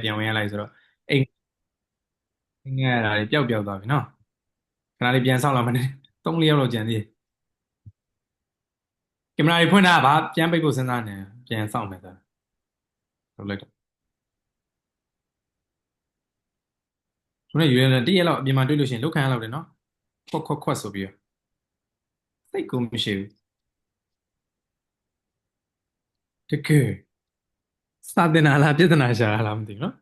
ပြန်ဝင်ရလိုက်ဆိုတော့အိမ်ငဲ့ရတာတွေပျောက်သွားပြီနော်ခဏလေးပြန်ဆောက်လာမှန်း3-4ရက်လောက်ကြံသေးတယ်ကင်မရာတွေဖွင့်တာဗာပြန်ပိတ်ဖို့စဉ်းစားနေပြန်ဆောက်မယ်ဆိုတော့လုပ်လိုက်တော့သူနဲ့ယူရဲတရက်လောက်အပြင်မှာတွေ့လို့ရှိရင်လောက်ခံရလောက်တယ်နော်ခွတ်ဆိုပြီးတော့စိတ်ကူမရှိဘူးတကယ်စာတင်လာလားပြဿနာရှာလားမသိဘူးနော်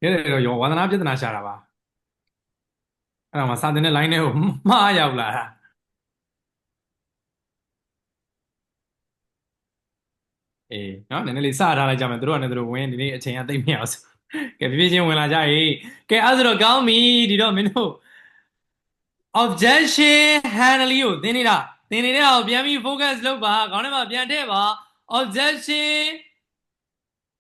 ရဲတယ်ရောဝါသနာပြဿနာရှာတာပါအဲ့တော့မှစာတင်တဲ့ line ထဲကိုမှားရောက်လာတာအေးနော်နည်းနည်းလေးစထားလိုက်ကြမယ်သူတို့ကလည်းသူတို့ဝင်ဒီနေ့အချိန်ကသိမ့်မရအောင်ဆိုကဲဖြည်းဖြည်းချင်းဝင်လာကြရေကဲအဲ့ဆိုတော့ကောင်းပြီဒီတော့မင်းတို့ objection handle ကိုသင်နေတာသင်နေတဲ့အောင်ပြန်ပြီး focus လုပ်ပါခေါင်းထဲမှာပြန်ထည့်ပါ objection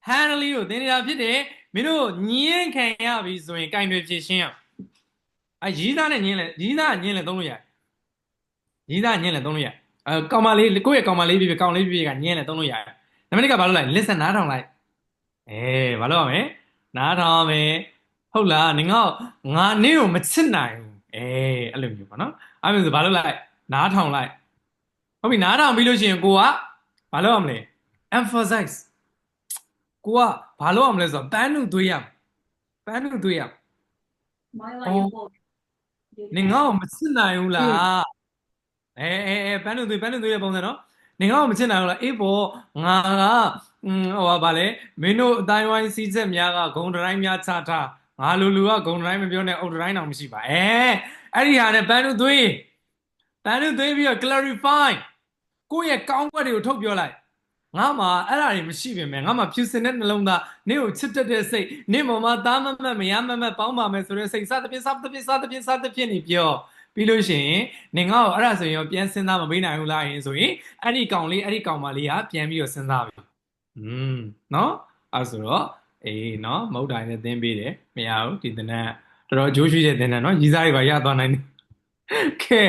handle ကိုသင်နေတာဖြစ်တယ်မင်းတို့ညင်းခံရပြီဆိုရင်ကင်တွေဖြည့်ရှင်းရရီးသားနဲ့ညင်းလဲရီးသားညင်းလဲသုံးလို့ရတယ်ရီးသားညင်းလဲသုံးလို့ရကောင်မလေးကိုယ့်ရဲ့ကောင်မလေးပြပြကောင်လေးပြပြကညင်းလဲသုံးလို့ရတယ်နံပါတ်1ကဘာလုပ်လိုက် listen နားထောင်လိုက်ဘာလုပ်ရမလဲနားထောင်ရမယ်ဟုတ်လားငါနင့်ကိုမချစ်နိုင်ဘူးအဲ့လိုမျိုးပေါ့နော်အဲ့လိုဆိုဘာလုပ်လိုက်နားထောင်လိုက်ဟုတ်ပြီနားထောင်ပြီးလို့ရှိရင်ကိုကဘာလုပ်ရမလဲ emphasize ကိုကဘာလုပ်ရမလဲဆိုတော့ပန်းနုသွေးရပန်းနုသွေးရနင်ငါ့ကိုမချစ်နိုင်ဘူးလားပန်းနုသွေးရဲ့ပုံစံနော်နင်ငါ့ကိုမချစ်နိုင်ဘူးလားအေးပေါ့ငါကဟိုပါလေမင်းတို့အတိုင်းဝိုင်းစီးချက်များကဂုံတိုင်းများချထားငါလူကဂုံတိုင်းမပြောနဲ့အုတ်တိုင်းတောင်မရှိပါအဲ့ဒီဟာနဲ့ပန်းနုသွေးပြီးတော့ clarify ကိုယ့်ရဲ့ကောင်းဘက်တွေကိုထုတ်ပြောလိုက်ငါမှအဲ့ဒါတွေမရှိပြင်မယ်ငါမှဖြူစင်တဲ့နှလုံးသားနင့်ကိုချစ်တတ်တဲ့စိတ်နင့်မမသားမမတ်မရမမတ်ပေါင်းပါမယ်ဆိုတဲ့စိတ်စသဖြင့်နေပြောပြီးလို့ရှိရင်နင်ငါ့ကိုအဲ့ဒါဆိုရင်ရောပြန်စဉ်းစားမပေးနိုင်ဘူးလားဆိုရင်အဲ့ဒီကောင်မလေးကပြန်ပြီးတော့စဉ်းစားပြီနော်အဲ့ဆိုတော့နော်မဟုတ်တိုင်းနဲ့သင်ပေးတယ်မရဘူးဒီသင်တန်းတော်တော်အကျိုးရှိတဲ့သင်တန်းနော်ရီးစားတွေပါရသွားနိုင်တယ်ကဲ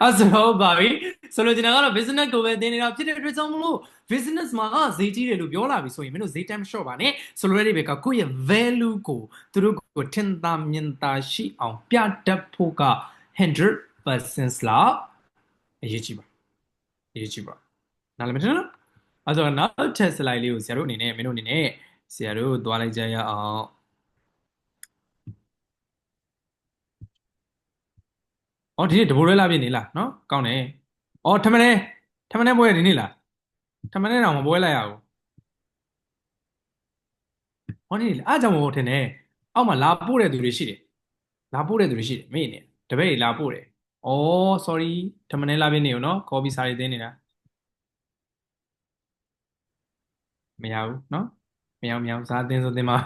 အဲ့ဆိုတော့ပါပြီဆိုလိုချင်တာကတော့ business ကိုပဲသင်နေတာဖြစ်တဲ့အတွက်ကြောင့်မလို့ business မှာဈေးကြီးတယ်လို့ပြောလာပြီဆိုရင်မင်းတို့ဈေးတန်းမလျှော့ပါနဲ့ဆိုလိုတဲ့ဘက်ကကိုယ့်ရဲ့ value ကိုသူတို့ကိုထင်သာမြင်သာရှိအောင်ပြတတ်ဖို့က100% လောက်အရေးကြီးပါနားလည်မထင်နော်အဲ့ဆိုတော့နောက်ထပ် slide လေးကိုဆရာတို့အနေနဲ့မင်းတို့အနေနဲ့ဆရာတို့သွားလိုက်ကြရအောင်ဒီနေ့တဘိုးရဲလာပြီနေလားနော်ကောင်းတယ်ထမင်းပွဲဒီနေ့လားထမင်းတော့မပွဲလိုက်ရဘူးဒီနေ့အားကြောင့်မဟုတ်ထင်တယ်အောက်မှာလာပို့တဲ့သူတွေရှိတယ်မင်းနေတပည့်လာပို့တယ်sorry ထမင်းလာပြီနေရောနော်ခေါ်ပြီးစာရေးသိနေတာမရဘူးနော်မရဘူးစာသင်ဆိုသင်ပါ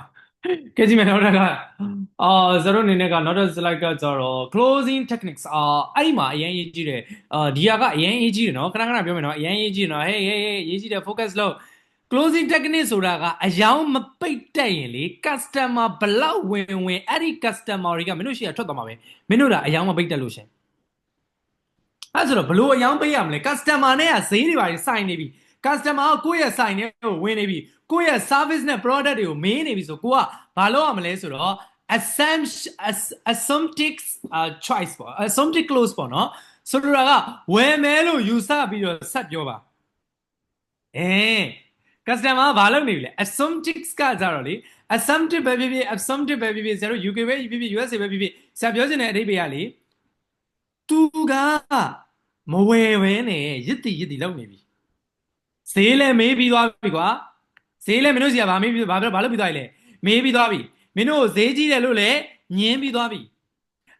ကဲကြည့်မယ်နောက်တစ်ခါဇာတို့အနေနဲ့ကနောက်တစ် slide ကကြတော့ closing techniques အဲ့ဒီမှာအရင်ရေးကြည့်တယ်ဒီဟာကအရင်ရေးကြည့်တယ်နော်ခဏပြောမယ်နော်အရင်ရေးကြည့်တယ်နော် hey ရေးကြည့်တယ် focus လုပ် closing technique ဆိုတာကအယောင်မပိတ်တက်ရင်လေ customer ဘလောက်ဝင်အဲ့ဒီ customer တွေကမင်းတို့ရှိရထွက်သွားမှာပဲမင်းတို့ကအယောင်မပိတ်တက်လို့ရှင်အဲ့ဆိုတော့ဘလို့အယောင်ပိတ်ရမလဲ customer နဲ့ကဈေးတွေပါစိုင်နေပြီ customer ကကိုယ့်ရဲ့ဆိုင်ထဲကိုဝင်နေပြီကိုယ့်ရဲ့ service နဲ့ product တွေကိုမေးနေပြီဆိုကိုကဘာလုပ်ရမလဲဆိုတော့ assumptive choice ပေါ့ assumptive close ပေါ့နော်ဆိုတော့ကဝယ်မယ်လို့ယူဆပြီးတော့ဆက်ပြောပါcustomer ကဘာလုပ်နေပြီလဲ assumptive ကကြတော့လေ assumptive ပဲဖြစ်ဖြစ်ဆရာတို့ UK ပဲဖြစ်ဖြစ် USA ပဲဖြစ်ဖြစ်ဆရာပြောချင်တဲ့အဓိပ္ပာယ်ကလေသူကမဝယ်ပဲနဲ့ရစ်တီလုပ်နေပြီဈေးလည်းမေးပြီးသွားပြီကွာဈေးလည်းမင်းတို့စီကဘာလုပ်ပြီးသွားပြီလဲမေးပြီးသွားပြီမင်းတို့ဈေးကြီးတယ်လို့လည်းညင်းပြီးသွားပြီ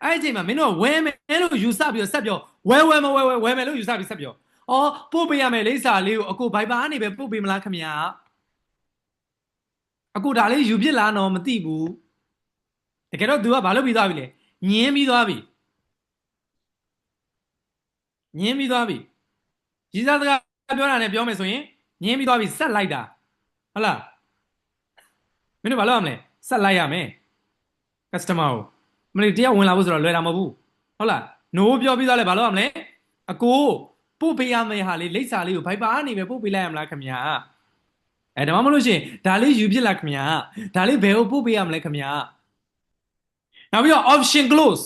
အဲ့ဒီအချိန်မှာမင်းတို့ဝယ်မယ်လို့ယူဆပြီးတော့ဆက်ပြောဝယ်မယ်လို့ယူဆပြီးဆက်ပြောပို့ပေးရမယ်လိပ်စာလေးကိုအကိုဘိုက်ပါကနေပဲပို့ပေးမလားခင်ဗျာအကိုဒါလေးယူပြစ်လားတော့မသိဘူးတကယ်တော့ तू ကဘာလုပ်ပြီးသွားပြီလဲညင်းပြီးသွားပြီရီးစားစကားပြောတာနဲ့ပြောမယ်ဆိုရင်ညင်းပြီးသွားပြီဆက်လိုက်တာဟုတ်လားမင်းတို့ဘာလုပ်ရမလဲဆက်လိုက်ရမယ် customer ကိုမင်းတရားဝင်လာဖို့ဆိုတော့လွယ်တာမဟုတ်ဘူးဟုတ်လား no ပြောပြီးသားလဲဘာလုပ်ရမလဲအကိုပို့ပေးရမယ့်ဟာလေးလိပ်စာလေးကိုဘိုက်ပါနေပဲပို့ပေးလိုက်ရမလားခင်ဗျာ ဒါမှမဟုတ်ရှင်ဒါလေးယူပြစ်လိုက်ခင်ဗျာဒါလေးဘယ်ကိုပို့ပေးရမလဲခင်ဗျာနောက်ပြီးတော့ option close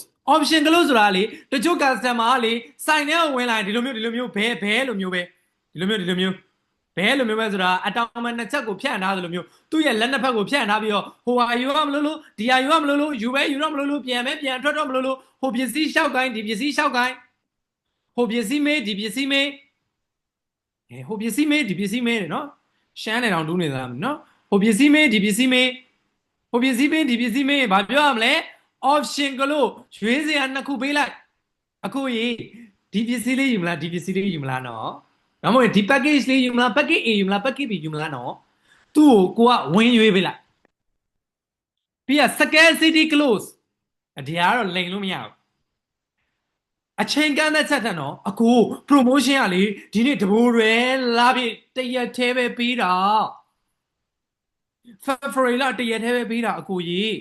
ဆိုတာလေတချို့ customer ကလေစိုင်ထဲကိုဝင်လာရင်ဒီလိုမျိုးဘဲလိုမျိုးပဲဒီလိုမျိုးဘဲလိုမျိုးပဲဆိုတာအတောင်မှနှစ်ချက်ကိုဖြန့်ထားသလိုမျိုးသူ့ရဲ့လက်နှစ်ဖက်ကိုဖြန့်ထားပြီးတော့ဟိုဟာယူရမလို့ဒီဟာယူရမလို့ယူပဲယူရမလို့ပြန်ထွက်တော့မလို့ဟိုပစ္စည်းလျှောက်ကိုင်းဒီပစ္စည်းလျှောက်ကိုင်းဟိုပစ္စည်းမေးဒီပစ္စည်းမေးဟိုပစ္စည်းမေးဒီပစ္စည်းမေးနော်ရှမ်းနေတောင်တူးနေသလားနော်ဟိုပစ္စည်းမေးဒီပစ္စည်းမေးဟိုပစ္စည်းမေးဒီပစ္စည်းမေးဘာပြောရမလဲ option ကလို့ရွေးစရာနှစ်ခုပေးလိုက်အခုကြီးဒီပစ္စည်းလေးယူမလားဒီပစ္စည်းလေးယူမလားနော်ဒါမှမဟုတ်ဒီ package လေးယူမလား package A ယူမလား package B ယူမလားနော်သူ့ကိုကဝင်ရွေးပေးလိုက်ပြီးရ scarcity close ဒီကတော့လိန်လို့မရဘူးအချိန်ကန့်သက်ချက်တဲ့နော်အခု promotion ကလေဒီနေ့တဘိုးရဲလာပြီတရက်သေးပဲပြီးတာ February လတရက်သေးပဲပြီးတာအခုကြီး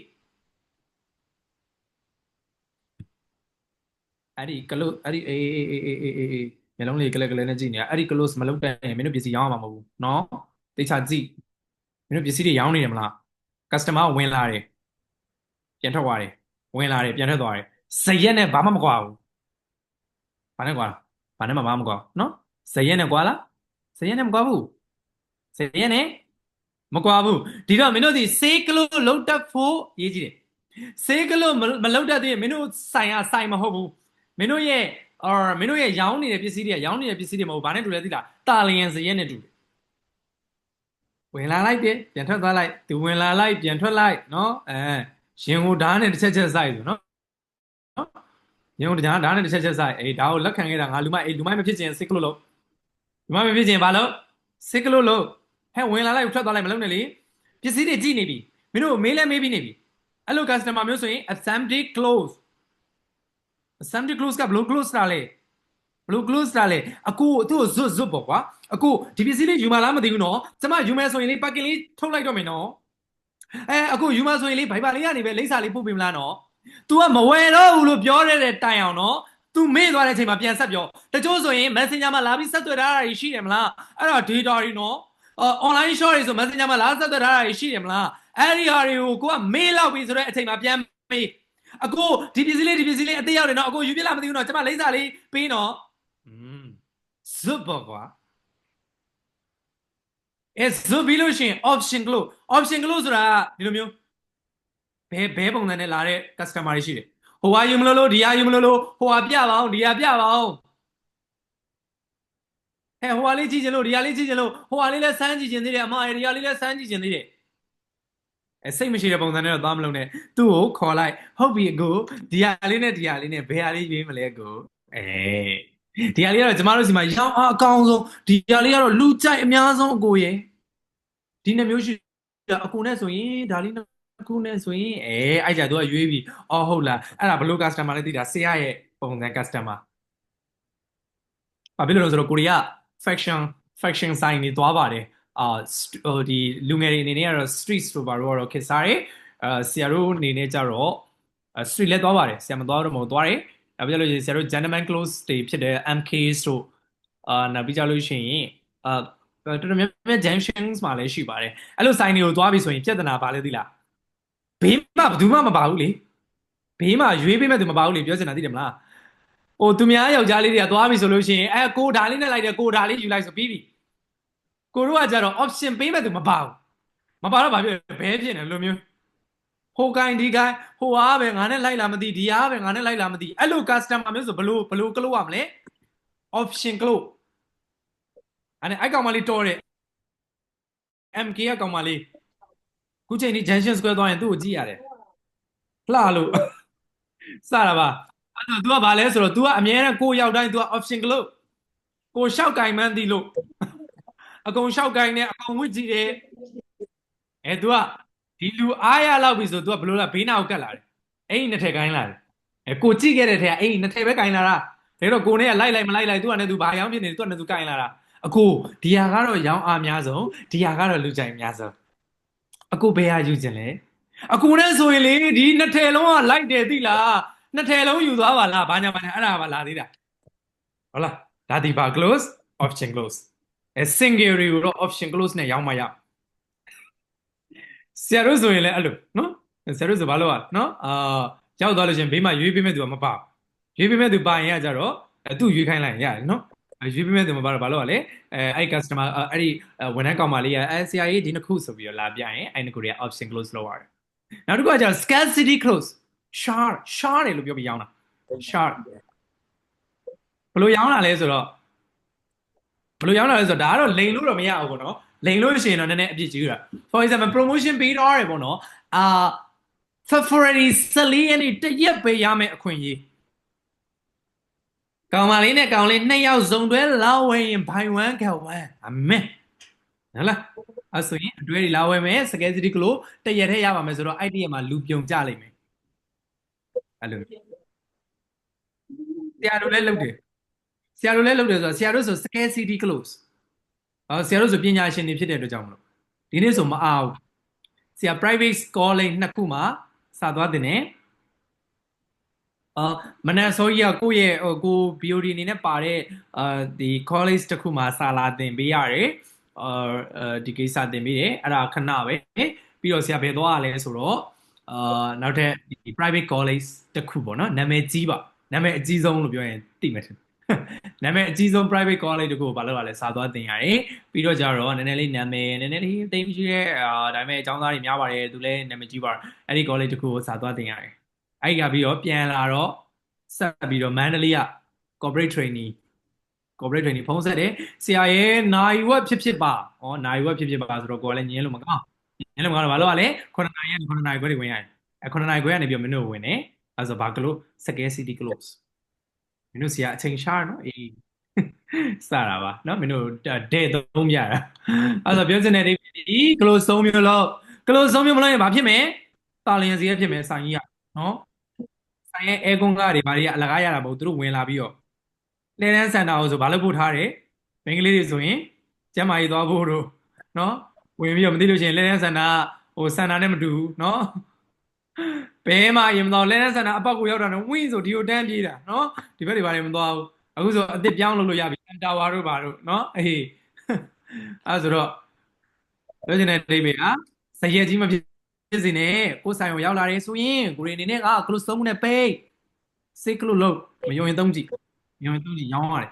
အဲ့ဒီကလို့အဲ့ဒီအေးမျက်လုံးလေးကလဲနဲ့ကြည့်နေအဲ့ဒီ close မလုပ်တဲ့ရင်မင်းတို့ပစ္စည်းရောင်းရမှာမဟုတ်ဘူးနော်တိတ်ချကြည့်မင်းတို့ပစ္စည်းတွေရောင်းနေတယ်မလား customer ဝင်လာတယ်ပြန်ထွက်သွားတယ်ဝင်လာတယ်ပြန်ထွက်သွားတယ်ဇရက်နဲ့ဘာမှမကွာဘူးဘာနဲ့ကွာဘာနဲ့မှမကွာနော်ဇရက်နဲ့ကွာလားဇရက်နဲ့မကွာဘူးဇရက်နဲ့မကွာဘူးဒီတော့မင်းတို့ဒီဆေးကလို့လုံးတက်ဖို့ရေးကြည့်တယ်ဆေးကလို့မလုံးတက်သေးရင်မင်းတို့ဆိုင်မဟုတ်ဘူးမင်းတို့ရဲ့ရောင်းနေတဲ့ပစ္စည်းတွေကရောင်းနေတဲ့ပစ္စည်းတွေမဟုတ်ဘာနဲ့တူလဲသိလားတာလျင်ဇရက်နဲ့တူတယ်ဝင်လာလိုက်တယ်ပြန်ထွက်သွားလိုက်သူဝင်လာလိုက်ပြန်ထွက်လိုက်နော်ရင်ကိုဓာတ်နဲ့တစ်ချက်စိုက်ဆိုနော်ရင်ကိုဓာတ်နဲ့တစ်ချက်စိုက်ဒါကိုလက်ခံခဲ့တာငါလူမိုက်မဖြစ်ချင်စစ်ကလို့လူမိုက်မဖြစ်ချင်ဘာလို့စစ်ကလို့ဝင်လာလိုက်ထွက်သွားလိုက်မလုပ်နဲ့လေပစ္စည်းတွေကြည့်နေပြီမင်းတို့မေးလဲမေးပြီးနေပြီအဲ့လို customer မျိုးဆိုရင် assembly close ကဘလို့ close တာလဲဘလို့ close တာလဲအခုသူ့ကိုဇွတ်ပေါ့ကွာအခုဒီပစ္စည်းလေးယူမလားမသိဘူးနော်ကျမယူမယ်ဆိုရင်လေ packing လေးထုတ်လိုက်တော့မယ်နော်အခုယူမဆိုရင်လေဗိုက်ပါလေးကနေပဲလိမ့်စာလေးပို့ပေးမလားနော် तू ကမဝယ်တော့ဘူးလို့ပြောတဲ့တိုင်အောင်နော် तू မေ့သွားတဲ့အချိန်မှာပြန်ဆက်ပြောတချို့ဆိုရင် Messenger မှာလာပြီးဆက်သွယ်ထားတာရှိတယ်မလားအဲ့တော့ data တွေနော်online shop တွေဆို Messenger မှာလာဆက်သွယ်ထားတာရှိတယ်မလားအဲ့ဒီဟာတွေကိုကိုကမေးလောက်ပြီဆိုတဲ့အချိန်မှာပြန်မေးအခုဒီပစ္စည်းလေးအသေးရောက်တယ်နော်အခုယူပြလာမသိဘူးနော်ကျမလိမ့်စာလေးပေးနော်ဇွတ်ပေါ့ကွာဇွတ်ပြီးလို့ရှိရင် option close ဆိုတာဒီလိုမျိုးဘဲပုံစံနဲ့လာတဲ့ customer တွေရှိတယ်ဟိုဟာယူမလို့ဒီဟာယူမလို့ဟိုဟာပြပါအောင်ဒီဟာပြပါအောင်ဟိုဟာလေးကြည့်ချင်လို့ဒီဟာလေးကြည့်ချင်လို့ဟိုဟာလေးလည်းစမ်းကြည့်ချင်သေးတယ်အမဒီဟာလေးလည်းစမ်းကြည့်ချင်သေးတယ်စိတ်မရှိတဲ့ပုံစံနဲ့တော့သွားမလုံးနဲ့သူ့ကိုခေါ်လိုက်ဟုတ်ပြီကိုဒီဟာလေးနဲ့ဘယ်ဟာလေးရွေးမလဲကိုဒီဟာလေးကတော့ကျမတို့စီမှာရောင်းအားအကောင်းဆုံးဒီဟာလေးကတော့လူကြိုက်အများဆုံးအကိုရဲ့ဒီနှစ်မျိုးရှိအကိုနဲ့ဆိုရင်ဒါလေးခုနဲ့ဆိုရင်အဲ့ကြသူကရွေးပြီးဟုတ်လားအဲ့ဒါဘလို့ customer လဲသိတာဆရာရဲ့ပုံစံ customer ဘာဖြစ်လို့လဲဆိုတော့ကိုရီးယား faction sign တွေသွားပါတယ်ဒီလူငယ်တွေအနေနဲ့ကတော့ street ဆိုပါတော့ခေတ်စားတယ်ဆရာတို့အနေနဲ့ကြတော့ street လဲသွားပါတယ်ဆရာမသွားတော့မဟုတ်သွားတယ်နောက်ပြီးလို့ဆရာတို့ gentleman clothes တွေဖြစ်တဲ့ MK တို့နောက်ပြီးကြလို့ရှိရင်တော်တော်များများ junctions မှာလည်းရှိပါတယ်အဲ့လို sign တွေကိုသွားပြီဆိုရင်ပြဿနာပါလဲသိလားဘေးမှာဘယ်သူမှမပါဘူးလေဘေးမှာရွေးပေးမဲ့သူမပါဘူးလေပြောချင်တာသိတယ်မလားသူများယောက်ျားလေးတွေကသွားပြီဆိုလို့ရှိရင်ကိုဒါလေးနဲ့လိုက်တယ်ကိုဒါလေးယူလိုက်ဆိုပြီးပြီကိုတို့ကကြတော့ option ပေးမဲ့သူမပါဘူးမပါတော့ဘာဖြစ်ဘဲဖြစ်နေလို့မျိုးဟိုကိုင်းဒီကိုင်းဟိုအားပဲငါနဲ့လိုက်လာမသိဒီအားပဲငါနဲ့လိုက်လာမသိအဲ့လို customer မျိုးဆိုဘလို့ကလို့ရမလဲ option ကလို့အဲ့ကောင်မလေးတော်တယ် MK ကကောင်မလေးခုချိန်ဒီ junction square သွားရင်သူ့ကိုကြည့်ရတယ်လှလို့စတာပါအဲ့တော့ तू ကဘာလဲဆိုတော့ तू ကအမြဲတမ်းကိုရောက်တိုင်း तू က option ကလို့ကိုရှောက်ကင်မှန်းသိလို့အကုန်ရှောက်ကင်နဲ့အကုန်ဝစ်ကြည့်တယ်तू ကဒီလူအားရလောက်ပြီဆို तू ကဘလို့လားဘေးနာကိုကတ်လာတယ်အဲ့ဒီနှစ်ထည့်ကိုင်းလာတယ်ကိုကြည့်ခဲ့တဲ့ထက်ကအဲ့ဒီနှစ်ထည့်ပဲကိုင်းလာတာဒါတော့ကိုနဲ့ကလိုက်မလိုက် तू ကနဲ့ तू ဘာရောင်းဖြစ်နေ तू ကနဲ့ तू ကိုင်းလာတာအကိုဒီဟာကတော့ရောင်းအားများဆုံးဒီဟာကတော့လူကြိုက်များဆုံးအကိုဘယ်ဟာယူခြင်းလဲအကိုနဲ့ဆိုရင်လေဒီနှစ်ထည့်လုံးကလိုက်တယ်သိလားနှစ်ထည့်လုံးယူသွားပါလားဘာညာအဲ့ဒါပါလာသေးတာဟုတ်လားဒါဒီပါ close option close single တွေကိုတော့ option close နဲ့ရောင်းမရ ဆရာတို့ဆိုရင်လည်းအဲ့လိုနော်ဆရာတို့ဆိုဘာလို့อ่ะနော်ရောက်သွားလို့ရှရင်ဘေးမှာရွေးပေးမဲ့သူကမပါရွေးပေးမဲ့သူပါရင်ကကြတော့သူ့ရွေးခိုင်းလိုက်ရင်ရတယ်နော်ရွေးပေးမဲ့သူမပါတော့ဘာလို့อ่ะလဲအဲ့ customer အဲ့ဒီဝန်ထမ်းကောင်မလေးကဆရာကြီးဒီနှစ်ခုဆိုပြီးတော့လာပြရင်အဲ့နှစ်ခုတွေက option close လုပ်ရတယ်နောက်တစ်ခုကကျတော့ scarcity close share တယ်လို့ပြောပြီးရောင်းတာ share ဘယ်လိုရောင်းတာလဲဆိုတော့ဘယ်လိုရောင်းတာလဲဆိုတော့ဒါကတော့လိန်လို့တော့မရဘူးပေါ့နော်လိန်လို့ရှိရင်တော့နည်းနည်းအပြစ်ကြီးတာ for example promotion ပေးတော့ရတယ်ပေါ့နော်February 14ရက်နေ့တရက်ပေးရမယ်အခွင့်အရေးကောင်မလေးနဲ့ကောင်လေးနှစ်ယောက်စုံတွဲလာဝယ်ရင် buy one get one အမေဟုတ်လားအဲ့ဆိုရင်အတွဲတွေလာဝယ်မယ် scarcity ကလို့တရက်ထဲရပါမယ်ဆိုတော့အဲ့ဒီရက်မှာလူပြုံကြလိမ့်မယ်အဲ့လိုဆရာတို့လည်းလုပ်တယ်ဆရာတို့လည်းလုပ်တယ်ဆိုတော့ဆရာတို့ဆို scarcity close ဆရာတို့ဆိုပညာရှင်တွေဖြစ်တဲ့အတွက်ကြောင့်မလို့ဒီနေ့ဆိုမအားဘူးဆရာ private calling နှစ်ခုမှာစသွားတင်တယ်မနက်စောကြီးကကိုယ့်ရဲ့ကို BOD အနေနဲ့ပါတဲ့ဒီ college တစ်ခုမှာစာလာသင်ပေးရတယ်ဒီကိစ္စသင်ပေးတယ်အဲ့ဒါခဏပဲပြီးတော့ဆရာဘယ်သွားရလဲဆိုတော့နောက်ထပ်ဒီ private college တစ်ခုပေါ့နော်နာမည်ကြီးပါနာမည်အကြီးဆုံးလို့ပြောရင်သိမယ်ထင်နာမည်အကြီးဆုံး private college တခုကိုဘာလို့လဲစာသွားသင်ရတယ်ပြီးတော့ကြတော့နည်းနည်းလေးနာမည်နည်းနည်းလေးတိတ်မရှိတဲ့ဒါပေမဲ့အကြောင်းသားတွေများပါတယ်သူလည်းနာမည်ကြီးပါအဲ့ဒီ college တခုကိုစာသွားသင်ရတယ်အဲ့ဒီကပြီးတော့ပြန်လာတော့ဆက်ပြီးတော့မန္တလေးက corporate training ဖုံးဆက်တယ်ဆရာရဲ့နိုင်ဝက်ဖြစ်ပါနိုင်ဝက်ဖြစ်ပါဆိုတော့ကိုယ်လည်းညင်းလို့မကောင်းတော့ဘာလို့ လဲ9နာရီကနေ9နာရီခွဲတွေဝင်ရတယ်9နာရီခွဲကနေပြီးတော့မင်းတို့ဝင်တယ်အဲ့ဆိုဘာကလို့ scarcity close မင်းတို့ဆရာအချိန်ရှားနော်အေးစတာပါနော်မင်းတို့တဲ့သုံးပြတာအဲ့ဆိုပြောချင်တဲ့ဒီ close 3မျိုးလို့ close 3မျိုးမလို့ရင်ဘာဖြစ်မယ်တာလျင်စီရဖြစ်မယ်ဆိုင်ကြီးကနော်ဆိုင်ရဲ့ air con ကားတွေဘာတွေကအလကားရတာမဟုတ်သူတို့ဝင်လာပြီးတော့လဲတန်းစင်တာကိုဆိုဘာလို့ပို့ထားတယ်မိန်းကလေးတွေဆိုရင်ကျမ်းမာရေးသွားဖို့တို့နော်ဝင်ပြီးတော့မသိလို့ရှိရင်လဲတန်းစင်တာဟိုစင်တာနဲ့မတူဘူးနော်ဘဲမှာရင်မတော်လဲတန်းစင်တာအပောက်ကိုရောက်တာနဲ့ဝင်းဆိုဒီကိုတန်းပြေးတာနော်ဒီဘက်တွေဘာတွေမသွားဘူးအခုဆိုအစ်စ်ပြောင်းလုပ်လို့ရပြီတာဝါတို့ဘာတို့နော်အေးအဲ့ဆိုတော့ပြောချင်တဲ့အိဗေကစရက်ကြီးမဖြစ်စေနဲ့ကိုယ်ဆိုင်ကိုရောက်လာတယ်ဆိုရင်ကိုရီအနေနဲ့ကကလုသုံးမှုနဲ့ပိတ်စိတ်ကလုလို့မယုံရင်သုံးကြည့်မယုံရင်သုံးကြည့်ရောင်းရတယ်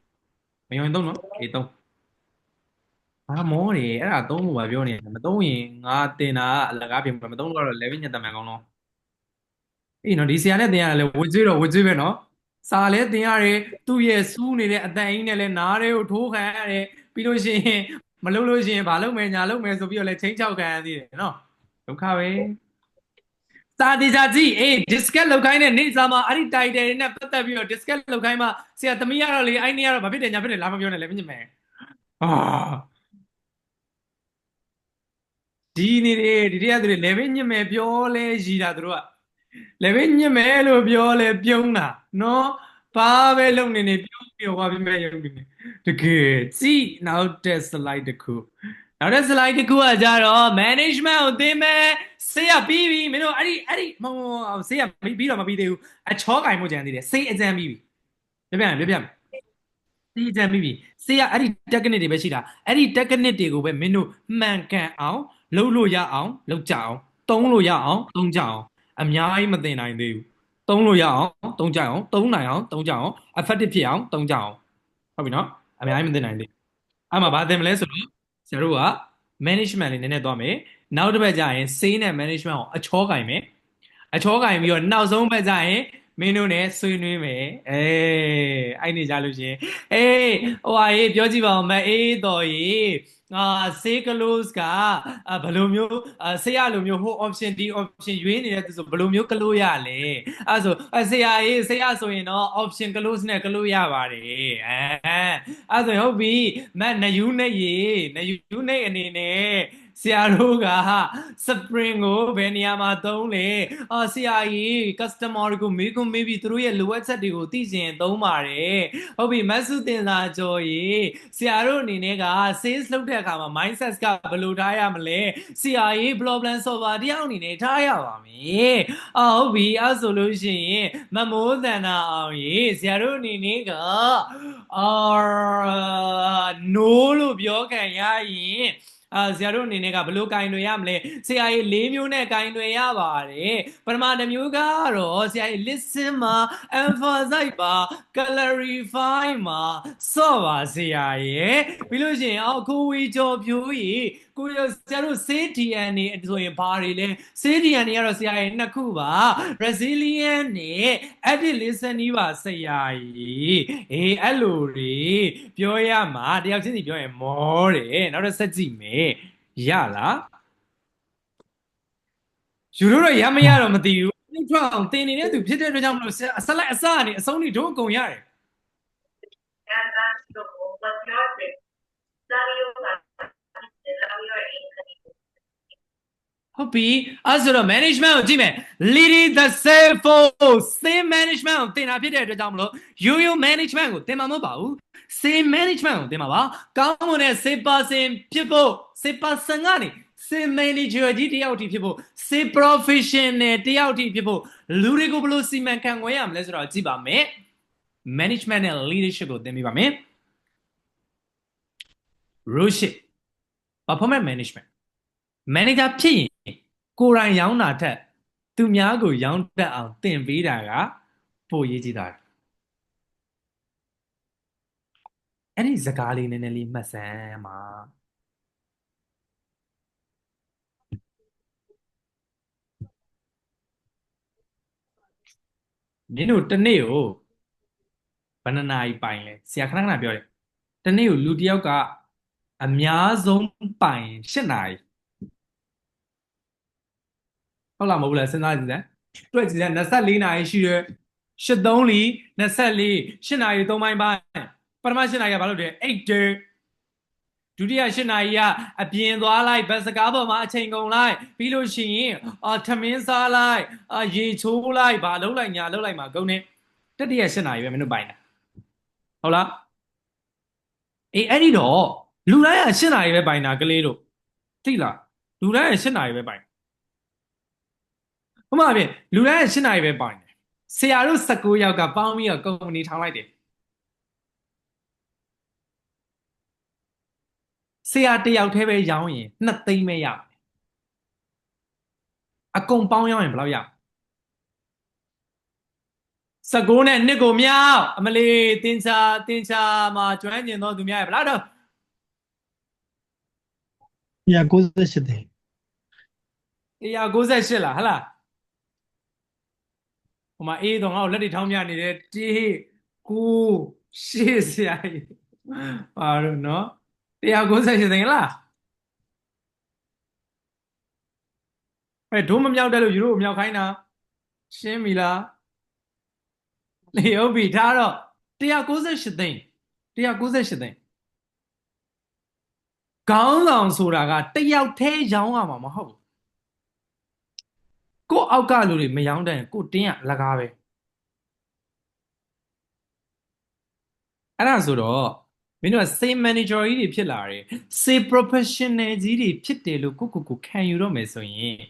မယုံရင်သုံးနော်အေးသုံးဘာမောတယ်အဲ့ဒါသုံးဖို့ပါပြောနေတယ်မသုံးရင်ငါတင်တာအလကားပြင်မသုံးလို့တော့ level ညက်တမန်ကောင်းတော့အေးနော်ဒီဆရာနဲ့တင်ရတယ်လေဝစ်ကျွေးတော့ဝစ်ကျွေးပဲနော်စာလဲတင်ရတယ်သူ့ရဲ့စူးနေတဲ့အတန်အင်းနဲ့လဲနားတွေကိုထိုးခံရတယ်ပြီးလို့ရှိရင်မလုပ်လို့ရှိရင်ဘာလုပ်မယ်ညာလုပ်မယ်ဆိုပြီးတော့လဲချင်းချောက်ခံရသေးတယ်နော်ဒုက္ခပဲစာတေချာကြည့်အေး discuss လောက်ခိုင်းတဲ့နေ့စာမှာအဲ့ဒီ title တွေနဲ့ပတ်သက်ပြီးတော့ discuss လောက်ခိုင်းမှဆရာသမီးရတော့လေအဲ့နေ့ကတော့ဘာဖြစ်တယ်ညာဖြစ်တယ်လာမပြောနဲ့လေပြညမယ်အာဒီနေ့ဒီတည်းကသူတွေ level ညစ်မယ်ပြောလဲရည်တာသူတို့က level ညစ်မယ်လို့ပြောလဲပြုံးတာနော်ဘာပဲလုပ်နေနေပြုံးပြီးတော့ဘာဖြစ်မဲ့ရုပ်နေတကယ်ကြည့်နောက်တဲ့ slide တစ်ခုနောက်တဲ့ slide တစ်ခုကကြတော့ management ကိုသင်မယ်ဆေးရပြီးပြီမင်းတို့အဲ့ဒီမဟုတ်ဆေးရပြီးတော့မပြီးသေးဘူးအချောကင်မှုကြံသေးတယ်ဆေးအကြံပြီးပြီပြဆေးအကြံပြီးပြီဆေးရအဲ့ဒီ technique တွေပဲရှိတာအဲ့ဒီ technique တွေကိုပဲမင်းတို့မှန်ကန်အောင်လုပ်လို့ရအောင်လုပ်ကြအောင်သုံးလို့ရအောင်သုံးကြအောင်အများကြီးမသိနိုင်သေးဘူးသုံးလို့ရအောင်သုံးကြအောင်သုံးနိုင်အောင်သုံးကြအောင် effective ဖြစ်အောင်သုံးကြအောင်ဟုတ်ပြီနော်အများကြီးမသိနိုင်သေးအဲ့မှာဘာသင်မလဲဆိုတော့ဆရာတို့က management လေးနည်းနည်းသွားမယ်နောက်တစ်ပတ်ကျရင် sales နဲ့ management ကိုအချောကင်မယ်အချောကင်ပြီးတော့နောက်ဆုံးပတ်ကျရင်မင်းတို့ ਨੇ ဆွေးနွေးမယ်အဲ့နေကြလို့ရှင်အေးဟိုဟာရေးပြောကြည့်ပါဦးမအေးတော်ရေးဆေးကလို့ကဘယ်လိုမျိုးဆေးရလိုမျိုးဟို option ဒီ option ရွေးနေတဲ့သူဆိုဘယ်လိုမျိုးကလို့ရလဲအဲ့ဆိုဆေးရရေးဆေးရဆိုရင်တော့ option close နဲ့ကလို့ရပါတယ်အဲ့ဆိုဟုတ်ပြီမနယူးနဲ့ရေနယူးနဲ့အနေနဲ့ဆရာတို့က spring ကိုဘယ်နေရာမှာသုံးလဲဆရာကြီး customer ကိုမေးခွန်းမေးပြီးသူတို့ရဲ့လိုအပ်ချက်တွေကိုသိချင်သုံးပါတယ်ဟုတ်ပြီမဆုတင်စာကျော်ကြီးဆရာတို့အနေနဲ့က sales လုပ်တဲ့အခါမှာ mindset ကဘယ်လိုထားရမလဲဆရာကြီး problem solver တယောက်အနေနဲ့ထားရပါမယ်ဟုတ်ပြီအဲ့ဆိုလို့ရှိရင်မမိုးသန္တာအောင်ကြီးဆရာတို့အနေနဲ့ကno လို့ပြောခံရရင် ဆရာတို့အနေနဲ့ကဘယ်လိုကင်တွေရမလဲဆရာကြီး၄မျိုးနဲ့ကင်တွေရပါတယ်ပထမတစ်မျိုးကတော့ဆရာကြီး listen မှာ emphasize ပါ clarify မှာစော့ပါဆရာရဲ့ပြီးလို့ရှိရင်အခုဝီကျော်ဖြိုးကြီးကိုရဆရာတို့စေး DNA ဆိုရင်ဘာတွေလဲစေး DNA ကတော့ဆရာရဲ့နှစ်ခုပါ resilient နဲ့ active listening ပါဆရာကြီးအဲ့လိုတွေပြောရမှာတယောက်ချင်းစီပြောရင်မောတယ်နောက်တော့ဆက်ကြည့်မယ်ရလားယူလို့တော့ရမရတော့မသိဘူးနှုတ်ထွက်အောင်တင်နေတဲ့သူဖြစ်တဲ့အတွက်ကြောင့်မလို့အစလိုက်အစကနေအဆုံးထိတို့အကုန်ရတယ်ဟုတ်ပြီအဲ့ဆိုတော့ management ကိုကြည့်မယ် leading the sales force sales management ကိုသင်တာဖြစ်တဲ့အတွက်ကြောင့်မလို့ yo management ကိုသင်မှာမဟုတ်ပါဘူး sales management ကိုသင်မှာပါကောင်းမွန်တဲ့ sales person ဖြစ်ဖို့ sales person ကနေ sales manager ကြီးတယောက်တည်းဖြစ်ဖို့ sales professional တယောက်တည်းဖြစ်ဖို့လူတွေကိုဘယ်လိုစီမံခန့်ခွဲရမလဲဆိုတော့ကြည့်ပါမယ် management နဲ့ leadership ကိုသင်ပြပါမယ် leadership performance management manager ဖြစ်ရင်ကိုယ်တိုင်ရောင်းတာထက်သူများကိုရောင်းတတ်အောင်သင်ပေးတာကပိုရေးကြည့်တာအဲ့ဒီစကားလေးနည်းနည်းလေးမှတ်စမ်းပါမင်းတို့တစ်နေ့ကိုဘယ်နှစ်နာရီပိုင်လဲဆရာခဏခဏပြောတယ်တစ်နေ့ကိုလူတစ်ယောက်ကအများဆုံးပိုင်8နာရီဟုတ်လားမဟုတ်လားစဉ်းစားကြည့်စမ်းတွက်ကြည့်စမ်း24နာရီရှိတယ်83လီ24 8နာရီ3ပိုင်းပိုင်းပထမ8နာရီကဘာလို့လဲ8 day ဒုတိယ8နာရီကအပြင်သွားလိုက်ဘတ်စကားပေါ်မှာအချိန်ကုန်လိုက်ပြီးလို့ရှိရင်ထမင်းစားလိုက်ရေချိုးလိုက်ဘာလုပ်လိုက်ညာလုပ်လိုက်မှာကုန်နေတတိယ8နာရီပဲမင်းတို့ပိုင်တာဟုတ်လားအဲ့ဒီတော့လူတိုင်းက8နာရီပဲပိုင်တာကလေးတို့သိလားလူတိုင်းက8နာရီပဲပိုင်ဟုတ်မှာပြင်လူတိုင်းက8နာရီပဲပိုင်တယ်ဆရာတို့19ယောက်ကပေါင်းပြီးတော့ကုမ္ပဏီထောင်လိုက်တယ်ဆရာတယောက်တည်းပဲရောင်းရင်2သိန်းပဲရအကုန်ပေါင်းရောင်းရင်ဘယ်လောက်ရ19နဲ့2ကိုမြောက်အမလီတင်ချာမှာကျွမ်းကျင်သောသူများရဲ့ဘယ်လောက်တော့198သိန်း198လားဟလားဟိုမှာအေးတော့ငါ့ကိုလက်တွေထောင်းပြနေတယ်တေးကိုရှေ့ဆရာကြီးပါတော့နော်198သိန်းလားဒိုးမမြောက်တယ်လို့ယူရိုမမြောက်ခိုင်းတာရှင်းပြီလားလေဟုတ်ပြီထားတော့198သိန်း198သိန်းခေါင်းဆောင်ဆိုတာကတယောက်တည်းရောင်းရမှာမဟုတ်ဘူးကို့အောက်ကလူတွေမရောင်းတဲ့ကို့တင်းရအလကားပဲအဲ့ဒါဆိုတော့မင်းတို့က sales manager ကြီးတွေဖြစ်လာတယ် sales professional ကြီးတွေဖြစ်တယ်လို့ကိုခံယူတော့မယ်ဆိုရင်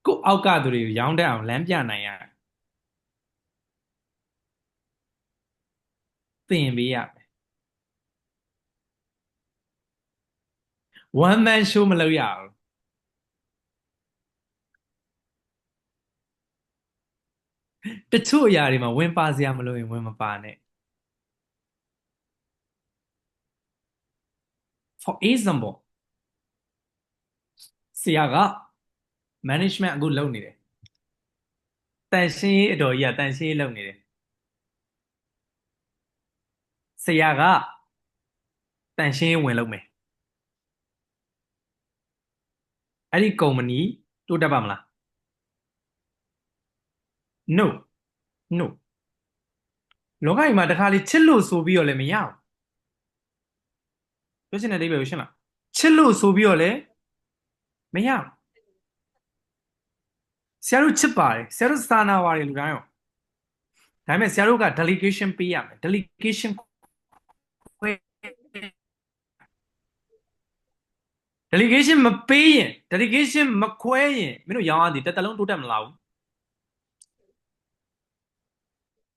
ကို့အောက်ကသူတွေကိုရောင်းတတ်အောင်လမ်းပြနိုင်ရသင်ပေးရမယ် one man show မလုပ်ရဘူးတချို့အရာတွေမှာဝင်ပါစရာမလိုရင်ဝင်မပါနဲ့ for example ဆရာက management အခုလုပ်နေတယ်တန်ရှင်းရေးအတော်ကြီးကတန်ရှင်းရေးလုပ်နေတယ်ဆရာကတန်ရှင်းရေးဝင်လုပ်မယ်အဲ့ဒီကုမ္ပဏီတိုးတက်ပါမလား no no လောကကြီးမှာတခါလေချစ်လို့ဆိုပြီးတော့လည်းမရဘူးပြောချင်တဲ့အဓိပ္ပာယ်ကိုရှင်းလားချစ်လို့ဆိုပြီးတော့လည်းမရဘူးဆရာတို့ချစ်ပါတယ်ဆရာတို့စာနာပါတယ်လူတိုင်းရောဒါပေမဲ့ဆရာတို့က delegation ပေးရမယ် delegation ခွဲ delegation မပေးရင် delegation မခွဲရင်မင်းတို့ရောင်းရသည်တစ်တလုံးတိုးတက်မလာဘူး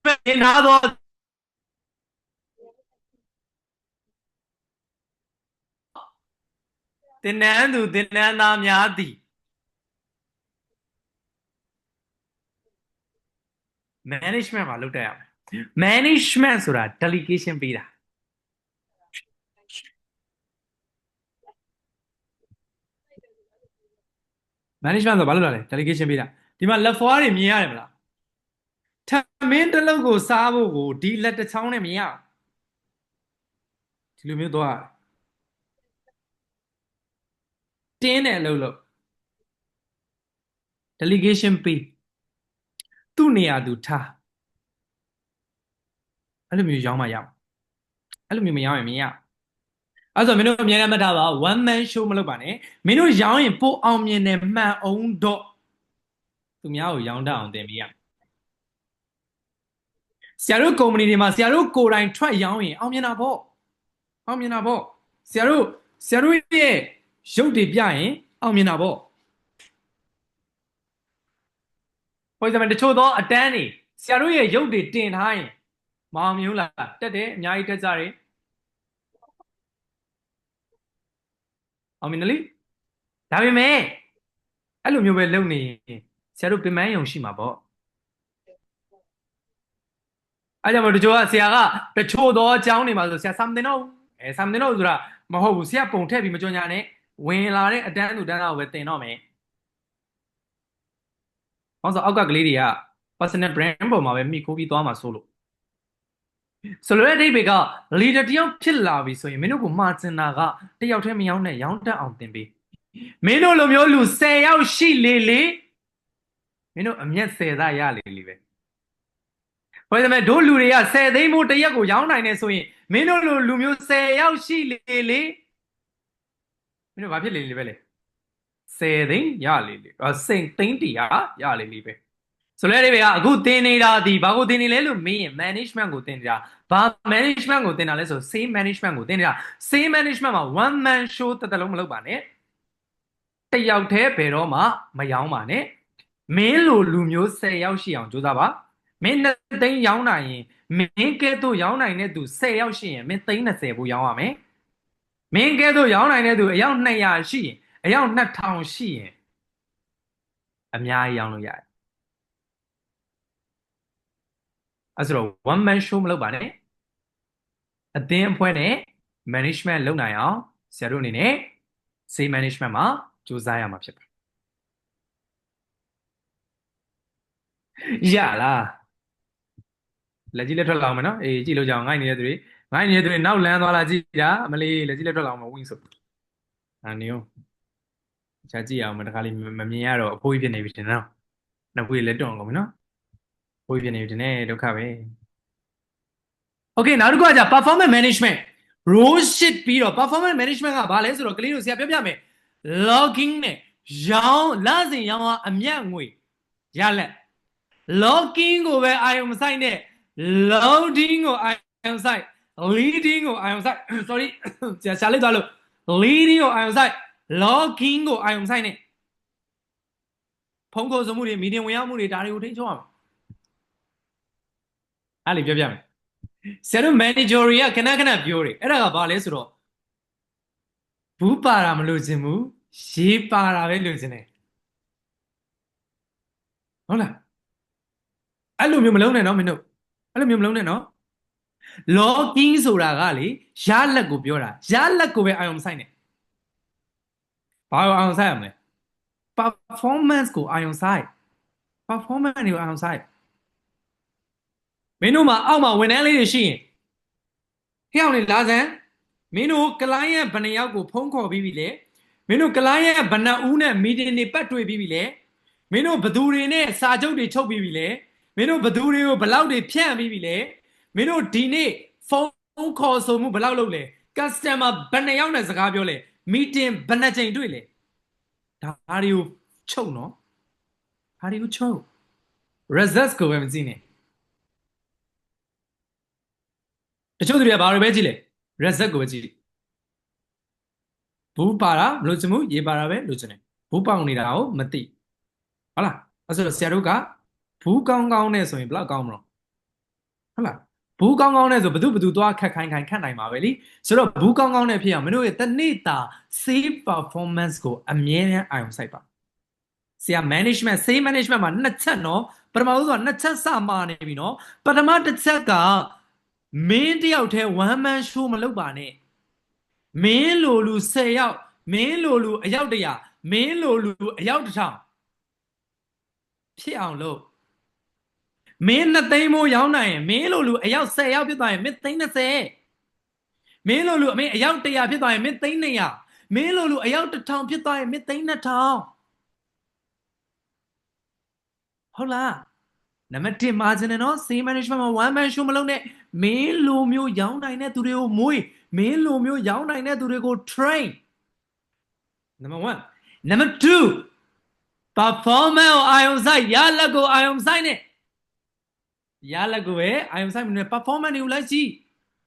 ပြင်ထားတော့ သင်တန်းသူသင်တန်းသားများသည် management မှာလုပ်တတ်ရမယ် management ဆိုတာ delegation ပေးတာ management ဆိုဘာလို့လဲ delegation ပေးတာဒီမှာလက်ဖွားတွေမြင်ရတယ်မလားထမင်းတစ်လုံးကိုစားဖို့ကိုဒီလက်တစ်ချောင်းနဲ့မရဒီလိုမျိုးသွားတင်းတယ်လို့ delegation ပေးသူ့နေရာသူထားအဲ့လိုမျိုးရောင်းမှရအောင်အဲ့လိုမျိုးမရောင်းရင်မရအဲ့ဆိုမင်းတို့အများနဲ့မှတ်ထားပါ one man show မလုပ်ပါနဲ့မင်းတို့ရောင်းရင်ပိုအောင်မြင်တယ်မှန်အောင်တော့သူများကိုရောင်းတတ်အောင်သင်ပေးရဆရာတို့ကုမ္ပဏီတွေမှာဆရာတို့ကိုယ်တိုင်ထွက်ရောင်းရင်အောင်မြင်တာပေါ့အောင်မြင်တာပေါ့ဆရာတို့ရဲ့ရုပ်တွေပြရင်အောင်မြင်တာပေါ့ဟိုစမတချို့သောအတန်းတွေဆရာတို့ရဲ့ရုပ်တွေတင်ထားရင်မအောင်မြင်ဘူးလားတက်တယ်အများကြီးတက်ကြတယ်အောင်မြင်တယ်လေဒါပေမဲ့အဲ့လိုမျိုးပဲလုပ်နေရင်ဆရာတို့ပင်ပန်းယုံရှိမှာပေါ့အဲ့ကြောင့်မို့တချို့ကဆရာကတချို့သောအကြောင်းတွေမှာဆိုဆရာစာမသင်တော့စာမသင်တော့ဆိုတာမဟုတ်ဘူးဆရာပုံထည့်ပြီးမကြော်ညာနဲ့ဝင်လာတဲ့အတန်းသူတန်းသားကိုပဲသင်တော့မယ်။ဘာလို့ဆိုအောက်ကကလေးတွေက personal brand ပေါ်မှာပဲမိခိုးပြီးသွားမှာဆိုလို့ဆိုလိုတဲ့အဓိပ္ပာယ်က leader တယောက်ဖြစ်လာပြီဆိုရင်မင်းတို့ကိုမှာကျင်တာကတယောက်တည်းမရောနဲ့ရောင်းတတ်အောင်သင်ပေး။မင်းတို့လိုမျိုးလူ10ယောက်ရှိလေလေမင်းတို့အမျက်10သားရလေလေပဲ။ဘာလို့လဲတို့လူတွေက10သိန်းမို့တရက်ကိုရောင်းနိုင်နေဆိုရင်မင်းတို့လိုလူမျိုး10ယောက်ရှိလေလေမင်းတို့ဘာဖြစ်လေလေပဲလေ10သိန်းရလေလေစိန်သိန်းတရာရလေလေပဲဆိုလဲဒီပဲအခုသင်နေတာဒီဘာကိုသင်နေလဲလို့မေးရင် management ကိုသင်နေတာဘာ management ကိုသင်တာလဲဆို same management ကိုသင်နေတာ same management မှာ one man show တသက်လုံးမလုပ်ပါနဲ့တယောက်တည်းဘယ်တော့မှမရောင်းပါနဲ့မင်းလိုလူမျိုး10ယောက်ရှိအောင်ကြိုးစားပါမင်း2သိန်းရောင်းနိုင်ရင်မင်းကဲသို့ရောင်းနိုင်တဲ့သူ10ယောက်ရှိရင်မင်း30ဘူးရောင်းရမယ်မင်းကဲသို့ရောင်းနိုင်တဲ့သူအယောက်200ရှိရင်အယောက်2000ရှိရင်အများကြီးရောင်းလို့ရတယ်အဲ့ဆိုတော့ one man show မလုပ်ပါနဲ့အသင်းအဖွဲ့နဲ့ management လုပ်နိုင်အောင်ဆရာတို့အနေနဲ့ sales management မှာကြိုးစားရမှာဖြစ်ပါတယ်ရလားလက်ကြီးလက်ထွက်လာအောင်မယ်နော်အေးကြည့်လို့ကြအောင်ငိုင်းနေတဲ့သူတွေနောက်လန်းသွားလာကြည့်ကြမလေးလက်ကြီးလက်ထွက်လာအောင်မဝင်းဆိုနေရောချာကြည့်အောင်မတခါလေးမမြင်ရတော့အဖိုးကြီးဖြစ်နေပြီတင်နော်နှစ်ဖွေးလက်တွန့်အောင်ကုန်ပြီနော်အဖိုးကြီးဖြစ်နေပြီတင်နေဒုက္ခပဲโอเคနောက်တစ်ခုကじゃ performance management role sheet ပြီးတော့ performance management ကဘာလဲဆိုတော့ကလေးတို့ဆရာပြောပြမယ် logging နဲ့ရောင်းလစဉ်ရောင်းအားအမြတ်ငွေရလက် logging ကိုပဲအာရုံမစိုက်နဲ့ loading ကိုအာရုံစိုက် leading ကိုအာရုံစိုက် sorry ဆရာလေးသွားလို့ leading ကိုအာရုံစိုက် logging ကိုအာရုံစိုက်နဲ့ဖုန်းခေါ်ဆိုမှုတွေမီတင်ဝင်ရောက်မှုတွေဒါတွေကိုထိန်းချုပ်အောင်အဲ့လေပြောပြမယ်ဆရာတို့ manager တွေကခဏခဏပြောတယ်အဲ့ဒါကဘာလဲဆိုတော့ဘူးပါတာမလို့ခြင်းဘူးရေးပါတာပဲလို့ခြင်းတယ်ဟုတ်လားအဲ့လိုမျိုးမလုံးနဲ့နော်မင်းတို့အဲ့လိုမျိုးမလုံးနဲ့နော် logging ဆိုတာကလေရလက်ကိုပြောတာရလက်ကိုပဲအာရုံမစိုက်နဲ့ဘာကိုအာရုံစိုက်ရမလဲ performance ကိုအာရုံစိုက် performance ကိုအာရုံစိုက်မင်းတို့မှာအောက်မှာဝန်ထမ်းလေးတွေရှိရင်ဟဲ့အောင်နေလာစမ်းမင်းတို့ client ဘယ်နှယောက်ကိုဖုန်းခေါ်ပြီးပြီလေမင်းတို့ client ဘယ်နှဦးနဲ့ meeting တွေပတ်တွေ့ပြီးပြီလေမင်းတို့ဘသူတွေနဲ့စာချုပ်တွေချုပ်ပြီးပြီလေမင်းတို့ဘသူတွေကိုဘလောက်တွေဖြန့်ပြီးပြီလေမင်းတို့ဒီနေ့ဖုန်းခေါ်ဆိုမှုဘလောက်လုပ်လဲ customer ဘယ်နှယောက်နဲ့စကားပြောလဲ meeting ဘယ်နှချိန်တွေ့လဲဒါတွေကိုချုပ်နော်ဒါတွေကိုချုပ် results ကိုပဲမကြည့်နဲ့တချို့သူတွေကဘာတွေပဲကြည့်လဲ result ကိုပဲကြည့်ဘူးပါတာမလို့ချင်ဘူးရေးပါတာပဲလို့ချင်တယ်ဘူးပေါင်နေတာကိုမသိဟုတ်လားအဲ့ဆိုဆရာတို့ကဘူးကောင်းကောင်းနဲ့ဆိုရင်ဘယ်လောက်ကောင်းမလို့ဟုတ်လား ဘူးကောင်းကောင်းနဲ့ဆိုဘသူသွားခတ်ခိုင်းခတ်နိုင်မှာပဲလीဆိုတော့ဘူးကောင်းကောင်းနဲ့ဖြစ်အောင်မင်းတို့ရဲ့တနေ့တာ save performance ကိုအမြဲတမ်းအာရုံစိုက်ပါဆရာ management save management မှာနှစ်ချက်နော်ပထမဆုံးဆိုတာနှစ်ချက်စမှာနေပြီနော်ပထမတစ်ချက်ကမင်းတယောက်တည်း one man show မလုပ်ပါနဲ့မင်းလိုလူ10ယောက်မင်းလိုလူအယောက်100မင်းလိုလူအယောက်1000ဖြစ်အောင်လုပ်မင်း2သိန်းမိုးရောင်းနိုင်ရင်မင်းလိုလူအယောက်10ယောက်ဖြစ်သွားရင်မင်းသိန်း20မင်းလိုလူအမေအယောက်100ဖြစ်သွားရင်မင်းသိန်း200မင်းလိုလူအယောက်1000ဖြစ်သွားရင်မင်းသိန်း2000ဟုတ်လားနံပါတ်1 margin နော် same management မှာ one man show မလုပ်နဲ့မင်းလိုမျိုးရောင်းနိုင်တဲ့သူတွေကိုမွေးမင်းလိုမျိုးရောင်းနိုင်တဲ့သူတွေကို train number 1 number 2 performance ကိုအာရုံစိုက်ရလက်ကိုအာရုံစိုက်နဲ့ရလက်ကိုပဲအာရုံစိုက်မနေ performance တွေကိုလိုက်ကြည့်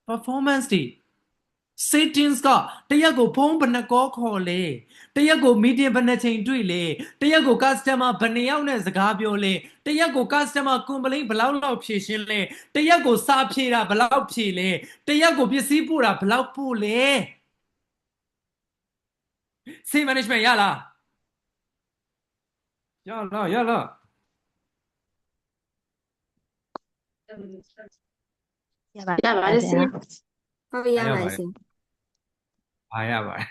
performance တွေ settings ကတရက်ကိုဖုန်းဘယ်နှကောခေါ်လဲတရက်ကို meeting ဘယ်နှချိန်တွေ့လဲတရက်ကို customer ဘယ်နှယောက်နဲ့စကားပြောလဲတရက်ကို customer complaint ဘယ်လောက်ဖြေရှင်းလဲတရက်ကိုစာဖြေတာဘယ်လောက်ဖြေလဲတရက်ကိုပစ္စည်းပို့တာဘယ်လောက်ပို့လဲ sales management ရလားရလားရပါတယ်ဆရာဟုတ်ရပါတယ်ဆရာအားရပါတယ်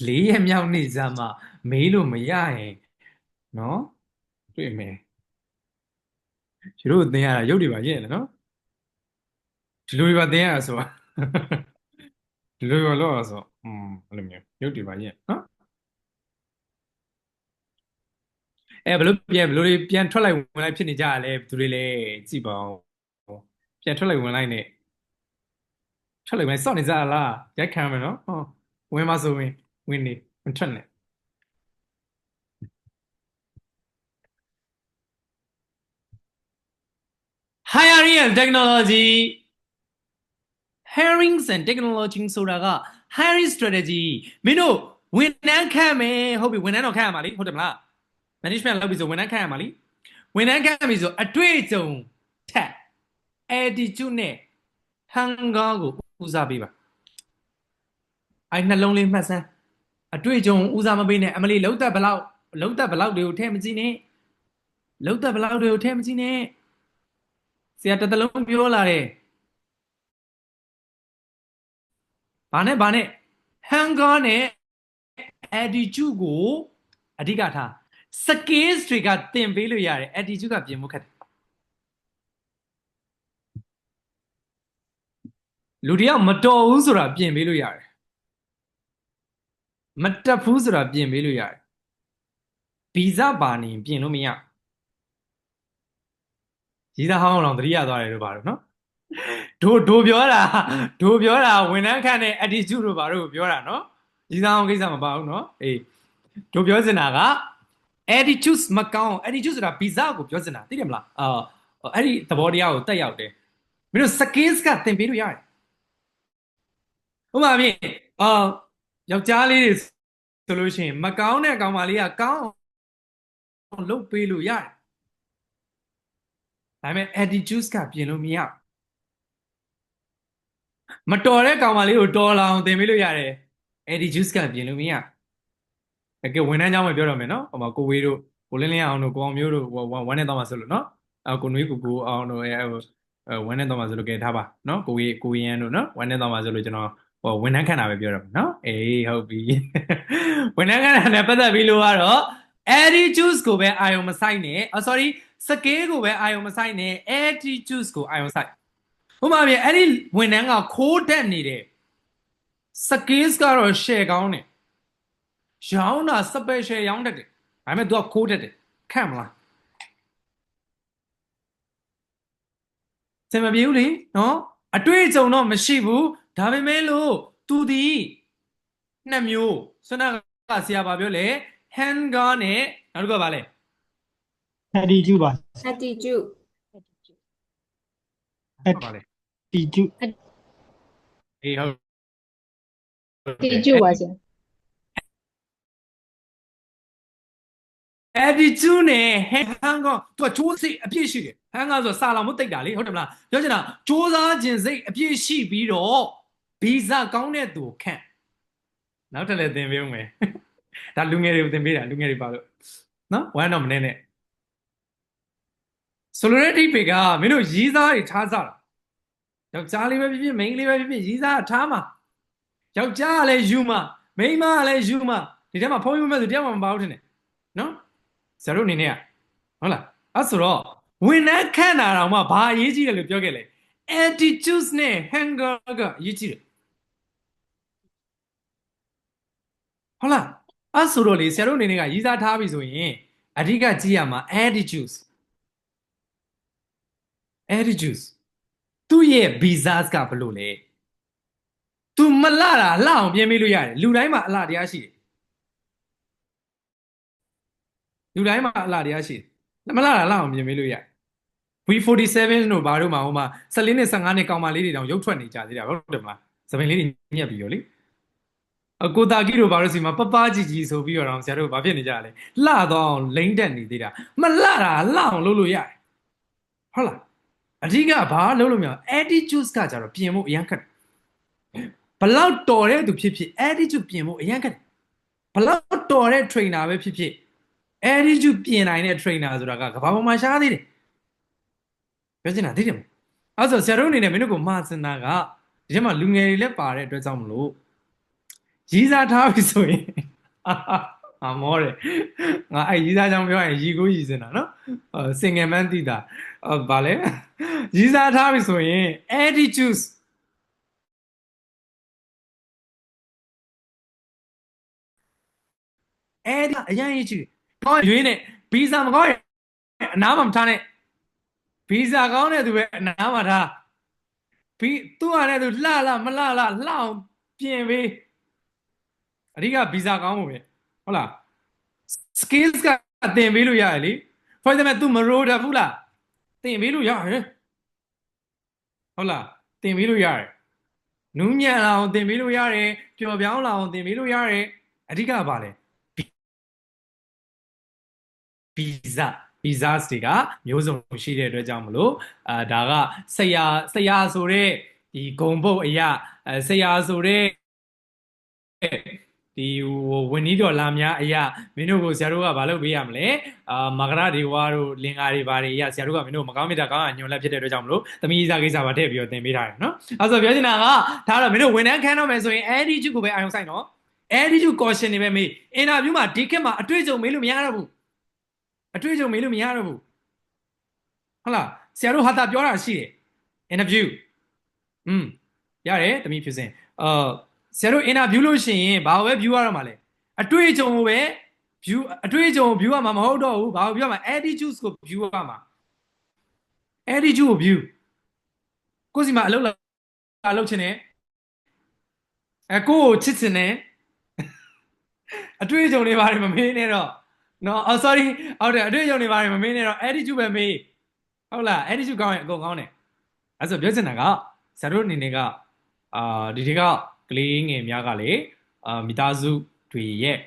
4ရက်မြောက်နေ့စမ်းမှမေးလို့မရရင်နော်တွေ့မယ်ကျတို့သင်ရတာရုပ်တွေပါရေးရနော်ဒီလိုပါသင်ရတာဆိုတာဒီလိုပါလို့ဆိုအဲ့လိုမျိုးရုပ်တွေပါရေးနော်ဘယ်လိုပြန်ထွက်လိုက်ဝင်လိုက်ဖြစ်နေကြရလဲသူတွေလည်းကြည့်ပါဦးပြန်ထွက်လိုက်ဝင်လိုက်နဲ့ထွက်လိုက်ဝင်စောင့်နေကြလားရိုက်ခံမယ်နော်ဝင်ပါဆိုဝင်နေမထွက်နဲ့hiring and technology hiring and technology ဆိုတာက hiring strategy မင်းတို့ဝန်ထမ်းခန့်မယ်ဟုတ်ပြီဝန်ထမ်းတော့ခန့်ရမှာလीဟုတ်တယ်မလား management လုပ်ပြီဆိုဝန်ထမ်းခန့်ရမှာလीဝန်ထမ်းခန့်ပြီဆိုအတွေ့အကြုံထက် attitude နဲ့ hunger ကိုဦးစားပေးပါအဲ့နှလုံးလေးမှတ်စမ်းအတွေ့အကြုံဦးစားမပေးနဲ့အမလီလုံးသက်ဘလောက်တွေကိုထဲမကြည့်နဲ့လုံးသက်ဘလောက်တွေကိုထဲမကြည့်နဲ့ဆရာတစ်သလုံးပြောလာတယ်ဘာနဲ့ hunger နဲ့ attitude ကိုအဓိကထား skills တွေကသင်ပေးလို့ရတယ် attitude ကပြင်ဖို့ခက်တယ်လူတယောက်မတော်ဘူးဆိုတာပြင်ပေးလို့ရတယ်မတက်ဘူးဆိုတာပြင်ပေးလို့ရတယ်ဗီဇပါနေပြင်လို့မရကြီးသားဟောင်းအောင်တတိယသွားတယ်လို့ပါတော့နော်ဒိုပြောတာဝန်ထမ်းခန့်တဲ့ attitude တို့ဘာလို့ပြောတာနော်ကြီးသားဟောင်းကိစ္စမပါဘူးနော်ဒိုပြောစင်တာက attitude မကောင်း attitude ဆိုတာဗီဇကိုပြောစင်တာသိတယ်မလားအဲ့ဒီသဘောတရားကိုတက်ရောက်တယ်မင်းတို့ skills ကသင်ပေးလို့ရတယ်ဥပမာဖြင့်ယောက်ျားလေးတွေဆိုလို့ရှိရင်မကောင်းတဲ့ကောင်မလေးကကောင်းအောင်လုပ်ပေးလို့ရတယ်ဒါပေမဲ့ attitude ကပြင်လို့မရမတော်တဲ့ကောင်မလေးကိုတော်လာအောင်သင်ပေးလို့ရတယ် attitude ကပြင်လို့မရကဲဝန်ထမ်းเจ้าမပြောတော့မယ်နော်ဟိုမှာကိုဝေးတို့ကိုလင်းလင်းအောင်တို့ကိုအောင်မျိုးတို့ဝမ်းနဲ့တော့မှဆိုလို့နော်ကိုနွေးကိုအောင်တို့ဝမ်းနဲ့တော့မှဆိုလို့ကဲထားပါနော်ကိုရန်တို့နော်ဝမ်းနဲ့တော့မှဆိုလို့ကျွန်တော်ဝန်ထမ်းခန့်တာပဲပြောတော့မယ်နော်ဟုတ်ပြီဝန်ထမ်းခန့်တာနဲ့ပတ်သက်ပြီးလို့ကတော့ attitude ကိုပဲအာရုံမစိုက်နဲ့sorry skill ကိုပဲအာရုံမစိုက်နဲ့ attitude ကိုအာရုံစိုက်ဥပမာပြအဲ့ဒီဝန်ထမ်းကခိုးတက်နေတယ် skills ကတော့ share ကောင်းတယ်ရောင်းတာ special ရောင်းတတ်တယ်ဒါပေမဲ့ तू ကခိုးတတ်တယ်ခန့်မလားစင်မပြေဘူးလေနော်အတွေ့အကြုံတော့မရှိဘူးဒါပေမဲ့လို့ तू ဒီနှစ်မျိုးဆွမ်းနာကဆရာပါပြောလေ hunger နဲ့နောက်တစ်ခုကဘာလဲ attitude ပါ attitude ဘာလဲ attitude ဟုတ် attitude ပါဆရာ attitude နဲ့ hang ကသူကစူးစိတ်အပြည့်ရှိတယ် hang ကဆိုစာလောင်မှုတိတ်တာလေဟုတ်တယ်မလားပြောချင်တာစူးစားခြင်းစိတ်အပြည့်ရှိပြီးတော့ဗီဇကောင်းတဲ့သူခန့်နောက်ထပ်လည်းသင်ပေးဦးမယ်ဒါလူငယ်တွေကိုသင်ပေးတာလူငယ်တွေပါလို့နော်ဝမ်းတော့မနေနဲ့ဆိုလိုတဲ့အဓိပ္ပာယ်ကမင်းတို့ရီးစားတွေထားစားတာယောက်ျားလေးပဲဖြစ်ဖြစ်မိန်းကလေးပဲဖြစ်ဖြစ်ရီးစားထားမှာယောက်ျားကလည်းယူမှာမိန်းမကလည်းယူမှာဒီထဲမှာဖုန်းယူမဲ့ဆိုတရားမှမပါဘူးထင်တယ်နော်ဆရာတို့အနေနဲ့ကဟုတ်လားအဲ့ဆိုတော့ဝန်ထမ်းခန့်တာတော့မှဘာအရေးကြီးတယ်လို့ပြောခဲ့လဲ attitude နဲ့ hanger ကအရေးကြီးတယ်ဟုတ်လားအဲ့ဆိုတော့လေဆရာတို့အနေနဲ့ကရီးစားထားပြီဆိုရင်အဓိကကြည့်ရမှာ attitude သူ့ရဲ့ visas ကဘယ်လိုလဲသူမလှတာလှအောင်ပြင်ပေးလို့ရတယ်လူတိုင်းမှာအလှတရားရှိတယ်လူတိုင်းမှာအလှတရားရှိတယ်မလှတာလှအောင်ပြင်ပေးလို့ရတယ် V47 တို့ဘာတို့မှာဟိုမှာ14နှစ်15နှစ်ကောင်မလေးတွေတောင်ရုပ်ထွက်နေကြသေးတာဟုတ်တယ်မလားသပင်လေးတွေညက်ပြီးရောလေကိုတာကီတို့ဘာလို့စီမှာပပကြီးဆိုပြီးတော့ဆရာတို့ဘာဖြစ်နေကြလဲလှတော့အောင်လိမ့်တက်နေသေးတာမလှတာလှအောင်လုပ်လို့ရတယ်ဟုတ်လားအဓိကဘာလုပ်လို့မရ attitude ကကြတော့ပြင်ဖို့အရန်ခက်ဘလောက်တော်တဲ့သူဖြစ်ဖြစ် attitude ပြင်ဖို့အရန်ခက်ဘလောက်တော်တဲ့ trainer ပဲဖြစ်ဖြစ် attitude ပြင်နိုင်တဲ့ trainer ဆိုတာကကဘာပေါ်မှာရှားသေးတယ်ပြောချင်တာသိတယ်မအဲ့ဆိုဆရာတို့အနေနဲ့မင်းတို့ကိုမှားစင်တာကဒီထဲမှာလူငယ်တွေလည်းပါတဲ့အတွက်ကြောင့်မလို့ရီးစားထားပြီဆိုရင်မောတယ်ငါအဲ့ရီးစားကြောင့်ပြောရင်ရီကိုရီးစင်တာနော်စင်ငယ်မှန်းသိတာဗာလဲရီးစားထားပြီဆိုရင် attitude အဲ့ဒါအရင်ရေးကြည့်ကောင်းရွေးနဲ့ဗီဇာမကောင်းရင်အနားမှာမထားနဲ့ဗီဇာကောင်းတဲ့သူပဲအနားမှာထားသူ့ဟာနဲ့သူလှမလှအောင်ပြင်ပေးအဓိကဗီဇာကောင်းဖို့ပဲဟုတ်လား skills ကသင်ပေးလို့ရတယ်လေ for example သူမရိုးတတ်ဘူးလားသင်ပေးလို့ရတယ်ဟုတ်လားသင်ပေးလို့ရတယ်နူးညံ့လာအောင်သင်ပေးလို့ရတယ်ပျော်ပြောင်းလာအောင်သင်ပေးလို့ရတယ်အဓိကဘာလဲဗီဇတွေကမျိုးစုံရှိတဲ့အတွက်ကြောင့်မလို့ဒါကဆရာဆိုတဲ့ဒီဂုံပုတ်အရာဆရာဆိုတဲ့ဒီဝန်ကြီးတော်လာများအရာမင်းတို့ကိုဆရာတို့ကဘာလုပ်ပေးရမလဲမကရဒေဝါတို့လင်္ကာတွေဘာတွေအရာဆရာတို့ကမင်းတို့မကောင်းမြတ်တာကောင်းညွန်လက်ဖြစ်တဲ့အတွက်ကြောင့်မလို့သမီးစားကိစ္စပါထည့်ပြီးတော့သင်ပေးထားတယ်နော်အဲ့ဆိုပြောချင်တာကဒါတော့မင်းတို့ဝန်ထမ်းခန်းတော့မယ်ဆိုရင် attitude ကိုပဲအာရုံစိုက်နော် attitude caution တွေပဲမေး interview မှာဒီခေတ်မှာအတွေ့အကြုံမေးလို့မရတော့ဘူးအတွေ့အကြုံမေးလို့မရတော့ဘူးဟုတ်လားဆရာတို့ဟာတာပြောတာရှိတယ် interview ရတယ်တမီးဖြစ်စဉ်ဆရာတို့ interview လို့ရှိရင်ဘာပဲ view ရတော့မှာလဲအတွေ့အကြုံကိုပဲ view အတွေ့အကြုံကို view ရမှာမဟုတ်တော့ဘူးဘာကို view ရမှာ attitude ကို view ရမှာ attitude ကို view ကိုစီမှာအလုပ်ချင်တယ်ကိုကိုချစ်ချင်တယ်အတွေ့အကြုံတွေဘာတွေမမေးနဲ့တော့နော်sorry ဟုတ်တယ်အတွေ့အကြုံတွေဘာတွေမမေးနဲ့တော့ attitude ပဲမေးဟုတ်လား attitude ကောင်းရင်အကုန်ကောင်းတယ်အဲ့ဆိုပြောချင်တာကဆရာတို့အနေနဲ့ကဒီတွေကကလေးငယ်များကလေမိသားစုတွေရဲ့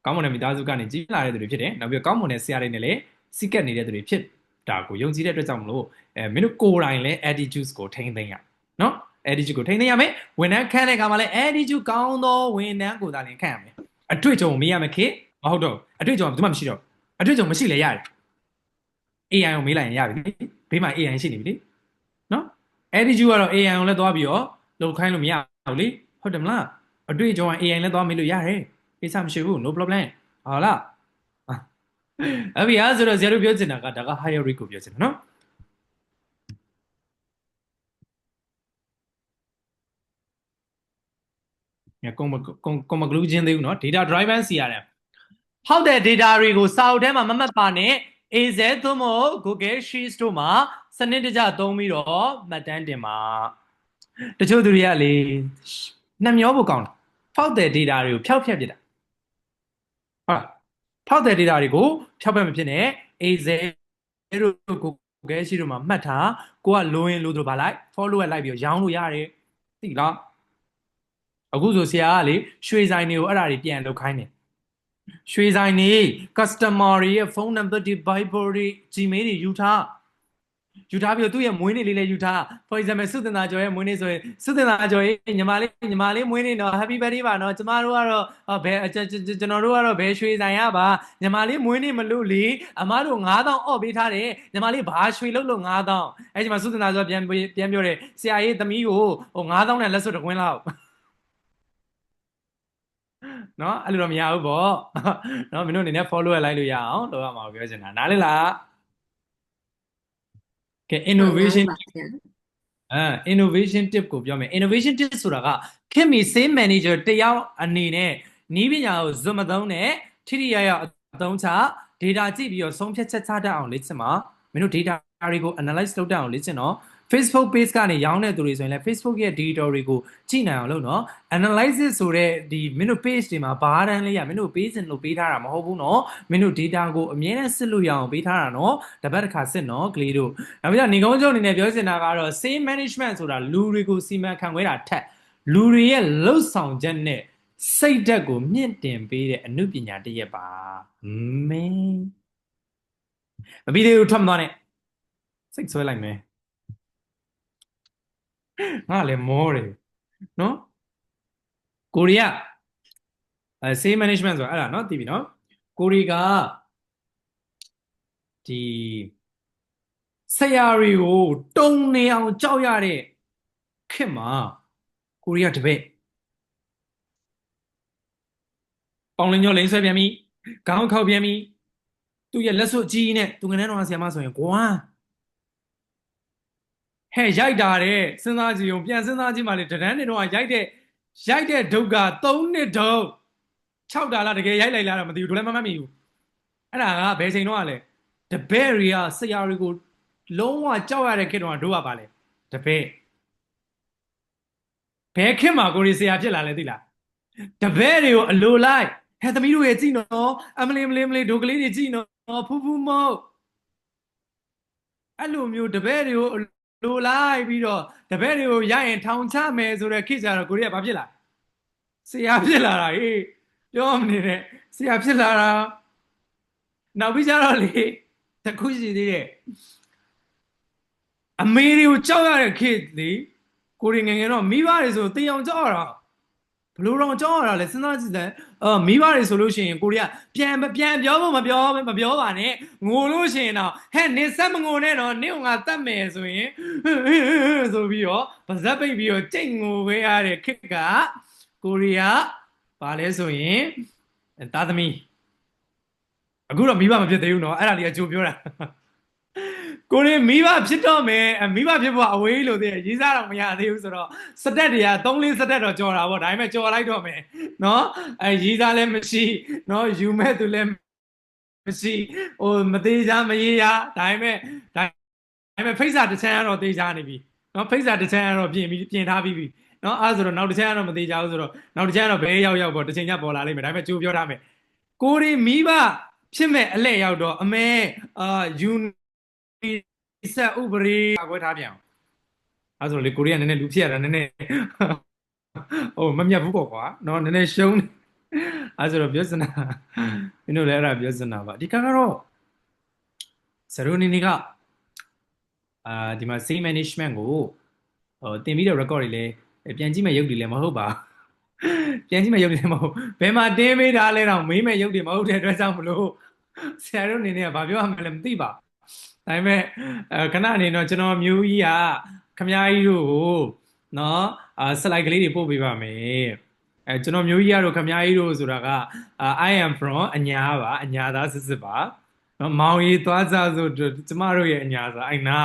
ကောင်းမွန်တဲ့မိသားစုကနေကြီးလာတဲ့သူတွေဖြစ်တယ်နောက်ပြီးကောင်းမွန်တဲ့ဆရာတွေနဲ့လည်းစိတ်ကပ်နေတဲ့သူတွေဖြစ်တာကိုယုံကြည်တဲ့အတွက်ကြောင့်မလို့မင်းတို့ကိုယ်တိုင်လည်း attitude ကိုထိန်းသိမ်းရနော် attitude ကိုထိန်းသိမ်းရမယ်ဝန်ထမ်းခန့်တဲ့အခါမှာလည်း attitude ကောင်းသောဝန်ထမ်းကိုသာလင်ခန့်ရမယ်အတွေ့အကြုံမေးရမယ်ခေမဟုတ်တော့အတွေ့အကြုံကဘာမှမရှိတော့အတွေ့အကြုံမရှိလဲရတယ် AI ကိုမေးလိုက်ရင်ရပြီဘေးမှာ AI ရှိနေပြီလေနော် attitude ကတော့ AI ကိုလည်းသွားပြီးတော့လုပ်ခိုင်းလို့မရဘူးလေဟုတ်တယ်မလားအတွေ့အကြုံက AI လည်းသွားမေးလို့ရတယ်ကိစ္စမရှိဘူး no problem ဟုတ်လားအဲ့ဒီဆိုတော့ဆရာတို့ပြောချင်တာကဒါက higher rate ကိုပြောချင်တာနော်ကွန်မကလူးချင်းသေးဘူးနော် data driven CRM ဟုတ်တဲ့ data တွေကိုစာအုပ်ထဲမှာမမှတ်ပါနဲ့ AZ သို့မဟုတ် Google Sheets တို့မှာစနစ်တကျသုံးပြီးတော့မှတ်တမ်းတင်ပါတချို့သူတွေကလေနှမျောဖို့ကောင်းတယ်ဖောက်တဲ့ data တွေကိုဖျောက်ဖျက်ပြစ်တာဟုတ်ဖောက်တဲ့ data တွေကိုဖျောက်ဖျက်မဖြစ်နဲ့ AZ တို့ Google Sheets တို့မှာမှတ်ထားကိုကလိုရင်လိုတို့ပါလိုက် follow လိုက်ပြီးရောင်းလို့ရတယ်သိလားအခုဆိုဆရာကလေရွှေဆိုင်တွေကိုအဲ့ဒါတွေပြန်လုပ်ခိုင်းတယ် ရွှေဆိုင်နေ customer တွေရဲ့ဖုန်းနံပါတ်တွေ Viber တွေ Gmail တွေယူထားပြီးတော့သူ့ရဲ့မွေးနေ့လေးလည်းယူထား for example စုတင်သားကျော်ရဲ့မွေးနေ့ဆိုရင်စုတင်သားကျော်ရဲ့ညီမလေးမွေးနေ့တော့ happy birthday ပါနော်ကျမတို့ကတော့ကျွန်တော်တို့ကတော့ဘယ်ရွှေဆိုင်ရပါညီမလေးမွေးနေ့မလို့လေအမတို့9000အော့ပေးထားတယ်ညီမလေးဘာရွှေလို့9000အဲ့ဒီမှာစုတင်သားကျော်ပြန်ပြောတယ်ဆရာကြီးသမီးကိုဟို9000နဲ့လက်စွပ်တစ်ခွင်းလောက်နော်အဲ့လိုတော့မရဘူးပေါ့နော်မင်းတို့အနေနဲ့ follow လိုက်လို့ရအောင်လုပ်ရမှာပြောချင်တာနားလည်လားကဲ innovation innovation tip ကိုပြောမယ် innovation tip ဆိုတာကခင်မီ sales manager တယောက်အနေနဲ့နီးပညာကိုဇွတ်မသုံးနဲ့ထိထိရောက်ရောက်အသုံးချ data ကြည့်ပြီးတော့ဆုံးဖြတ်ချက်ချတတ်အောင်လေ့ကျင့်ပါမင်းတို့ data တွေကို analyze လုပ်တတ်အောင်လေ့ကျင့်တော့ Facebook page ကနေရောင်းတဲ့သူတွေဆိုရင်လည်း Facebook ရဲ့ data တွေကိုကြည့်နိုင်အောင်လုပ်နော် analysis ဆိုတဲ့ဒီမင်းတို့ page တွေမှာဘာတန်းလေးရမင်းတို့ပေးစင်လို့ပေးထားတာမဟုတ်ဘူးနော်မင်းတို့ data ကိုအမြဲတမ်းစစ်လို့ရအောင်ပေးထားတာနော်တပတ်တစ်ခါစစ်နော်ကလေးတို့နောက်ပြီးတော့နေကုန်းချုပ်အနေနဲ့ပြောချင်တာကတော့ sales management ဆိုတာလူတွေကိုစီမံခန့်ခွဲတာထက်လူတွေရဲ့လှုပ်ဆောင်ချက်နဲ့စိတ်ဓာတ်ကိုမြင့်တင်ပေးတဲ့အမှုပညာတစ်ရပ်ပါမင်းမပြီးသေးဘူးထွက်မသွားနဲ့စိတ်ဆွဲလိုက်မယ်ငါလည်းမောတယ်နော်ကိုရီးယားsales management ဆိုတာအဲ့ဒါနော်သိပြီနော်ကိုရီးကဒီဆရာတွေကိုတုံနေအောင်ကြောက်ရတဲ့ခေတ်မှာကိုရီးယားတပည့်ပေါင်လင်းကျော်လိန်ဆွဲပြန်ပြီခေါင်းခောက်ပြန်ပြီသူ့ရဲ့လက်စွပ်ကြီးနဲ့သူငန်းတော်ဆရာမဆိုရင်ကွာဟဲ့ရိုက်တာတဲ့စဉ်းစားကြည့်အောင်ပြန်စဉ်းစားကြည့်မှလေတန်းနေတော့ရိုက်တဲ့ဒုက္ခ3နှစ်ဒုက္ခ6 ဒါလတကယ်ရိုက်လိုက်လားတော့မသိဘူးတို့လည်းမမှတ်မိဘူးအဲ့ဒါကဘယ်ချိန်တော့လဲတပည့်တွေကဆရာတွေကိုလုံးဝကြောက်ရတဲ့ခေတ်တော့တို့ကပါလေတပည့်ဘယ်ခေတ်မှာကိုရီဆရာဖြစ်လာလဲသိလားတပည့်တွေကိုအလိုလိုက်ဟဲ့သမီးတို့ရဲ့ကြည့်နော်အမလေးဒုကလေးတွေကြည့်နော်ဖူးမောက်အဲ့လိုမျိုးတပည့်တွေကိုလိုလိုက်ပြီးတော့တပည့်တွေကိုရရင်ထောင်ချမယ်ဆိုတဲ့ခေတ်ကျတော့ကိုရီးယားဘာဖြစ်လာဆရာဖြစ်လာတာဟေးပြောမနေတဲ့ဆရာဖြစ်လာတာနောက်ပြီးကြတော့လေတခုရှိသေးတယ်အမေတွေကိုကြောက်ရတဲ့ခေတ်လေကိုရီးငယ်ငယ်တော့မိဘတွေဆိုတေးအောင်ကြောက်ရတာဘလို့တော့ကြောက်ရတာလဲစဉ်းစားကြည့်တယ်မိဘတွေဆိုလို့ရှိရင်ကိုရီးယားပြန်ပြောဖို့မပြောပါနဲ့ငိုလို့ရှိရင်တော့ဟဲ့နေဆက်မငိုနဲ့တော့နေငါတတ်မယ်ဆိုရင်ဆိုပြီးတော့ပါဇက်ပိတ်ပြီးတော့ကြိတ်ငိုခဲ့ရတဲ့ခေတ်ကကိုရီးယားဘာလဲဆိုရင်သားသမီးအခုတော့မိဘမဖြစ်သေးဘူးเนาะအဲ့ဒါလေးအကျိုးပြောတာကိုရီးမိဘဖြစ်တော့မယ်မိဘဖြစ်ဖို့အဝေးလို့သေးရေးစားတော့မရသေးဘူးဆိုတော့စတက်တွေက3-4စတက်တော့ကြော်တာပေါ့ဒါပေမဲ့ကြော်လိုက်တော့မယ်เนาะရေးစားလည်းမရှိเนาะယူမဲ့သူလည်းမရှိဟိုမသေးချာမရေးရဒါပေမဲ့ဖိတ်စာတစ်ချမ်းကတော့သေးချာနေပြီเนาะဖိတ်စာတစ်ချမ်းကတော့ပြင်ထားပြီးပြီเนาะအဲ့ဆိုတော့နောက်တစ်ချမ်းကတော့မသေးချာဘူးဆိုတော့နောက်တစ်ချမ်းကတော့ဘဲရောက်ပေါ့တစ်ချိန်ကျပေါ်လာလိမ့်မယ်ဒါပေမဲ့ကြိုးပြောထားမယ်ကိုရီးမိဘဖြစ်မဲ့အလဲရောက်တော့အမဲယူဆက်ဥပဒေကွဲထားပြန်အဲ့ဆိုလေကိုရီးယားနည်းနည်းလူဖြစ်ရတာနည်းနည်းဟိုမမြတ်ဘူးပေါ့ကွာเนาะနည်းနည်းရှုံးအဲ့ဆိုတော့ပြောစနာမင်းတို့လည်းအဲ့ဒါပြောစနာပါဒီကတော့ဇရိုနီနီကဒီမှာ sales management ကိုတင်ပြီးတော့ record တွေလည်းပြန်ကြည့်မဲ့ရုပ်တွေလည်းမဟုတ်ပါပြန်ကြည့်မဲ့ရုပ်တွေလည်းမဟုတ်ဘယ်မှာတင်းပေးထားလဲတော့မေးမဲ့ရုပ်တွေမဟုတ်တဲ့အတွက်ကြောင့်မလို့ဆရာတို့အနေနဲ့ကဘာပြောရမလဲမသိပါဒါပေမဲ့ခဏအနေတော့ကျွန်တော်မျိုးကြီးကခမ ्या ကြီးတို့ကိုเนาะslide ကလေးတွေပို့ပေးပါမယ်ကျွန်တော်မျိုးကြီးကတော့ခမ ्या ကြီးတို့ဆိုတာက I am from အညာပါအညာသားစစ်ပါเนาะမောင်ရီသွားစားဆိုကျမတို့ရဲ့အညာစားအိုင်နာ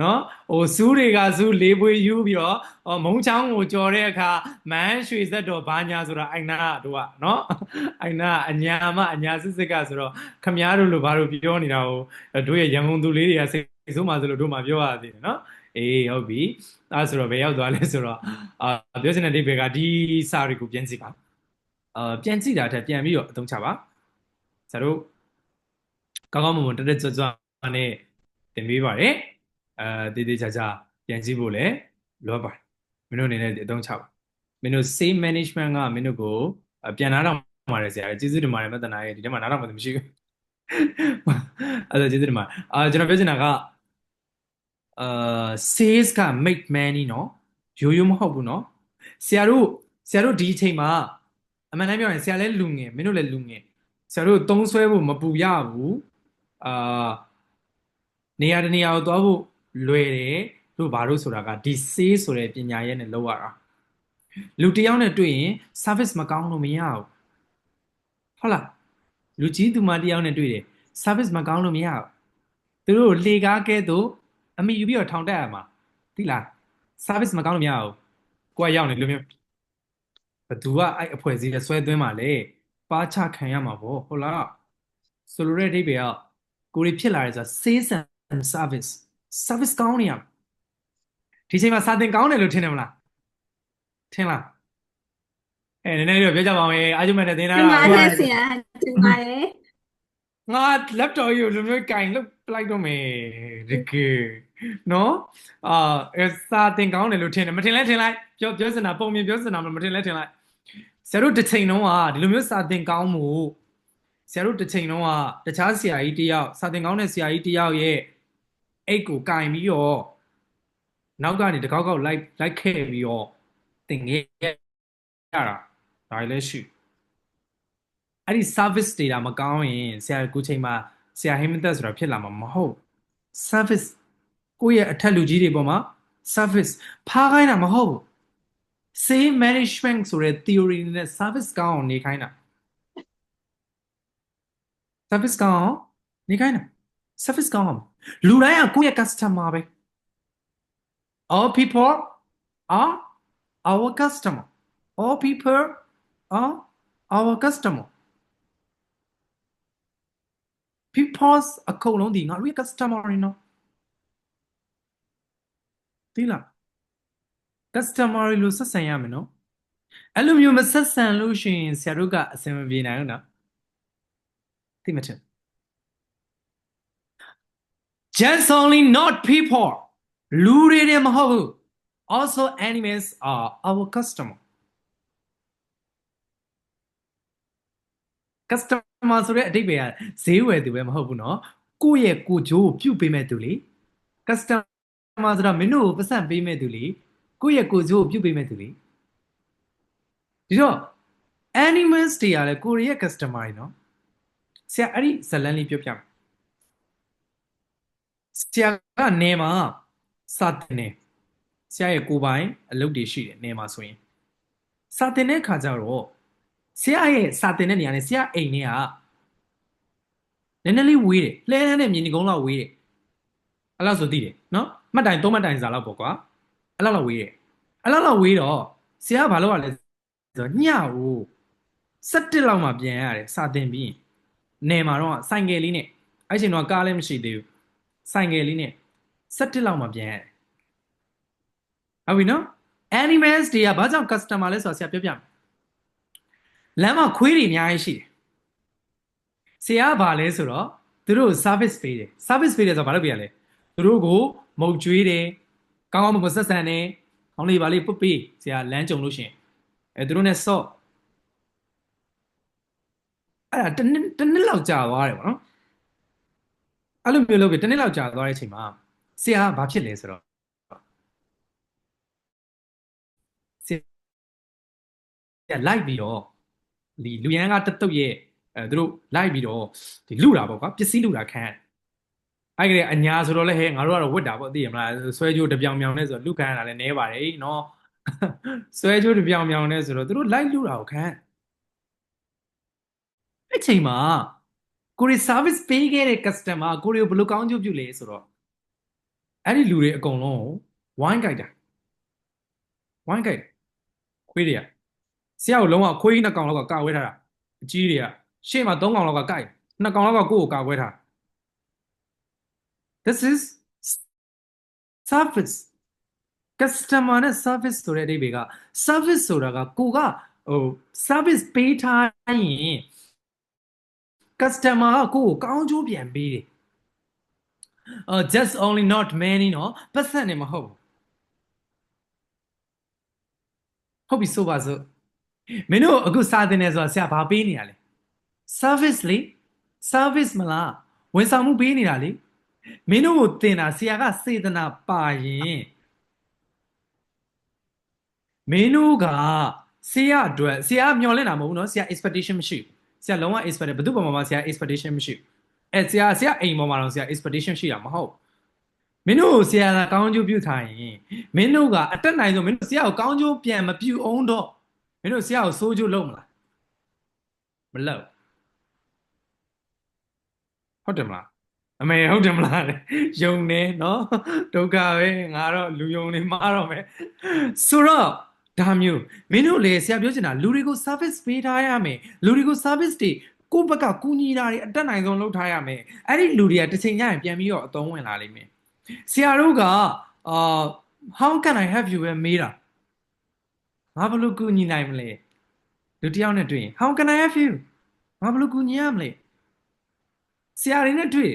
နော်ဟိုစူးတွေကစူးလေးပွေယူပြီးတော့မုံချောင်းကိုကြော်တဲ့အခါမန်းရွှေဆက်တော်ဘာညာဆိုတာအိုင်နာတို့ကနော်အိုင်နာအညာမအညာစစ်စစ်ကဆိုတော့ခမားတို့လိုဘာလို့ပြောနေတာဟိုတို့ရဲ့ရန်ကုန်သူလေးတွေကစိတ်ဆိုးမှဆိုလို့တို့မှပြောရသေးတယ်နော်အေးဟုတ်ပြီအဲဆိုတော့ဘယ်ရောက်သွားလဲဆိုတော့ပြောချင်တဲ့ဒီဘက်ကဒီစာတွေကိုပြန်ကြည့်ပါပြန်ကြည့်တာထက်ပြန်ပြီးတော့အသုံးချပါဆရာတို့ကောင်းကောင်းမွန်မွန်တက်ကြွကြွနဲ့သင်ပေးပါတယ်တေးသေးချာချာပြန်ကြည့်ဖို့လည်းလောပါတယ်မင်းတို့အနေနဲ့အသုံးချပါမင်းတို့ sales management ကမင်းတို့ကိုပြန်လာတော့ ပါတယ်ဆရာကျေးဇူးတင်ပါတယ်မတနာရဲ့ဒီထဲမှာနားတော့မှမရှိဘူးအဲ့ဒါကျေးဇူးတင်ပါတယ်ကျွန်တော်ပြောချင်တာကsales က make money နော်ရိုးရိုးမဟုတ်ဘူးနော်ဆရာတို့ဒီအချိန်မှာအမှန်တမ်းပြောရင်ဆရာလည်းလူငယ်မင်းတို့လည်းလူငယ်ဆရာတို့သုံးဆွဲဖို့မပူရဘူးအာနေရာတနေရာကိုသွားဖို့လွယ်တယ်တို့ဘာလို့ဆိုတာကဒီ sales ဆိုတဲ့ပညာရဲ့နဲ့လောက်ရတာလူတစ်ယောက်နဲ့တွေ့ရင် service မကောင်းလို့မရဘူးဟုတ်လားလူကြီးသူမတစ်ယောက်နဲ့တွေ့တယ် service မကောင်းလို့မရဘူးသူတို့လေကားကဲတော့အမိယူပြီးတော့ထောင်တက်ရမှာသိလား service မကောင်းလို့မရဘူးကိုကရောက်နေလူမျိုးဘသူကအဲ့အဖွဲ့အစည်းနဲ့ဆွဲသွင်းမှာလေပါချခံရမှာပေါ့ဟုတ်လားဆိုလိုတဲ့အဓိပ္ပာယ်ကကိုရီဖြစ်လာတယ်ဆိုတာ sales and service ကောင်းနေရဒီချိန်မှာစာသင်ကောင်းတယ်လို့ထင်တယ်မလားထင်လားနည်းနည်းလေးပြောကြပါဦးအာဂျုမန်နဲ့သင်တာ ဒီမှာလည်းဆရာဒီမှာလေ ငါ laptop ကြီးကိုလူမျိုးကင်လုတ်ပလိုက်တော့မယ်တကယ်နော်စာသင်ကောင်းတယ်လို့ထင်တယ်မထင်လဲထင်လိုက်ပြောစင်တာပုံမြင်ပြောစင်တာမထင်လဲထင်လိုက်ဆရာတို့တစ်ချိန်လုံးကဒီလိုမျိုးစာသင်ကောင်းမှုဆရာတို့တစ်ချိန်လုံးကတခြားဆရာကြီးတယောက်စာသင်ကောင်းတဲ့ဆရာကြီးတယောက်ရဲ့အိတ်ကိုကင်ပြီးတော့နောက်ကနေတကောက်လိုက်ခဲ့ပြီးတော့သင်ခဲ့ရတာဒါလည်းရှိအဲ့ဒီ service data မကောင်းရင်ဆရာကိုချိန်မှာဆရာဟိမသက်ဆိုတာဖြစ်လာမှာမဟုတ် service ကိုယ့်ရဲ့အထက်လူကြီးတွေပေါ်မှာ service ဖားခိုင်းတာမဟုတ်ဘူး sales management ဆိုတဲ့ theory နဲ့ service ကောင်းအောင်နေခိုင်းတာ service ကောင်းအောင်နေခိုင်းတာ service ကောင်းအောင်လူတိုင်းကကိုယ့်ရဲ့ customer ပဲ all people are our customer all people are our customer people's အကုန်လုံးဒီငါတို့ရဲ့ customer တွေနော်သိလား customer တွေလို့ဆက်ဆံရမယ်နော်အဲ့လိုမျိုးမဆက်ဆံလို့ရှိရင်ဆရာတို့ကအဆင်မပြေနိုင်ဘူးနော်သိမထင် just only not people လူတွေတည်းမဟုတ်ဘူး also animals are our customer customer ဆိုတဲ့အဓိပ္ပာယ်ကဈေးဝယ်သူပဲမဟုတ်ဘူးနော်ကိုယ့်ရဲ့ကိုကြိုးကိုပြုတ်ပေးမဲ့သူလေ customer ဆိုတာမင်းတို့ကိုပတ်စံပေးမဲ့သူလေကိုယ့်ရဲ့ကိုကြိုးကိုပြုတ်ပေးမဲ့သူလေဒီတော့ animals တွေကလည်းကိုယ့်ရဲ့ customer တွေနော်ဆရာအဲ့ဒီဇလန်းလေးပြောပြမယ်ဆရာကနေမှာစာတင်နေဆရာရဲ့ကိုပိုင်အလုပ်တွေရှိတယ်နေမှာဆိုရင်စာတင်တဲ့ခါကျတော့ဆရာရဲ့စာတင်တဲ့နေရာနဲ့ဆရာအိမ်နဲ့ကနည်းနည်းလေးဝေးတယ်လှဲနဲ့မြင်းဒီကုန်းလောက်ဝေးတယ်အဲ့လောက်ဆိုသိတယ်နော်မှတ်တိုင်3မှတ်တိုင်စာလောက်ပေါ့ကွာအဲ့လောက်ဝေးတယ်အဲ့လောက်ဝေးတော့ဆရာကဘာလုပ်ရလဲဆိုတော့ညကို17လောက်မှပြန်ရတယ်စာတင်ပြီးနေမှာတော့ဆိုင်ကယ်လေးနဲ့အဲ့ချိန်တော့ကားလည်းမရှိသေးဘူးဆိုင်ကယ်လေးနဲ့17လောက်မှပြန်ရတယ်ဟုတ်ပြီနော် animals တွေကဘာကြောင့် customer လဲဆိုတော့ဆရာပြောပြမယ်လမ်းမှာခွေးတွေအများကြီးရှိတယ်ဆရာကဘာလဲဆိုတော့သူတို့ service ပေးတယ် service ပေးတယ်ဆိုတော့ဘာလုပ်ပြရလဲသူတို့ကိုမုတ်ကျွေးတယ်ကောင်းကောင်းမဆက်ဆံတယ်ကောင်းလေးပါလေးပုတ်ပေးဆရာလမ်းကြုံလို့ရှိရင်သူတို့နဲ့ဆော့အဲ့ဒါတစ်နှစ်လောက်ကြာသွားတယ်ပေါ့နော်အဲ့လိုမျိုးလုပ်ပြီးတစ်နှစ်လောက်ကြာသွားတဲ့အချိန်မှာဆရာကဘာဖြစ်လဲဆိုတော့ဆရာလိုက်ပြီးတော့ဒီလူရန်ကတက်တုတ်ရဲ့သူတို့လိုက်ပြီးတော့ဒီလူတာပေါ့ကွာပစ္စည်းလူတာခံရတယ်အဲ့ကလေးအညာဆိုတော့လဲဟဲ့ငါတို့ကတော့ဝတ်တာပေါ့သိရမလားဆွဲကြိုးတပြောင်ပြောင်နဲ့ဆိုတော့လူခံရတာလည်းနဲပါတယ်နော်ဆွဲကြိုးတပြောင်ပြောင်နဲ့ဆိုတော့သူတို့လိုက်လူတာကိုခံအဲ့ချိန်မှာကိုရီ service ပေးခဲ့တဲ့ customer ကိုရီကိုဘယ်လိုကောင်းကျိုးပြုလဲဆိုတော့အဲ့ဒီလူတွေအကုန်လုံးဝိုင်းကြိုက်တာဝိုင်းကြိုက်ခွေးတွေကဆရာကိုလုံးဝခွေးနှစ်ကောင်လောက်ကကာဝဲထားတာအကြီးတွေကရှေ့မှာ3ကောင်လောက်ကကြိုက်နှစ်ကောင်လောက်ကကိုယ့်ကိုကာဝဲထား this is service customer နဲ့ service ဆိုတဲ့အဓိပ္ပာယ်က service ဆိုတာကကိုကservice ပေးထားရင် customer ကကိုကိုကောင်းကျိုးပြန်ပေးတယ်just only not many နော်ပတ်စံနေမဟုတ်ဘူးဟုတ်ပြီဆိုပါစို့ မင်းတို့အခုစာတင်နေဆိုတာဆရာဘာပေးနေရလဲ service လေ service မလားဝန်ဆောင်မှုပေးနေတာလေမင်းတို့ကိုတင်တာဆရာကစေတနာပါရင်မင်းတို့ကဆရာအတွက်ဆရာမျှော်လင့်တာမဟုတ်ဘူးเนาะဆရာ expectation မရှိဘူးဆရာလုံးဝ expect ဘယ်သူ့ပေါ်မှာဆရာ expectation မရှိဘူးဆရာအိမ်ပေါ်မှာတော့ဆရာ expectation ရှိတာမဟုတ်မင်းတို့ဆရာကကောင်းကျိုးပြုထားရင်မင်းတို့ကအတက်နိုင်ဆုံးမင်းတို့ဆရာကိုကောင်းကျိုးပြန်မပြုအောင်တော့မင်းတို့ဆရာကိုစိုးကျိုးလုပ်မလားမလုပ်ဟုတ်တယ်မလားအမေဟုတ်တယ်မလားယုံနေနော်ဒုက္ခပဲငါတော့လူယုံနေမှာတော့မယ်ဆိုတော့ဒါမျိုးမင်းတို့လေဆရာပြောချင်တာလူတွေကို service ပေးထားရမယ်လူတွေကို service တွေကိုယ့်ဘက်ကကူညီတာတွေအတက်နိုင်ဆုံးလုပ်ထားရမယ်အဲ့ဒီလူတွေကတစ်ချိန်ညရင်ပြန်ပြီးတော့အသုံးဝင်လာလိမ့်မယ်ဆရာတို့ကhow can I help you ပဲမေးတာငါဘယ်လိုကူညီနိုင်မလဲလူတစ်ယောက်နဲ့တွေ့ရင် how can I help you ငါဘယ်လိုကူညီရမလဲဆရာတွေနဲ့တွေ့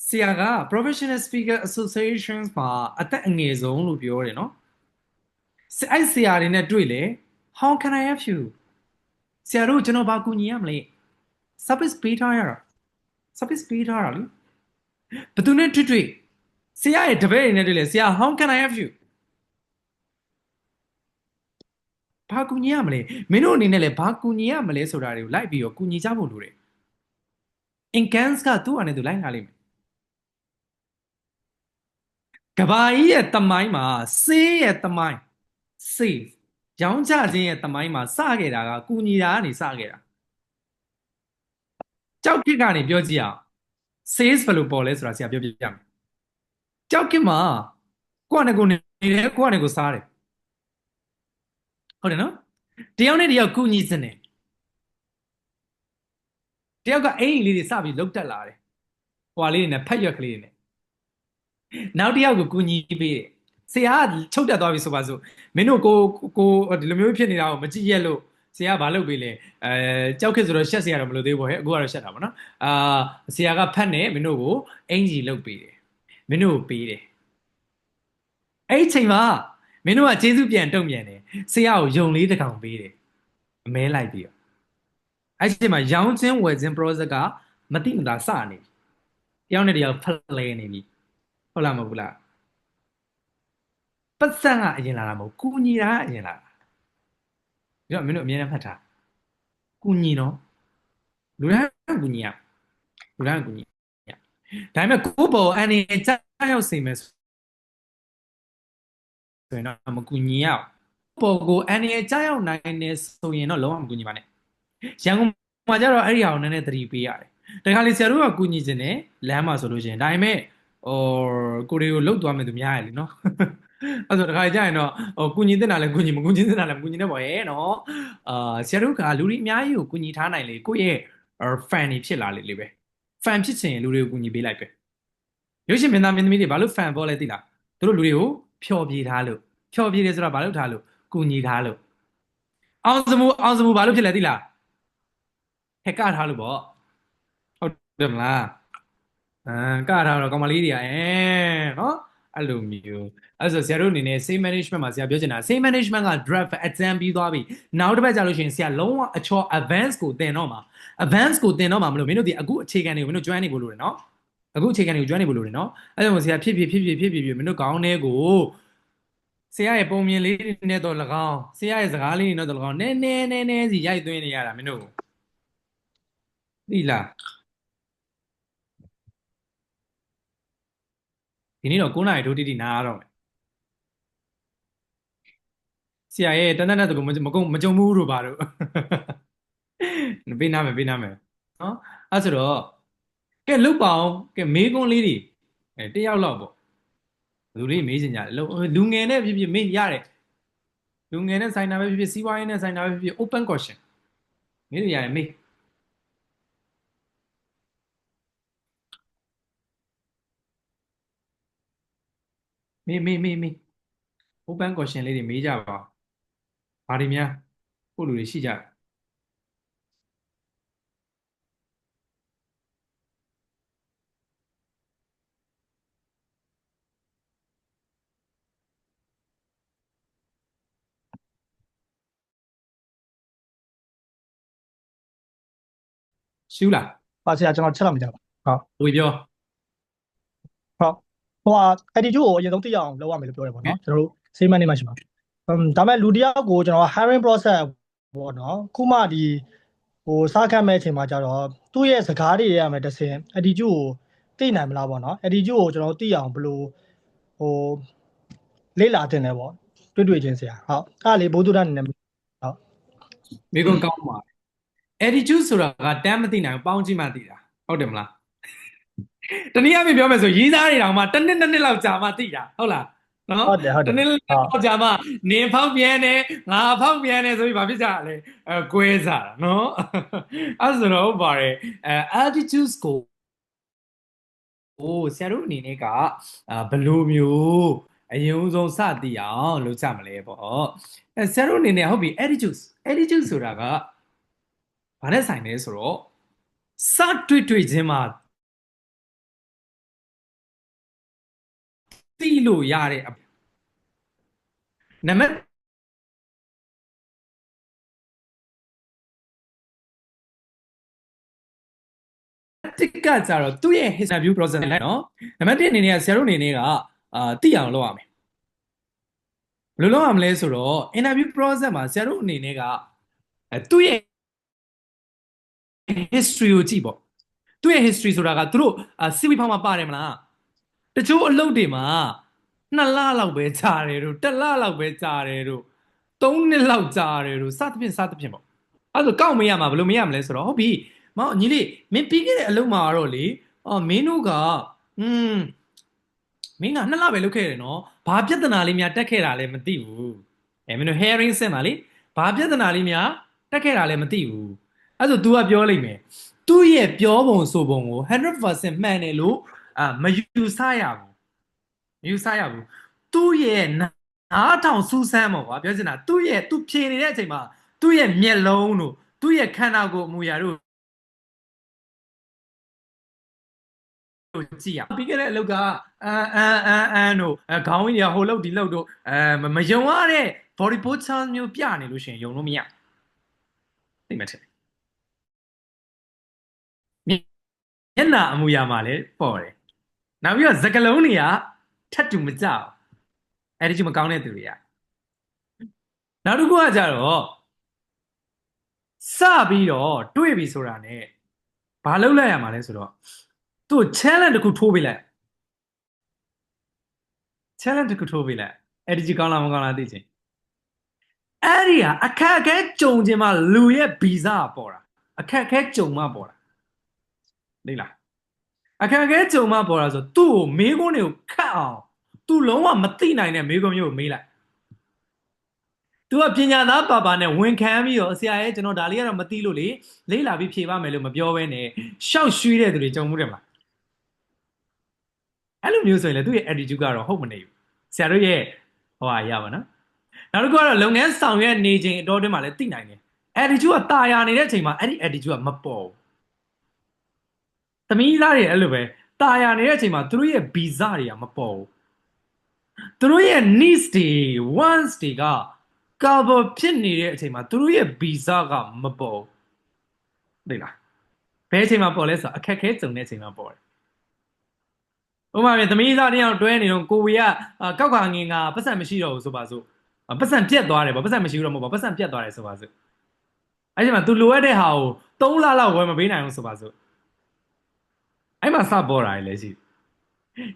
ဆရာက Professional Speaker Association မှာအသက်အငယ်ဆုံးလို့ပြောတယ်နော်အဲ့ဆရာတွေနဲ့တွေ့လေ how can I help you ဆရာတို့ကျွန်တော်ဘာကူညီရမလဲ service ပေးထားရတာ service ပေးထားတာလေဘယ်သူနဲ့တွေ့ဆရာရဲ့တပည့်တွေနဲ့တွေ့လေဆရာ how can I help you ဘာကူညီရမလဲမင်းတို့အနေနဲ့လည်းဘာကူညီရမလဲဆိုတာတွေကိုလိုက်ပြီးတော့ကူညီကြဖို့လိုတယ် Incans ကသူ့အနေနဲ့သူလိုက်လာလိမ့်မယ်ကဘာကြီးရဲ့တမိုင်းမှာဆေးရဲ့တမိုင်းဆေးရောင်းချခြင်းရဲ့တမိုင်းမှာစခဲ့တာကကူညီတာကနေစခဲ့တာကြောက်ခစ်ကနေပြောကြည့်အောင် sales ဘယ်လိုပေါ်လဲဆိုတာဆရာပြောပြပြမယ်ကြောက်ခစ်မှာကိုယ့်အနေကိုနေတယ်ကိုယ့်အနေကိုစားတယ်ဟုတ်တယ်နော်တယောက်နဲ့တယောက်ကူညီစင်တယ်တယောက်ကအိမ်လေးတွေစပြီးလုတ်တက်လာတယ်ဟွာလေးတွေနဲ့ဖက်ရွက်ကလေးတွေနဲ့နောက်တစ်ယောက်ကိုကူညီပေးတယ်ဆရာကချုပ်တက်သွားပြီဆိုပါစို့မင်းတို့ကိုဒီလိုမျိုးဖြစ်နေတာကိုမကြည့်ရက်လို့ဆရာကဘာလုပ်ပေးလဲကြောက်ခစ်ဆိုတော့ရှက်ဆရာတော့မလို့သေးဘူးဟဲ့အခုကတော့ရှက်တာပေါ့နော်ဆရာကဖတ်နေမင်းတို့ကိုအင်ကြီးလုပ်ပေးတယ်မင်းတို့ကိုပေးတယ်အဲ့ဒီချိန်မှာမင်းတို့ကကျေးဇူးပြန်တုံ့ပြန်တယ်ဆရာကိုယုံလေးတစ်ကောင်ပေးတယ်အမဲလိုက်ပြီးတော့အဲ့ဒီချိန်မှာရောင်းချင်းဝယ်ချင်း process ကမတိမတာစနေပြီတယောက်နဲ့တယောက်ဖလှယ်နေပြီဟုတ်လားမဟုတ်ဘူးလားပတ်စံကအရင်လာတာမဟုတ်ကူညီတာကအရင်လာတာဒီတော့မင်းတို့အမြဲတမ်းဖတ်ထားကူညီနော်လူတိုင်းကူညီရလူတိုင်းကူညီရဒါပေမဲ့ကိုယ့်ဘောအနေနဲ့ကြောက်ရောက်စေမယ်ဆိုရင်တော့မကူညီရဘူးဘောကိုအနေနဲ့ကြောက်ရောက်နိုင်နေဆိုရင်တော့လုံးဝမကူညီပါနဲ့ရန်ကုန်မှာကျတော့အဲ့ဒီဟာကိုနည်းနည်းသတိပေးရတယ်တခါလေဆရာတို့ကကူညီခြင်းနဲ့လမ်းမှာဆိုလို့ရှိရင်ဒါပေမဲ့ကိုတွေကိုလှုပ်သွားမယ်သူများရလေနော်အဲ့ဆိုတခါကြာရင်တော့ကူညီတဲ့နာလည်းကူညီမကူညီတဲ့နာလည်းမကူညီနဲ့ပေါ့ဟဲ့နော်ဆရာတို့ကလူတွေအများကြီးကိုကူညီထားနိုင်လေကိုယ့်ရဲ့ fan တွေဖြစ်လာလေပဲ fan ဖြစ်ချင်လူတွေကိုကူညီပေးလိုက်ပဲရုပ်ရှင်မင်းသားမင်းသမီးတွေဘာလို့ fan ပေါ်လဲသိလားသူတို့လူတွေကိုဖျော်ဖြေထားလို့ဖျော်ဖြေတယ်ဆိုတာဘာလို့ထားလို့ကူညီထားလို့အောင်စမှုဘာလို့ဖြစ်လဲသိလားဟဲ့ကထားလို့ပေါ့ဟုတ်တယ်မလားကထားတော့ကောင်မလေးတွေကနော်အဲ့လိုမျိုးအဲ့ဆိုဆရာတို့အနေနဲ့ same management မှာဆရာပြောချင်တာ same management က draft exam ပြီးသွားပြီနောက်တစ်ပတ်ကြာလို့ရှိရင်ဆရာလုံးဝအချော advance ကိုသင်တော့မှာ advance ကိုသင်တော့မှာမလို့မင်းတို့ဒီအခုအခြေခံတွေကိုမင်းတို့ join နေဖို့လိုတယ်နော်အခုအခြေခံတွေကို join နေဖို့လိုတယ်နော်အဲ့ဒါကိုဆရာဖြစ်မင်းတို့ခေါင်းထဲကိုဆရာရဲ့ပုံမြင်လေးတွေနဲ့တော့၎င်းဆရာရဲ့စကားလေးတွေနဲ့တော့၎င်းနည်းနည်းစီရိုက်သွင်းနေရတာမင်းတို့သိလားဒီနေ့တော့9နာရီထိုးတိတိနားရတော့မယ်ဆရာရဲ့တန်းတန်းတကူမကြုံဘူးတို့ပါတို့ပေးနာမယ်နော်အဲ့ဆိုတော့ကဲလုတ်ပါအောင်ကဲမေးခွန်းလေးတွေတယောက်လောက်ပေါ့လူတွေမေးချင်ကြတယ်လူငယ်နဲ့ဖြစ်ဖြစ်မေးရတယ်လူငယ်နဲ့ဆိုင်တာပဲဖြစ်ဖြစ်စီးပွားရေးနဲ့ဆိုင်တာပဲဖြစ်ဖြစ် open question မေးလို့ရတယ်မေး open question လေးတွေမေးကြပါဘာတွေများကိုလူတွေရှိကြတယ် ရှူးလား ပါဆရာကျွန်တော်ချက်လောက်မကြပါဟုတ် ဝေပြော ဟုတ်ဟိုဟာ attitude ကိုအရင်ဆုံးသိရအောင်လုပ်ရမယ်လို့ပြောတယ်ပေါ့နော်ကျွန်တော်တို့ statement နေမှာရှိပါဒါပေမဲ့လူတစ်ယောက်ကိုကျွန်တော် hiring process ပေါ့နော်ခုမှဒီဟိုစခတ်မဲ့အချိန်မှာကြတော့သူ့ရဲ့စကားတွေရမယ်တစ်ဆင့် attitude ကိုသိနိုင်မလားပေါ့နော် attitude ကိုကျွန်တော်သိအောင်ဘယ်လိုဟိုလေ့လာတင်တယ်ပေါ့တွေ့ချင်းဆရာဟုတ်အဲ့လေဘိုးသူရအနေနဲ့ဟုတ် မိကုံကောင်းပါ attitude ဆိုတာကတမ်းမသိနိုင်ဘူးပေါင်းကြည့်မှသိတာဟုတ်တယ်မလားတနည်းအားဖြင့်ပြောမယ်ဆိုရေးစားတွေတောင်မှတစ်နှစ်လောက်ကြာမှသိတာဟုတ်လားနော် ဟုတ်တယ် တနည်းလောက်ကြာမှနင်ဖောက်ပြန်တယ်ငါဖောက်ပြန်တယ်ဆိုပြီးဘာဖြစ်ကြလဲကွဲစားတာနော်အဲ့ဆိုတော့ပါတယ်attitudes ကိုဆရာတို့အနေနဲ့ကဘယ်လိုမျိုးအရင်ဆုံးစသိအောင်လုပ်ကြမလဲပေါ့ဆရာတို့အနေနဲ့ဟုတ်ပြီ attitude ဆိုတာကဘာနဲ့ဆိုင်လဲဆိုတော့စတွေ့ချင်းမှာသိလို့ရတဲ့နံပါတ်တစ်ကကြတော့သူ့ရဲ့ interview process လိုက်နော်နံပါတ်1အနေနဲ့ဆရာတို့အနေနဲ့ကသိအောင်လုပ်ရမယ်ဘယ်လိုလုပ်ရမလဲဆိုတော့ interview process မှာဆရာတို့အနေနဲ့ကသူ့ရဲ့ history ကိုကြည့်ပေါ့သူ့ရဲ့ history ဆိုတာကသူတို့ CV ဖောက်မှာပါတယ်မလားတချို့အလုပ်တွေမှာ2 လလောက်ပဲကြာတယ်တို့1 လလောက်ပဲကြာတယ်တို့3 နှစ်လောက်ကြာတယ်တို့စသဖြင့်ပေါ့အဲ့ဒါဆိုကောက်မရမှာဘယ်လိုမရမလဲဆိုတော့ဟုတ်ပြီမောင်ညီလေးမင်းပြီးခဲ့တဲ့အလုပ်မှာတော့လေမင်းတို့ကမင်းက2 လပဲလုပ်ခဲ့တယ်နော်ဘာပြဿနာလေးများတက်ခဲ့တာလဲမသိဘူးမင်းတို့ hearing စင်ပါလေဘာပြဿနာလေးများတက်ခဲ့တာလဲမသိဘူးအဲ့ဆို तू ကပြောလိုက်မယ်သူ့ရဲ့ပြောပုံဆိုပုံကို 100% မှန်တယ်လို့မယူဆရဘူးသူ့ရဲ့နားထောင်စူးစမ်းပေါ့ကွာပြောချင်တာသူဖြေနေတဲ့အချိန်မှာသူ့ရဲ့မျက်လုံးတို့သူ့ရဲ့ခန္ဓာကိုယ်အမူအရာတို့ကြည့်ရပြီးခဲ့တဲ့အလုပ်ကတို့ခေါင်းကြီးတွေဟိုလုပ်ဒီလုပ်တို့မယုံရတဲ့ body posture မျိုးပြနေလို့ရှိရင်ယုံလို့မရသိမှတ်တယ်မျက်နှာအမူအရာမှာလည်းပေါ်တယ်နောက်ပြီးတော့စကလုံးတွေကထပ်တူမကြဘူးအဲ့ဒီကျမကောင်းတဲ့သူတွေကနောက်တစ်ခုကကြတော့စပြီးတော့တွေ့ပြီဆိုတာ ਨੇ ဘာလုပ်လိုက်ရမှာလဲဆိုတော့သူ့ challenge တစ်ခုထိုးပေးလိုက် challenge တစ်ခုထိုးပေးလိုက်အဲ့ဒီကောင်းလားမကောင်းလားသိချင်အဲ့ဒီဟာအခက်အခဲကြုံခြင်းမှာလူရဲ့ဗီဇပေါ်တာအခက်အခဲကြုံမှပေါ်တာသိလားအခက်အခဲကြုံမှပေါ်တာဆိုသူ့ကိုမေးခွန်းတွေကိုခတ်အောင်သူလုံးဝမသိနိုင်တဲ့မေးခွန်းမျိုးကိုမေးလိုက်သူကပညာသားပါနဲ့ဝန်ခံပြီးတော့ဆရာရဲ့ကျွန်တော်ဒါလေးကတော့မသိလို့လေ့လာပြီးဖြေပါမယ်လို့မပြောဘဲနဲ့ရှောက်ရွှေ့တဲ့သူတွေကြုံမှုတယ်မလားအဲ့လိုမျိုးဆိုရင်လေသူ့ရဲ့ attitude ကတော့ဟုတ်မနေဘူးဆရာတို့ရဲ့ဟိုဟာရပါနော်နောက်တစ်ခုကတော့လုပ်ငန်းဆောင်ရွက်နေချိန်အတော်တွင်းမှာလည်းသိနိုင်တယ် attitude ကတာယာနေတဲ့အချိန်မှာအဲ့ဒီ attitude ကမပေါ်ဘူးသမီးသားတွေအဲ့လိုပဲတာယာနေတဲ့အချိန်မှာသူတို့ရဲ့ဗီဇတွေကမပေါ်ဘူးသူတို့ရဲ့ needs တွေ wants တွေက cover ဖြစ်နေတဲ့အချိန်မှာသူတို့ရဲ့ဗီဇကမပေါ်သိလားဘယ်အချိန်မှာပေါ်လဲဆိုတော့အခက်ခဲကြုံတဲ့အချိန်မှာပေါ်တယ်ဥပမာပြသမီးသားတယောက်တွဲနေတော့ကိုဝေကကောက်ခါငင်ကပတ်စံမရှိတော့ဘူးဆိုပါစို့ပတ်စံပြတ်သွားတယ်ပေါ့ပတ်စံမရှိဘူးတော့မဟုတ်ပါပတ်စံပြတ်သွားတယ်ဆိုပါစို့အဲ့ဒီမှာ तू လိုအပ်တဲ့ဟာကို3 လလောက်ဝယ်မပေးနိုင်ဘူးဆိုပါစို့အဲ့မှာစပေါ်တာလေရှိ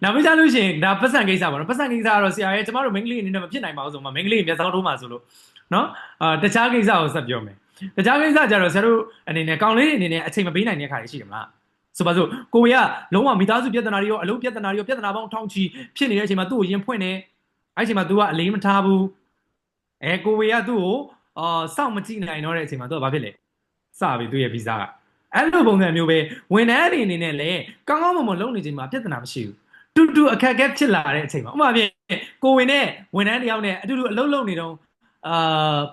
နောက်ပြီးကြလို့ရှိရင်ဒါပတ်စံကိစ္စပါနော်ပတ်စံကိစ္စကတော့ဆရာရဲ့ကျမတို့မိန်းကလေးအနေနဲ့မဖြစ်နိုင်ပါဘူးဆိုမှမိန်းကလေးမျက်စောင်းထိုးမှဆိုလို့နော်တခြားကိစ္စကိုဆက်ပြောမယ်တခြားကိစ္စကြတော့ဆရာတို့အနေနဲ့ကောင်လေးအနေနဲ့အချိန်မပေးနိုင်တဲ့ခါတွေရှိတယ်မလားဆိုပါစို့ကိုဝေကလုံးဝမိသားစုပြဿနာတွေရောအလုပ်ပြဿနာတွေရောပြဿနာပေါင်းထောင်ချီဖြစ်နေတဲ့အချိန်မှာသူ့ကိုရင်ဖွင့်နေအဲ့ဒီအချိန်မှာ तू ကအလေးမထားဘူးကိုဝေကသူ့ကိုစောင့်မကြည့်နိုင်တော့တဲ့အချိန်မှာ तू ကဘာဖြစ်လဲစပြီသူ့ရဲ့ဗီဇကအဲ့လိုပုံစံမျိုးပဲဝန်ထမ်းတွေအနေနဲ့လည်းကောင်းကောင်းမွန်မွန်လုပ်နေချိန်မှာပြဿနာမရှိဘူးတူအခက်အခဲဖြစ်လာတဲ့အချိန်မှာဥပမာဖြင့်ကိုဝင်နဲ့ဝန်ထမ်းတယောက်နဲ့အတူတူအလုပ်လုပ်နေတော့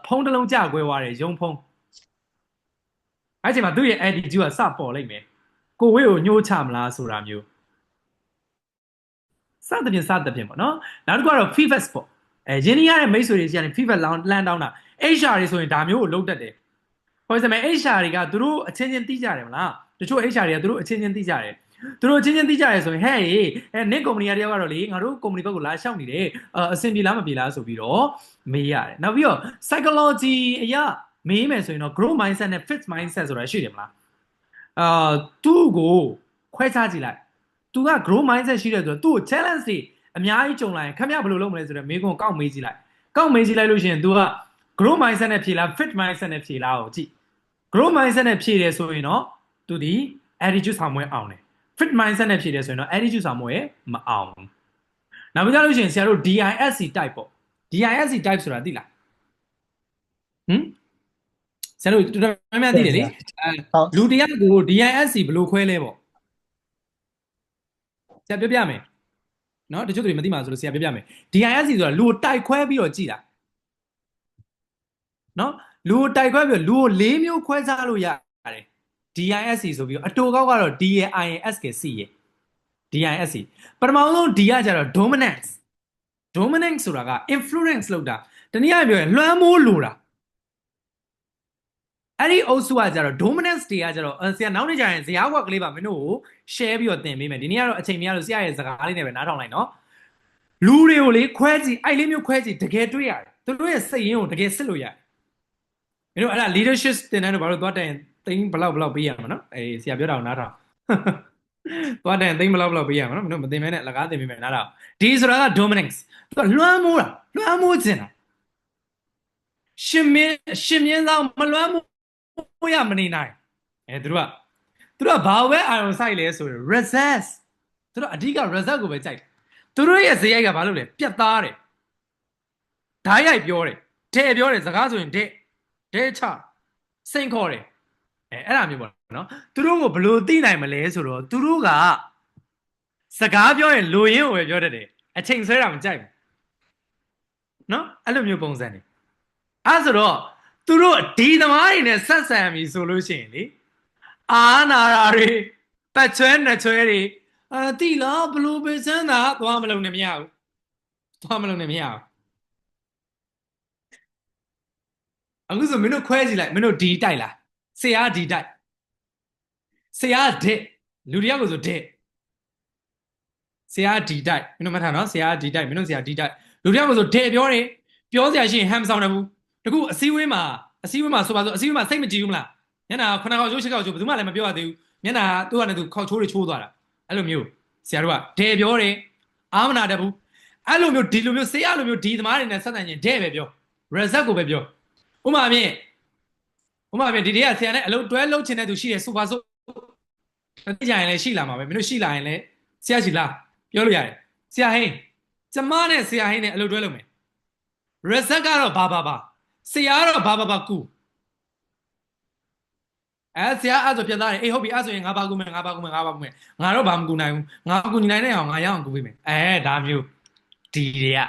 ဖုန်းတစ်လုံးကြကွဲသွားတယ်ရုံဖုန်းအဲ့ချိန်မှာသူ့ရဲ့ attitude ကစပေါ်လိုက်မယ်ကိုဝေးကိုညှိုးချမလားဆိုတာမျိုးစသဖြင့်ပေါ့နော်နောက်တစ်ခုကတော့ feedback ပေါ့ရင်းနှီးရတဲ့မိတ်ဆွေတွေစီကနေ feedback လမ်းတောင်းတာ HR တွေဆိုရင်ဒါမျိုးကိုလုပ်တတ်တယ် ဘာလို့လဲဆိုတော့ HR တွေကသူတို့အချင်းချင်းသိကြတယ်မလားတချို့ HR တွေကသူတို့အချင်းချင်းသိကြတယ်သူတို့အချင်းချင်းသိကြတယ်ဆိုရင်ဟဲ့နင့်ကုမ္ပဏီကတယောက်ကတော့လေငါတို့ကုမ္ပဏီဘက်ကိုလာရှောက်နေတယ်အဆင်ပြေလားမပြေလားဆိုပြီးတော့မေးရတယ်နောက်ပြီးတော့ psychology အရာမေးမယ်ဆိုရင်တော့ growth mindset နဲ့ fixed mindset ဆိုတာရှိတယ်မလားသူ့ကိုခွဲခြားကြည့်လိုက်သူက growth mindset ရှိတယ်ဆိုတော့သူ့ကို challenge တွေအများကြီးကြုံလာရင်ခင်ဗျားဘယ်လိုလုပ်မလဲဆိုတော့မေးခွန်းကောက်မေးကြည့်လိုက်လို့ရှိရင် तू က growth mindset နဲ့ဖြေလား fixed mindset နဲ့ဖြေလားကိုကြည့် growth mindset နဲ့ဖြေတယ်ဆိုရင်တော့ तू ဒီ attitude ဆောင်မွဲအောင်တယ် fixed mindset နဲ့ဖြေတယ်ဆိုရင်တော့ attitude ဆောင်မွဲမအောင်ဘူးနောက်ပြီးကြလို့ရှိရင်ဆရာတို့ DISC type ပေါ့ DISC type ဆိုတာသိလားဆရာတို့တော်တော်များများသိတယ်လေလူတယောက်ကို DISC ဘယ်လိုခွဲလဲပေါ့ဆရာပြောပြမယ်နော်တချို့တွေမသိမှာဆိုလို့ဆရာပြောပြမယ် DISC ဆိုတာလူကိုတိုက်ခွဲပြီးတော့ကြည်တာနော်လူကိုတိုက်ခွဲပြီးတော့လူကို၄မျိုးခွဲခြားလို့ရတယ် DISC ဆိုပြီးတော့အတူကောက်ကတော့ DISC ရဲ့ DISC ပထမဆုံး D ကကြတော့ dominance ဆိုတာက influence လုပ်တာတနည်းအားဖြင့်ပြောရင်လွှမ်းမိုးလို့တာအဲ့ဒီအုပ်စုကကြတော့ dominance တွေကကြတော့ဆရာနောက်နေ့ကျရင်ဇာတ်ဝက်ကလေးပါမင်းတို့ကို share ပြီးတော့သင်ပေးမယ်ဒီနေ့ကတော့အချိန်မရလို့ဆရာရဲ့စကားလေးနဲ့ပဲနားထောင်လိုက်နော်လူတွေကိုလေခွဲကြည့်အဲ့လေးမျိုးခွဲကြည့်တကယ်တွေ့ရတယ်သူတို့ရဲ့စိတ်ရင်းကိုတကယ်စစ်လို့ရတယ်မင်းတို့အဲ့ဒါ leadership သင်တန်းတို့ဘာလို့သွားတိုင်သိန်းဘလောက်ပေးရမှာနော်အေးဆရာပြောတာကိုနားထောင်သွားတိုင်သိန်းဘလောက်ပေးရမှာနော်မင်းတို့မသင်မဲနဲ့အလကားသင်ပေးမယ်နားထောင်ဒီဆိုတာက dominance သူကလွှမ်းမိုးခြင်းတာရှင်မင်းသားမလွှမ်းမိုးရမနေနိုင်သူတို့ကဘာပဲအာရုံစိုက်လဲဆိုရင် resist သူတို့အဓိက result ကိုပဲကြိုက်တယ်သူတို့ရဲ့ဇေယိုက်ကဘာလို့လဲပြတ်သားတယ်ဓာတ်ရိုက်ပြောတယ်တဲ့ပြောတယ်စကားဆိုရင်တဲ့ချစိန်ခေါ်တယ်အဲ့ဒါမျိုးပေါ့နော်သူတို့ကိုဘယ်လိုသိနိုင်မလဲဆိုတော့သူတို့ကစကားပြောရင်လိုရင်းကိုပဲပြောတတ်တယ်အချိန်ဆွဲတာမကြိုက်ဘူးနော်အဲ့လိုမျိုးပုံစံနေအဲ့ဆိုတော့သူတို့ဒီသမားတွေနဲ့ဆက်ဆံပြီဆိုလို့ရှိရင်လေအာနာရာတွေပတ်ချွဲနှစ်ချွဲတွေတိလားဘလို့ပဲစမ်းတာသွားမလုံးနဲ့မရဘူးအခုဆိုမင်းတို့ခွဲကြည့်လိုက်မင်းတို့ဒီတိုက်လားဆရာဒီတိုက်ဆရာတဲ့လူတယောက်ကိုဆိုတဲ့ဆရာဒီတိုက်မင်းတို့မှတ်ထားနော်ဆရာဒီတိုက်မင်းတို့ဆရာဒီတိုက်လူတယောက်ကိုဆိုတဲ့ပြောတယ်ပြောစရာရှိရင်ဟမ်မဆောင်တယ်ဘူးတကူအစည်းအဝေးမှာဆိုပါစို့အစည်းအဝေးမှာစိတ်မကြည်ဘူးမလားမျက်နှာ9ခေါက်ချိုး10ခေါက်ချိုးဘယ်သူမှလည်းမပြောရသေးဘူးမျက်နှာသူ့ဟာနဲ့သူခေါက်ချိုးတွေချိုးသွားတာအဲ့လိုမျိုးဆရာတို့ကတဲ့ပြောတယ်အာမနာတတ်ဘူးအဲ့လိုမျိုးဒီလိုမျိုးဆရာလိုမျိုးဒီသမားတွေနဲ့ဆက်ဆံရင်တဲ့ပဲပြော result ကိုပဲပြောဥပမာဖြင့်ဒီတည်းကဆရာနဲ့အလုပ်တွဲလုပ်ချင်တဲ့သူရှိတယ်ဆိုပါစို့သိကြရင်လည်းရှိလာမှာပဲမင်းတို့ရှိလာရင်လည်းဆရာရှိလားပြောလို့ရတယ်ဆရာဟင်းကျမနဲ့ဆရာဟင်းနဲ့အလုပ်တွဲလုပ်မယ် result ကတော့ဘာဆရာကတော့ဘာကူဆရာအဲ့ဆိုပြတ်သားတယ်အေးဟုတ်ပြီအဲ့ဆိုရင်ငါဘာကူမယ်ငါတော့ဘာမကူနိုင်ဘူးငါကူညီနိုင်တဲ့အောင်ငါရအောင်ကူပေးမယ်ဒါမျိုးဒီတွေက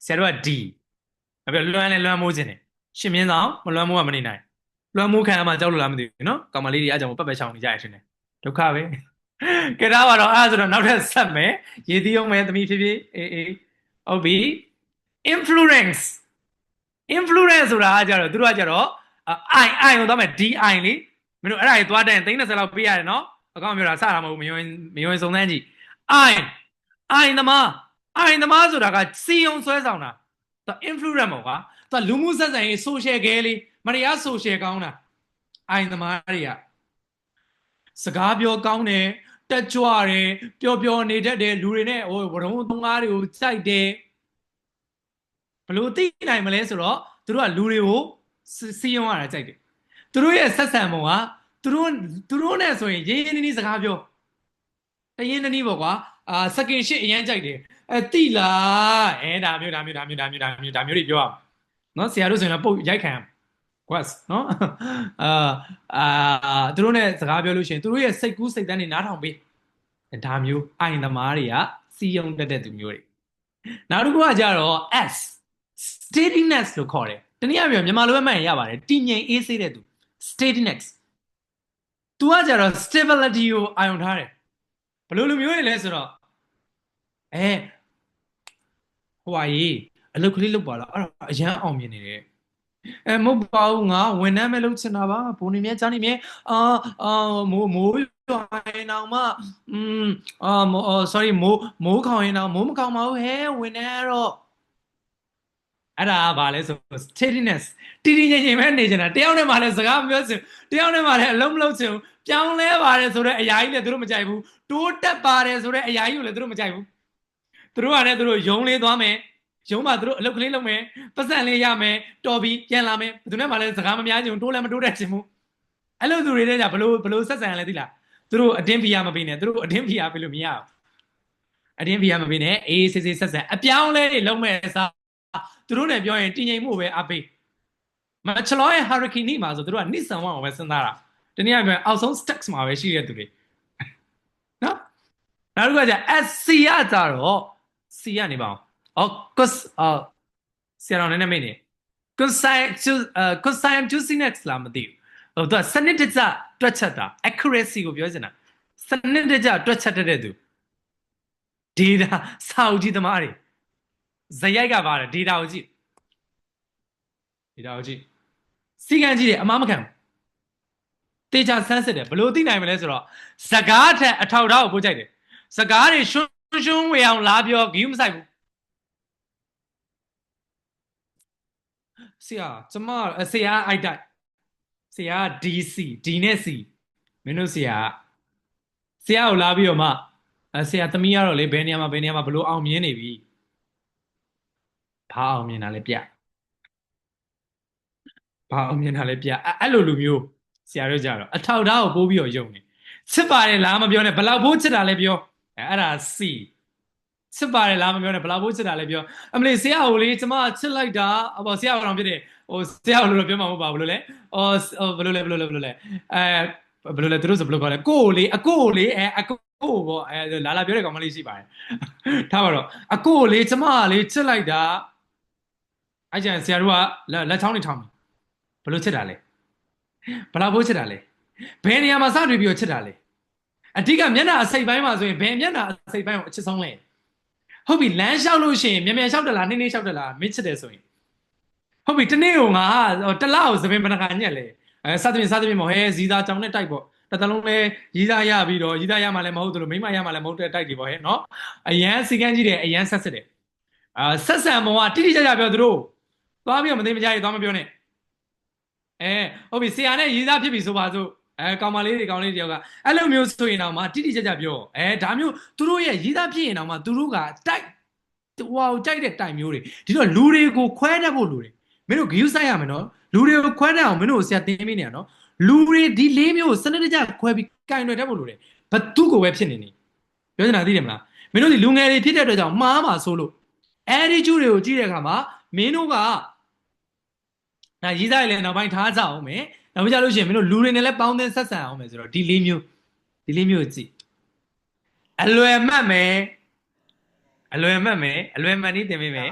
ဆရာတို့ကဒီဘာပြောလွှမ်းမိုးခြင်းတယ်ရှင်မင်းဆောင်မလွှမ်းမိုးမှမနေနိုင်လွှမ်းမိုးခံရမှကြောက်လို့လားမသိဘူးနော်ကောင်မလေးတွေအားကြောင့်ပတ်ရှောင်နေကြရရှင်တယ်ဒုက္ခပဲကဲဒါပါတော့အဲ့ဆိုတော့နောက်ထပ်ဆက်မယ်ရည်သီးအောင်မယ်သမီးဖြစ်အေးဟုတ်ပြီ influence ဆိုတာကကြတော့သူတို့ကကြတော့I ကိုသွားမယ် DI လေမင်းတို့အဲ့ဒါကြီးသွားတဲ့30လောက်ပေးရတယ်နော်အကောင့်ပြောတာစတာမဟုတ်ဘူးမယွင်စုံစမ်းကြည့် I သမားဆိုတာကစီယုံဆွဲဆောင်တာသူ influence ပေါ့ကွာသူလူမှုဆက်ဆံရေး social ကဲလေးမတရား social ကောင်းတာ I သမားတွေကစကားပြောကောင်းတယ်တက်ကြွတယ်ပျော်နေတတ်တယ်လူတွေနဲ့ဝရုံးသုံးကားတွေကိုစိုက်တယ်ဘလို့သိနိုင်မလဲဆိုတော့သူတို့ကလူတွေကိုစီယုံရတာကြိုက်တယ်သူတို့ရဲ့ဆက်ဆံပုံကသူတို့နဲ့ဆိုရင်ရင်းနှီးစကားပြောတရင်းနှီးပေါ့ကွာစကင်ရှစ်အရန်ကြိုက်တယ်တိလားဒါမျိုးတွေပြောအောင်နော်ဆရာတို့ဆိုရင်ပုတ်ရိုက်ခံကွက်နော်သူတို့နဲ့စကားပြောလို့ရှိရင်သူတို့ရဲ့စိတ်ကူးစိတ်တန်းတွေနားထောင်ပေးဒါမျိုးအိုင်သမားတွေကစီယုံတက်တဲ့သူမျိုးတွေနောက်တစ်ခုကကြတော့ S steadiness လို့ခေါ်တယ်တနည်းအားဖြင့်မြန်မာလိုပဲမှတ်ရင်ရပါတယ်တည်ငြိမ်အေးဆေးတဲ့သူ steadiness သူကကြတော့ stability ကိုအာရုံထားတယ်ဘယ်လိုမျိုးတွေလဲဆိုတော့ဟိုအလုပ်ကလေးလုပ်ပါလားအဲ့တော့အရန်အောင်မြင်နေတယ် မဟုတ်ပါဘူးငါဝန်ထမ်းပဲလုပ်ချင်တာပါဘုံနေမြဲကြားနေမြဲမိုးရွာရင်တော့မှsorry မိုးခေါင်ရင်တော့မိုးမခေါင်ပါဘူးဟဲ့ဝန်ထမ်းကတော့အဲ့ဒါကဘာလဲဆို steadiness တီတီငြိမ်ငြိမ်ပဲနေချင်တာတယောက်နဲ့မှလည်းစကားမပြောချင်တယောက်နဲ့မှလည်းအလုံးမလုပ်ချင်ဘူးပြောင်းလဲပါတယ်ဆိုတော့အရာကြီးလည်းသူတို့မကြိုက်ဘူးတိုးတက်ပါတယ်ဆိုတော့အရာကြီးကိုလည်းသူတို့မကြိုက်ဘူးသူတို့ကလည်းသူတို့ယုံလေးသွားမယ်ရုံးမှာသူတို့အလုပ်ကလေးလုပ်မယ်ပတ်စံလေးရမယ်တော်ပြီးပြန်လာမယ်သူနဲ့မှလည်းစကားမများချင်ဘူးတိုးလည်းမတိုးတတ်ချင်ဘူးအဲ့လိုသူတွေတဲ့ကြဘလို့ဆက်ဆံရလဲသိလားသူတို့အတင်းဖီယာမပေးနဲ့သူတို့အတင်းဖီယာပေးလို့မရဘူးအတင်းဖီယာမပေးနဲ့အေးဆေးဆေးဆက်ဆံအပြောင်းလဲတွေလုံးမဲ့စားသူတို့နဲ့ပြောရင်တည်ငြိမ်မှုပဲအပေးမချလောရဲ့ hurricane မှာဆိုသူတို့ကနိဆန်ဝမ်ကိုပဲစဉ်းစားတာတနည်းအားဖြင့်အောက်ဆုံး stacks မှာပဲရှိတဲ့သူတွေနော်နောက်တစ်ခုကကျ SC ကကြတော့ C ကနေပါအောင်cos ဆရာတော်နည်းနည်းမေ့နေ cosine juiciness လားမသိဘူးသူကစနစ်တကျတွက်ချက်တာ accuracy ကိုပြောချင်တာစနစ်တကျတွက်ချက်တတ်တဲ့သူ data စာအုပ်ကြီးသမားတွေဇယိုက်ကပါတယ် data ကိုကြည့်စီကံကြီးတွေအမားမခံဘူးတေချာဆန်းစစ်တယ်ဘလို့သိနိုင်မလဲဆိုတော့စကားထက်အထောက်ထားကိုပို့ကြိုက်တယ်စကားတွေရှွန်းဝေအောင်လာပြောဂီးမဆိုင်ဘူးဆရာကျမဆရာအိုက်တိုက်ဆရာ DC D နဲ့ C မင်းတို့ဆရာကိုလာပြီးတော့မှဆရာသမီးကတော့လေဘယ်နေရာမှာဘလို့အောင်မြင်နေပြီဘာအောင်မြင်တာလဲပြဘာအောင်မြင်တာလဲပြအဲ့လိုလူမျိုးဆရာတို့ကြတော့အထောက်ထားကိုပို့ပြီးတော့ယုံနေစစ်ပါတယ်လားမပြောနဲ့ဘလောက်ပိုးချစ်တာလဲပြောအဲ့ဒါ C စစ်ပါတယ်လားမပြောနဲ့ဘလောက်ပိုးချစ်တာလဲပြောအမလေးဆရာကိုလေကျမချစ်လိုက်တာဆရာကတော့ဖြစ်တယ်ဆရာကိုလို့ပြောမှာမဟုတ်ပါဘူးလို့လေဘယ်လိုလဲသူတို့ဆိုဘယ်လိုခေါ်လဲကိုလေအကိုလေအကိုပေါ့လာပြောတဲ့ကောင်မလေးရှိပါတယ်ထားပါတော့အကိုလေကျမလေချစ်လိုက်တာအဲ့ကျန်ဆရာတို့ကလက်ချောင်းနေထောင်းဘယ်လိုချစ်တာလဲဘလောက်ပိုးချစ်တာလဲဘယ်နေရာမှာစတွေ့ပြီးတော့ချစ်တာလဲအဓိကမျက်နှာအစိပ်ပိုင်းမှာဆိုရင်ဘယ်မျက်နှာအစိပ်ပိုင်းကိုအချစ်ဆုံးလဲဟုတ်ပြီလမ်းလျှောက်လို့ရှိရင်မြန်မြန်လျှောက်တယ်လားနှင်းနှင်းလျှောက်တယ်လားမင်းချစ်တယ်ဆိုရင်ဟုတ်ပြီတနေ့ကိုငါတလောက်သပင်ပနခါညက်လေစသဖြင့်မဟုတ်ဟဲဇီးသားကြောင်နဲ့တိုက်ပေါ့တလုံးလဲရီးသားရပြီးတော့ရီးသားရမှလည်းမဟုတ်သလိုမိမရမှလည်းမဟုတ်တဲ့တိုက်တွေပေါ့ဟဲ့နော်အရန်စီကန်းကြီးတယ်အရန်ဆက်စစ်တယ်ဆက်ဆံမောကတိတိကျကျပြောသူတို့သွားပြီးတော့မသိမကြရသွားမပြောနဲ့ဟုတ်ပြီဆရာနဲ့ရီးသားဖြစ်ပြီဆိုပါစို့ကောင်မလေးတွေကောင်လေးတယောက်ကအဲ့လိုမျိုးဆိုရင်တော့မှတိတိကျကျပြောဒါမျိုးသူတို့ရဲ့ရီးသားဖြစ်ရင်တော့မှသူတို့ကတိုက်ဟိုကြိုက်တဲ့တိုင်မျိုးတွေဒီတော့လူတွေကိုခွဲတတ်ဖို့လူတွေမင်းတို့ဂယူးဆိုင်ရမယ်နော်လူတွေကိုခွဲတတ်အောင်မင်းတို့ဆရာတင်ပေးနေရနော်လူတွေဒီလေးမျိုးစနစ်တကျခွဲပြီးကင်တွေတတ်ဖို့လူတွေဘသူ့ကိုပဲဖြစ်နေနေပြောချင်တာသိတယ်မလားမင်းတို့ဒီလူငယ်တွေဖြစ်တဲ့အတွက်ကြောင့်မှားမှာဆိုလို့အဲဒီကျူးတွေကိုကြည့်တဲ့အခါမှာမင်းတို့ကရေးစားရလဲနောက်ပိုင်းထားကြအောင်မယ်နောက်ပြကြလို့ရှိရင်မင်းတို့လူတွေနဲ့လည်းပေါင်းသင်းဆက်ဆံအောင်မယ်ဆိုတော့ဒီလေးမျိုးကြည့်အလွယ်မှတ်မယ်နည်းတင်ပေးမယ်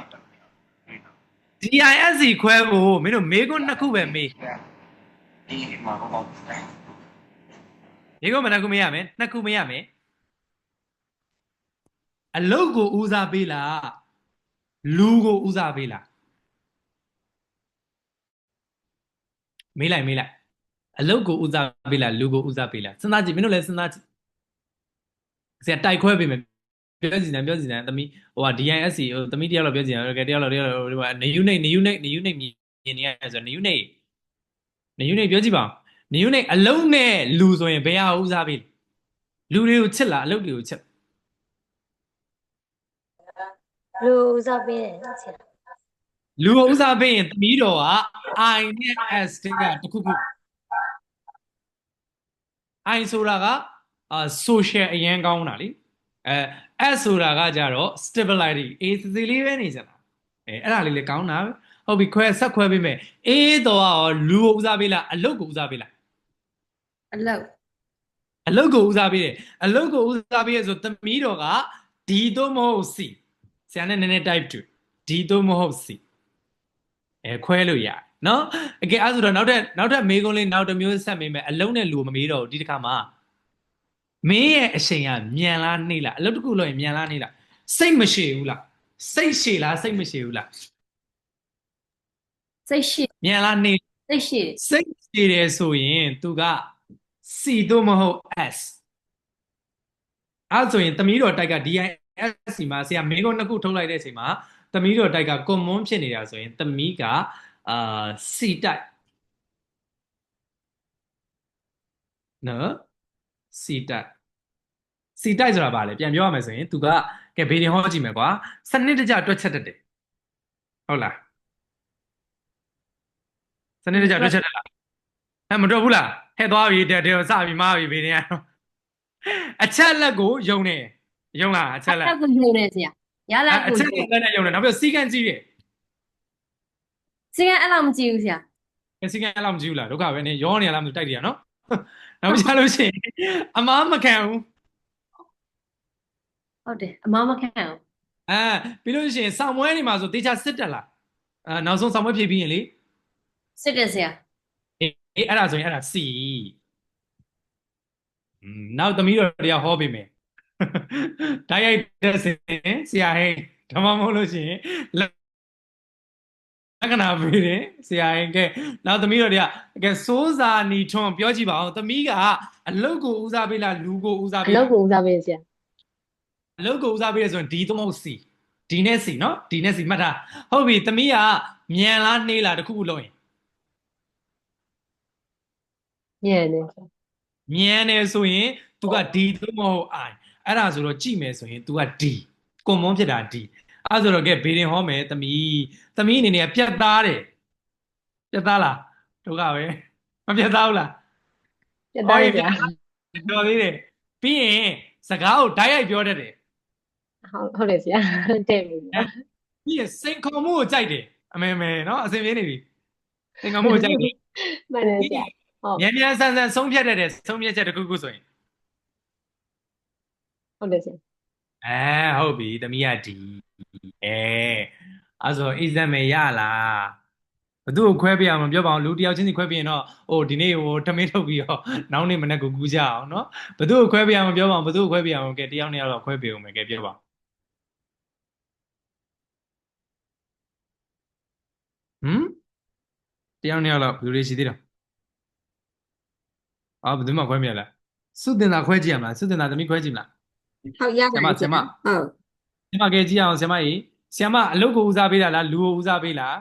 DISC ခွဲဖို့မင်းတို့မေးခွန်းနှစ်ခုပဲမေးဒီမှာပေါ့မေးခွန်းမနှစ်ခုမေးရမယ်နှစ်ခုမေးရမယ်အလုတ်ကိုဦးစားပေးလားလူကိုဦးစားပေးလားမေးလိုက်အလုတ်ကိုဦးစားပေးလားလူကိုဦးစားပေးလားစဉ်းစားကြည့်မင်းတို့လည်းစဉ်းစားကြည့်ဆရာတိုက်ခွဲပေးမယ်ပြောစီတယ်သမီးDISC သမီးတယောက်တော့ပြောစီတယ်တယောက်တော့နေယူနေမြင်နေရဆိုနေယူနေပြောကြည့်ပါနေယူနေအလုတ်နဲ့လူဆိုရင်ဘယ်ဟာဦးစားပေးလူတွေကိုချစ်လားအလုတ်တွေကိုချစ်လူဦးစားပေးတယ်ဆရာလူကိုဦးစားပေးရင်သမီးတော်က I နဲ့ S တွေကတခုခု I ဆိုတာကsocial အရင်ကောင်းတာလीS ဆိုတာကကြတော့ stability အေးစီလေးပဲနေကြတာအဲ့ဒါလေးလည်းကောင်းတာဟုတ်ပြီဆက်ခွဲပေးမယ်အေးတော့ရောလူကိုဦးစားပေးလားအလုတ်ကိုဦးစားပေးလားအလုပ်ကိုဦးစားပေးတယ်အလုတ်ကိုဦးစားပေးရဆိုသမီးတော်က D တော့မဟုတ် C ဆရာနဲ့နည်းနည်း type 2 D တော့မဟုတ် C ခွဲလို့ရတယ်နော်အဲ့ဆိုတော့နောက်ထပ်မေးခွန်းလေးနောက်တစ်မျိုးဆက်မေးမယ်အလုံးနဲ့လူမမေးတော့ဘူးဒီတစ်ခါမှာမင်းရဲ့အချိန်ကမြန်လားနှိမ့်လားအလုပ်တစ်ခုလုပ်ရင်မြန်လားနှိမ့်လားစိတ်မရှိဘူးလားစိတ်ရှည်လားစိတ်မရှိဘူးလား စိတ်ရှိ မြန်လားနေ စိတ်ရှိ စိတ်ရှိတယ်ဆိုရင်သူက C သို့မဟုတ် S အဲ့ဆိုရင်သမီးတော်တိုက်က DIS မှာဆရာမင်းကုန်းနှစ်ခုထုတ်လိုက်တဲ့အချိန်မှာသမီးတော်တိုက်က common ဖြစ်နေတာဆိုရင်သမီးကC တိုက်နော် C တိုက် C တိုက်ဆိုတာဗာလေပြန်ပြောရမယ်ဆိုရင်သူကကဲဘေးရင်ဟောကြည့်မယ်ကွာစနစ်တကျတွက်ချက်တတ်တယ်ဟုတ်လားစနစ်တကျတွက်ချက်တတ်လားမတွက်ဘူးလားဟဲ့သွားပြီတဲ့စပြီမားပြီဘေးရင်ကတော့အချက်လက်ကိုယုံတယ်ယုံလားအချက်လက် အဲ့ဒါကိုယုံနေဆရာရလာ အ ကို ချက်လက်နဲ့ယုံတယ်နောက်ပြီးစီကံကြည့်တယ် စင်ကအဲ့လောက်မကြည့်ဘူးဆရာ စီကံအဲ့လောက်မကြည့်ဘူးလားဒုက္ခပဲနေရောနေရလားမသိတိုက်တယ်နော်နောက်ကြလို့ရှိရင်အမားမခံဘူး ဟုတ်တယ်အမမခံဘူး ပြီးလို့ရှိရင်စောင်းမွဲနေမှာဆိုတေချာစစ်တက်လားနောက်ဆုံးစောင်းမွဲဖြည့်ပြီးရင်လေ စစ်တယ်ဆရာ အေးအဲ့ဒါဆိုရင်အဲ့ဒါ C နောက်သမီးတော်တရားဟောပေးမယ်တိုက်ရိုက်တက်စင်ဆရာဟိဓမ္မမဟုတ်လို့ရှိရင်လက္ခဏာပေးတယ်ဆရာဟိကဲနောက်သမီးတော်တရားကဲစိုးစာနီထွန်းပြောကြည့်ပါဦးသမီးကအလုတ်ကိုဦးစားပေးလားလူကိုဦးစား အ ပေး လု လား ပ်ကိုဦးစားပေးဆရာ အလုတ်ကိုဦးစားပေးရဆိုရင် D သို့မဟုတ် C D နဲ့ C နော် D နဲ့ C မှတ်ထားဟုတ်ပြီသမီးကမြန်လားနှေးလားတစ်ခုခုလုံးရင် ညံ့တယ် မြန်တယ်ဆိုရင် तू က D သို့မဟုတ် I အဲ့ဒါဆိုတော့ကြည့်မယ်ဆိုရင် तू က D ကွန်မွန်ဖြစ်တာ D အဲ့ဆိုတော့ကဲဘေးရင်ဟောမယ်သမီးအနေနဲ့ပြတ်သားတယ်ပြတ်သားလားဒုက္ခပဲမပြတ်သားဘူးလား ပြတ်သားတယ်ဆရာ တော်သေးတယ်ပြီးရင်စကားကိုဓာတ်ရိုက်ပြောတတ်တယ် ဟုတ်တယ်ဆရာတဲ့ပြီ ပြီးရင်စိန်ခေါ်မှုကိုကြိုက်တယ်အမေနော်အစင်ပြေးနေပြီစိန်ခေါ်မှုကိုကြိုက်တယ် မှန်တယ်ဆရာဟုတ် မြန်မြန်ဆန်ဆန်ဆုံးဖြတ်တတ်တယ်ဆုံးဖြတ်ချက်တစ်ခုခုဆိုရင် ဟုတ်တယ်ဆရာ ဟုတ်ပြီသမီးကဒီအဲ့ဆိုအိဇက်မေရလားဘသူ့ကိုခွဲပြအောင်မပြောပါအောင်လူတယောက်ချင်းစီခွဲပြရင်တော့ဒီနေ့ထမင်းထုတ်ပြီးတော့နောက်နေ့မနေ့ကိုကူးကြအောင်နော်ဘသူ့ကိုခွဲပြအောင်မပြောပါအောင်ဘသူ့ကိုခွဲပြအောင်ကဲတယောက်နဲ့တော့ခွဲပြအောင်မယ်ကဲပြောပါတယောက်နဲ့တော့ဘယ်လိုရှိသေးတော့ဘယ်သူမှခွဲမရလားစုတင်တာခွဲကြည့်ရမလားစုတင်တာသမီးခွဲကြည့်မလား ဟုတ်ရပါတယ်ဆရာဟုတ် ဆရာမကဲကြည့်အောင်ဆရာမကြီးဆရာမအလုပ်ကိုဦးစားပေးတာလားလူကိုဦးစားပေးလား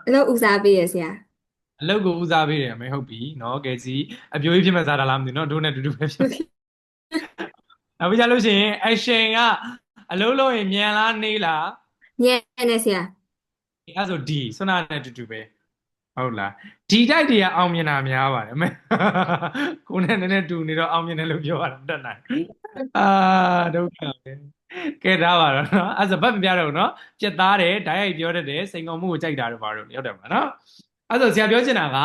အလုပ်ဦးစားပေးရဆရာ အလုပ်ကိုဦးစားပေးတယ်အမေဟုတ်ပြီနော်ကဲကြည့်အပြိုးကြီးဖြစ်မဲ့စားတာလားမသိဘူးနော်တို့နဲ့တူတူပဲဖြစ်နောက်ပြီးကြလို့ရှိရင် action ကအလုပ်လုပ်ရင်မြန်လားနှေးလား ညံ့တယ်ဆရာ အဲ့ဆို D ဆွမ်းနာနဲ့တူတူပဲဟုတ်လားဒီတိုက်တွေကအောင်မြင်တာများပါတယ်အမေကိုနဲ့နည်းနည်းတူနေတော့အောင်မြင်တယ်လို့ပြောရတာမတတ်နိုင်ဒုက္ခပဲကဲဒါပါတော့နော်အဲ့ဆိုဘတ်မပြတော့ဘူးနော်ပြက်သားတယ်ဓာတ်ရိုက်ပြောတတ်တယ်စိန်ကောင်မှုကိုကြိုက်တာတော့ပါတော့ရောက်တယ်ပါနော်အဲ့ဆိုဆရာပြောချင်တာက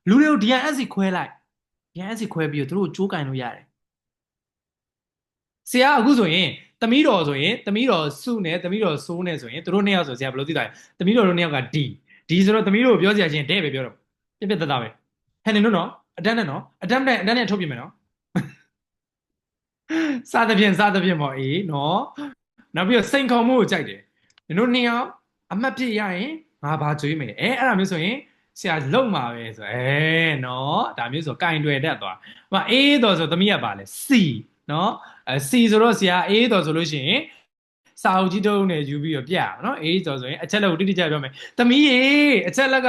လူတွေကို DNS ခွဲလိုက် DNS ခွဲပြီးတော့သူတို့ကိုကြိုးကင်လို့ရတယ်ဆရာအခုဆိုရင်သမီးတော်ဆိုရင်သမီးတော်စုနဲ့သမီးတော်စိုးနဲ့ဆိုရင်သူတို့နှစ်ယောက်ဆိုဆရာဘယ်လိုသိတာလဲသမီးတော်တို့နှစ်ယောက်က D ဆိုတော့သမီးတို့ကိုပြောစရာချင်းတဲ့ပဲပြောတော့ပြက်သားပဲဟဲ့နေတို့နော်အတန်းနဲ့နော်အတန်းနဲ့ထုတ်ပြမယ်နော်စားသဖြင့်ပေါ့အေးနော်နောက်ပြီးတော့စိန်ခေါ်မှုကိုကြိုက်တယ်နင်တို့နှစ်ယောက်အမှတ်ဖြစ်ရရင်ငါဘာကြွေးမယ်အဲ့ဒါမျိုးဆိုရင်ဆရာလုံမှာပဲဆိုနော်ဒါမျိုးဆိုကင်တွယ်တတ်သွားအေးတော်ဆိုသမီးကပါလဲ C နော်C ဆိုတော့ဆရာအေးတော်ဆိုလို့ရှိရင်စာအုပ်ကြီးတုံးနဲ့ယူပြီးတော့ပြနော်အေးတော်ဆိုရင်အချက်လက်ကိုတိတိကျကျပြောမယ်သမီးရေအချက်လက်က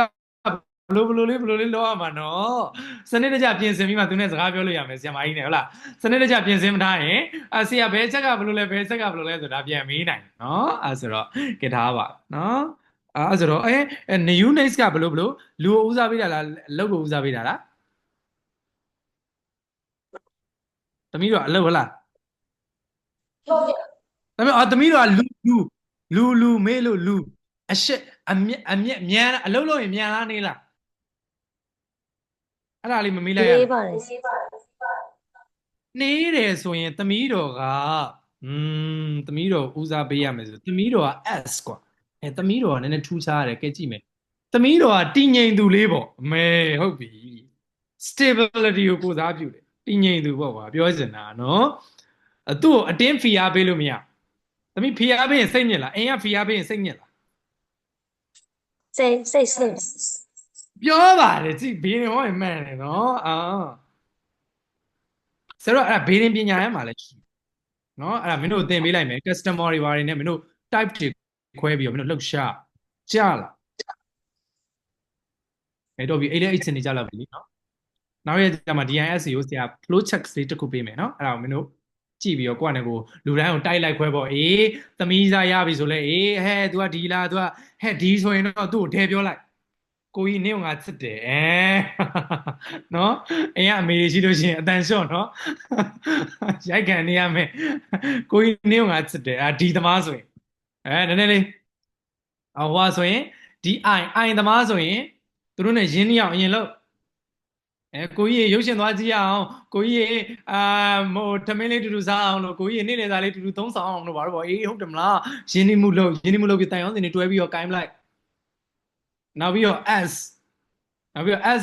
ဘလို့လေးလောရမှာနော်စနစ်တကျပြင်ဆင်ပြီးမှသူနဲ့စကားပြောလို့ရမယ်ဆရာမကြီးနဲ့ဟုတ်လားစနစ်တကျပြင်ဆင်မထားရင်ဆရာဘယ်ချက်ကဘလို့လဲဘယ်ချက်ကဘလို့လဲဆိုတာပြန်မေးနိုင်နော်ဆိုတော့ကဲထားပါနော်ဆိုတော့new next ကဘလို့လူကိုဦးစားပေးတာလားအလုပ်ကိုဦးစားပေးတာလားသမီးတို့အလုပ်ဟုတ်လားသမီးတို့ကလူမေးလို့လူအမြန်အလုပ်လုပ်ရင်မြန်လားနေလားအဲ့ဒါလေးမမေးလိုက်ရဘူး ပါတယ် နေတယ်ဆိုရင်သမီးတော်ကသမီးတော်ဦးစားပေးရမယ်ဆိုသမီးတော်က S ကွာသမီးတော်ကနည်းနည်းထူးခြားရတယ်ကဲကြည့်မယ်သမီးတော်ကတည်ငြိမ်သူလေးပေါ့အမေဟုတ်ပြီ stability ကိုကိုစားပြုတယ်တည်ငြိမ်သူပေါ့ကွာပြောချင်တာနော်သူ့ကိုအတင်းဖီအားပေးလို့မရသမီးဖီအားပေးရင်စိတ်ညစ်လားအိမ်ကဖီအားပေးရင်စိတ်ညစ်လား စိတ် ပြောပါတယ်ကြည့်ဘေးရင်ဟောရင်မှန်တယ်နော်ဆိုတော့အဲ့ဒါဘေးရင်ပညာရမှာလဲရှိနော်အဲ့ဒါမင်းတို့သင်ပေးလိုက်မယ် customer တွေဘာတွေနဲ့မင်းတို့ type တွေခွဲပြီးတော့မင်းတို့လှုပ်ရှားကြလားအဲ့တော့ပြီးအဲ့လေအဲ့စင်နေကြလောက်ပြီနော်နောက်ရက်ကျမှ DIS ကိုဆရာ flow check လေးတစ်ခုပေးမယ်နော်အဲ့ဒါကိုမင်းတို့ကြည့်ပြီးတော့ကိုယ့်အနေကိုလူတိုင်းကိုတိုက်လိုက်ခွဲပေါ့အေးသမီးစားရပြီဆိုလဲအေးဟဲ့ तू ကဒီလား तू ကဟဲ့ဒီဆိုရင်တော့သူ့ကိုထဲပြောလိုက်ကိုကြီးနင့်ကငါစစ်တယ်နော်အိမ်ကအမေရှိလို့ရှိရင်အတန်လျှော့နော်ရိုက်ခံနေရမယ်ကိုကြီးနင့်ကငါစစ်တယ်ဒီသမားဆိုရင်နည်းနည်းလေးဟိုဆိုရင်ဒီအိုင်သမားဆိုရင်သူတို့ ਨੇ ရင်းနှီးအောင်အရင်လို့ကိုကြီးရုပ်ရှင်သွားကြည့်အောင်ကိုကြီးဟိုထမင်းလေးတူတူစားအောင်လို့ကိုကြီးနေ့လည်စာလေးတူတူသုံးဆောင်အောင်လို့ဘာလို့ပေါ့အေးဟုတ်တယ်မလားရင်းနှီးမှုလုပ်ပြီးတိုင်အောင်စင်တွေတွဲပြီးတော့ကိုင်းလိုက်နောက်ပြီးတော့ S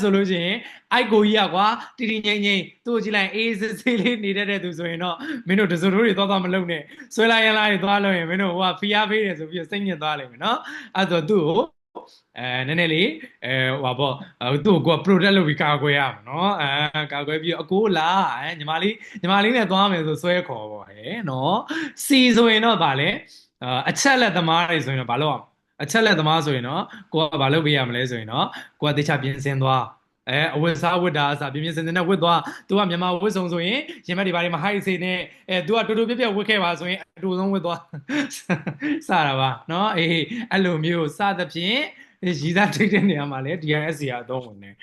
ဆိုလို့ရှိရင်အိုက်ကိုကြီးကွာတီတီငိမ့်ငိမ့်သူ့ကိုကြည့်လိုက်အေးစေးလေးနေတဲ့သူဆိုရင်တော့မင်းတို့တစိုးတို့တွေသွားမလုပ်နဲ့ဆွဲလိုက်ရလားတွေသွားလို့ရင်မင်းတို့ဟိုကဖီးအားဖေးတယ်ဆိုပြီးစိတ်ညစ်သွားလိမ့်မယ်နော်အဲ့ဆိုသူ့ကိုနည်းနည်းလေးဟိုပေါ့သူ့ကို product လုပ်ပြီးကာကွယ်ရမှာနော်ကာကွယ်ပြီးအကိုလားညီမလေးနဲ့သွားမယ်ဆိုဆွဲခေါ်ပေါ့ဟဲ့နော် C ဆိုရင်တော့ဗာလဲအချက်လက်သမားတွေဆိုရင်တော့ဗာလို့အောင်အချက်လက်သမားဆိုရင်တော့ကိုကဘာလုပ်ပေးရမလဲဆိုရင်တော့ကိုကတေချာပြင်ဆင်သွားအဝတ်စားဝတ်တာအစားပြင်စင်နဲ့ဝတ်သွားသူကမြန်မာဝတ်စုံဆိုရင်ရင်မက်တွေဘာတွေမဟိုက်စေနဲ့သူကတူတူပြက်ပြက်ဝတ်ခဲ့ပါဆိုရင်အတူဆုံးဝတ်သွားစတာပါနော်အေးအဲ့လိုမျိုးစသဖြင့်ရည်သားထိတ်တဲ့နေရာမှာလဲ DIS ဆရာအသုံးဝင်တယ်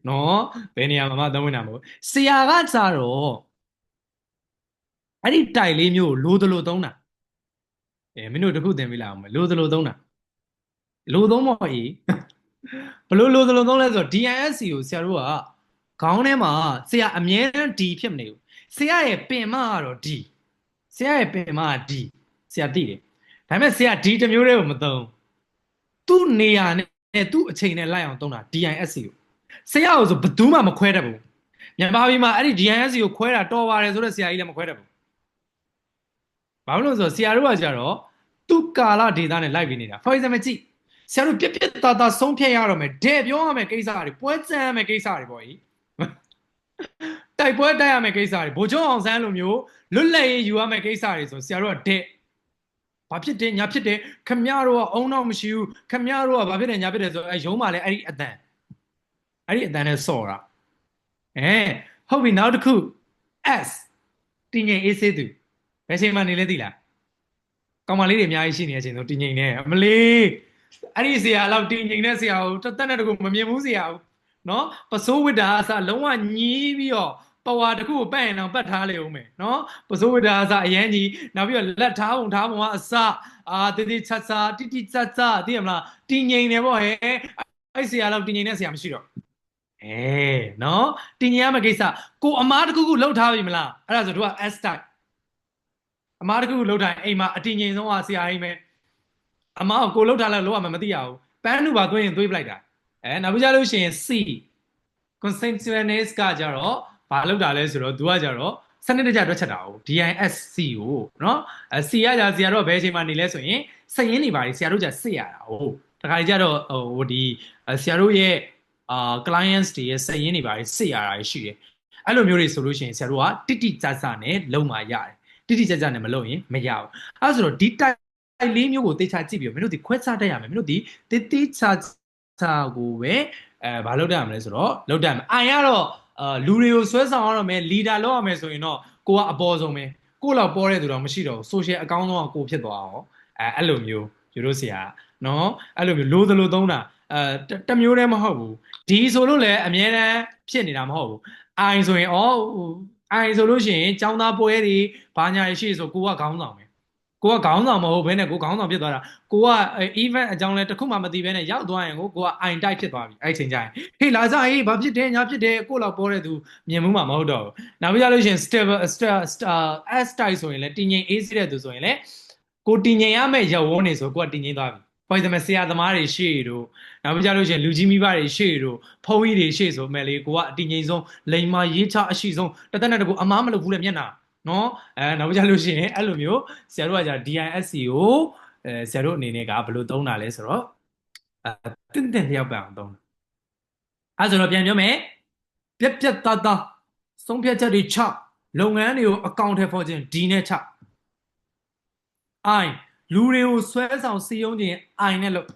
နော်ဘယ်နေရာမှာမှအသုံးဝင်တာမဟုတ်ဆရာကကြတော့အဲ့ဒီတိုက်လေးမျိုးလိုသလိုသုံးတာမင်းတို့တခုသင်ပေးလိုက်အောင်မယ်လိုသလိုသုံးတာလိုသုံးပေါ့အေးဘလို့လိုသလိုသုံးလဲဆိုတော့ DISC ကိုဆရာတို့ကခေါင်းထဲမှာဆရာအမြဲတမ်း D ဖြစ်မနေဘူးဆရာရဲ့ပင်မကတော့ D ဆရာရဲ့ပင်မက D ဆရာသိတယ်ဒါပေမဲ့ဆရာ D တစ်မျိုးတည်းကိုမသုံးသူ့နေရာနဲ့သူ့အချိန်နဲ့လိုက်အောင်သုံးတာ DISC ကိုဆရာကိုဆိုဘယ်သူမှမခွဲတတ်ဘူးမြန်မာပြည်မှာအဲ့ဒီ DISC ကိုခွဲတာတော်ပါတယ်ဆိုတော့ဆရာကြီးလည်းမခွဲတတ်ဘူးဘာလို့လဲဆိုတော့ဆရာတို့ကကြတော့သူ့ကာလဒေတာနဲ့လိုက်ပြီးနေတာ for example ကြည့်ဆရာတို့ပြက်ပြက်သားဆုံးဖြတ်ရတော့မယ်တဲ့ပြောရမယ်ကိစ္စတွေပွဲကြမ်းရမယ်ကိစ္စတွေပေါ့ကြီးတိုက်ပွဲတိုက်ရမယ်ကိစ္စတွေဗိုလ်ချုပ်အောင်ဆန်းလိုမျိုးလွတ်လပ်ရေးယူရမယ်ကိစ္စတွေဆိုဆရာတို့ကတဲ့ဘာဖြစ်တယ်ညာဖြစ်တယ်ခမရတို့ကအုံတော့မရှိဘူးခမရတို့ကဘာဖြစ်တယ်ညာဖြစ်တယ်ဆိုရုံးမှာလဲအဲ့ဒီအတန်နဲ့စော်တာဟုတ်ပြီနောက်တစ်ခု S တင်ငိမ်အေးဆေးသူဘယ်ချိန်မှနေလဲသိလားကောင်မလေးတွေအများကြီးရှိနေတဲ့အချိန်ဆိုတင်ငိမ်နေမလေးအဲ့ဒီဆရာလောက်တင်ငိမ်တဲ့ဆရာကိုတက်နဲ့တကူမမြင်ဘူးဆရာကိုနော်ပစိုးဝိတ္တာအစလုံးဝညီးပြီးတော့ပဝါတစ်ခုကိုပတ်ရင်တော့ပတ်ထားလေဦးမယ်နော်ပစိုးဝိတ္တာအစအရန်ကြီးနောက်ပြီးတော့လက်ထားပုံကအစတေးသေးချာချာတိတိကျကျသိရမလားတင်ငိမ်နေပေါ့ဟဲ့အဲ့ဆရာလောက်တင်ငိမ်တဲ့ဆရာမရှိတော့နော်တင်ငိမ်ရမယ့်ကိစ္စကိုအမားတစ်ခုလှုပ်ထားပြီမလားအဲ့ဒါဆိုတို့က S type အမားတစ်ခုလှုပ်ထားအိမ်မှာအတင်ငိမ်ဆုံးကဆရာကြီးပဲအမားကိုလှုပ်ထားလဲလို့ရမှာမသိရဘူးပန်းနူပါသွင်းရင်သွေးပလိုက်တာနောက်ပြီးကြလို့ရှိရင် C consensualness ကကြတော့ဘာလုပ်တာလဲဆိုတော့သူကကြတော့စနစ်တကျတွက်ချက်တာကို DISC ကိုနော်C ကကြဆရာတို့ဘယ်အချိန်မှနေလဲဆိုရင်စက်ရင်းနေပါလေဆရာတို့ကြစစ်ရတာဟုတ်တခါကြတော့ဟိုဒီဆရာတို့ရဲ့clients တွေရဲ့စက်ရင်းနေပါလေစစ်ရတာရှိတယ်အဲ့လိုမျိုးတွေဆိုလို့ရှိရင်ဆရာတို့ကတိတိကျကျနဲ့လုံมาရတယ်တိတိကျကျနဲ့မလုံရင်မရဘူးအဲ့ဆိုတော့ဒီတိုက်လေးမျိုးကိုတေချာကြည့်ပြီးမင်းတို့ဒီခွဲခြားတတ်ရမယ်မင်းတို့ဒီတေချာကိုပဲဘာလုပ်တတ်ရမလဲဆိုတော့လုပ်တတ်မယ်အိုင်ကတော့လူတွေကိုဆွဲဆောင်ရတော့မယ်လီဒါလုပ်ရမယ်ဆိုရင်တော့ကိုကအပေါ်ဆုံးပဲကိုလောက်ပေါ်တဲ့သူတော့မရှိတော့ဘူးဆိုရှယ်အကောင့်တော့ကိုဖြစ်သွားအောင်အဲ့လိုမျိုးယူလို့ဆရာနော်အဲ့လိုမျိုးလိုသလိုသုံးတာတမျိုးတည်းမဟုတ်ဘူးဒီဆိုလို့လည်းအများတန်းဖြစ်နေတာမဟုတ်ဘူးအိုင်ဆိုရင်အိုင်ဆိုလို့ရှိရင်ចောင်းသားပွဲတွေဘာညာရှိဆိုကိုကခေါင်းဆောင်ပဲကိုကခေါင်းဆောင်မဟုတ်ဘဲနဲ့ကိုခေါင်းဆောင်ဖြစ်သွားတာကိုက event အကြောင်းလဲတခုမှမသိဘဲနဲ့ရောက်သွားရင်ကိုက I type ဖြစ်သွားပြီအဲ့ချိန်ကျရင်ဟေးလာစားဟေးဘာဖြစ်တယ်ညာဖြစ်တယ်ကိုလောက်ပေါ်တဲ့သူမြင်မှုမှမဟုတ်တော့ဘူးနောက်ပြီးကြလို့ရှိရင် stable S type ဆိုရင်လဲတည်ငြိမ်အေးစေးတဲ့သူဆိုရင်လဲကိုတည်ငြိမ်ရမယ့်ရဝန်းနေဆိုကိုကတည်ငြိမ်သွားပြီfor example ဆရာသမားတွေရှေ့တို့နောက်ပြီးကြလို့ရှိရင်လူကြီးမိဘတွေရှေ့တို့ဖုန်းကြီးတွေရှေ့ဆိုမဲ့လေကိုကအတည်ငြိမ်ဆုံးလိန်မာရေးချအရှိဆုံးတသက်နဲ့တကူအမားမလုပ်ဘူးလေမျက်နှာနော်နောက်ကြလို့ရှိရင်အဲ့လိုမျိုးဆရာတို့ကじゃ DISC ကိုဆရာတို့အနေနဲ့ကဘယ်လိုသုံးတာလဲဆိုတော့ တင့်လျောက်ပံအောင်သုံးအဲဆိုတော့ပြန်ပြောမယ်ပြက်ပြက်သားသားဆုံးဖြတ်ချက်တွေချလုပ်ငန်းတွေကိုအကောင့်ထဲပေါ်ခြင်း D နဲ့ချ I လူတွေကိုဆွဲဆောင်စည်းရုံးခြင်း I နဲ့လုပ်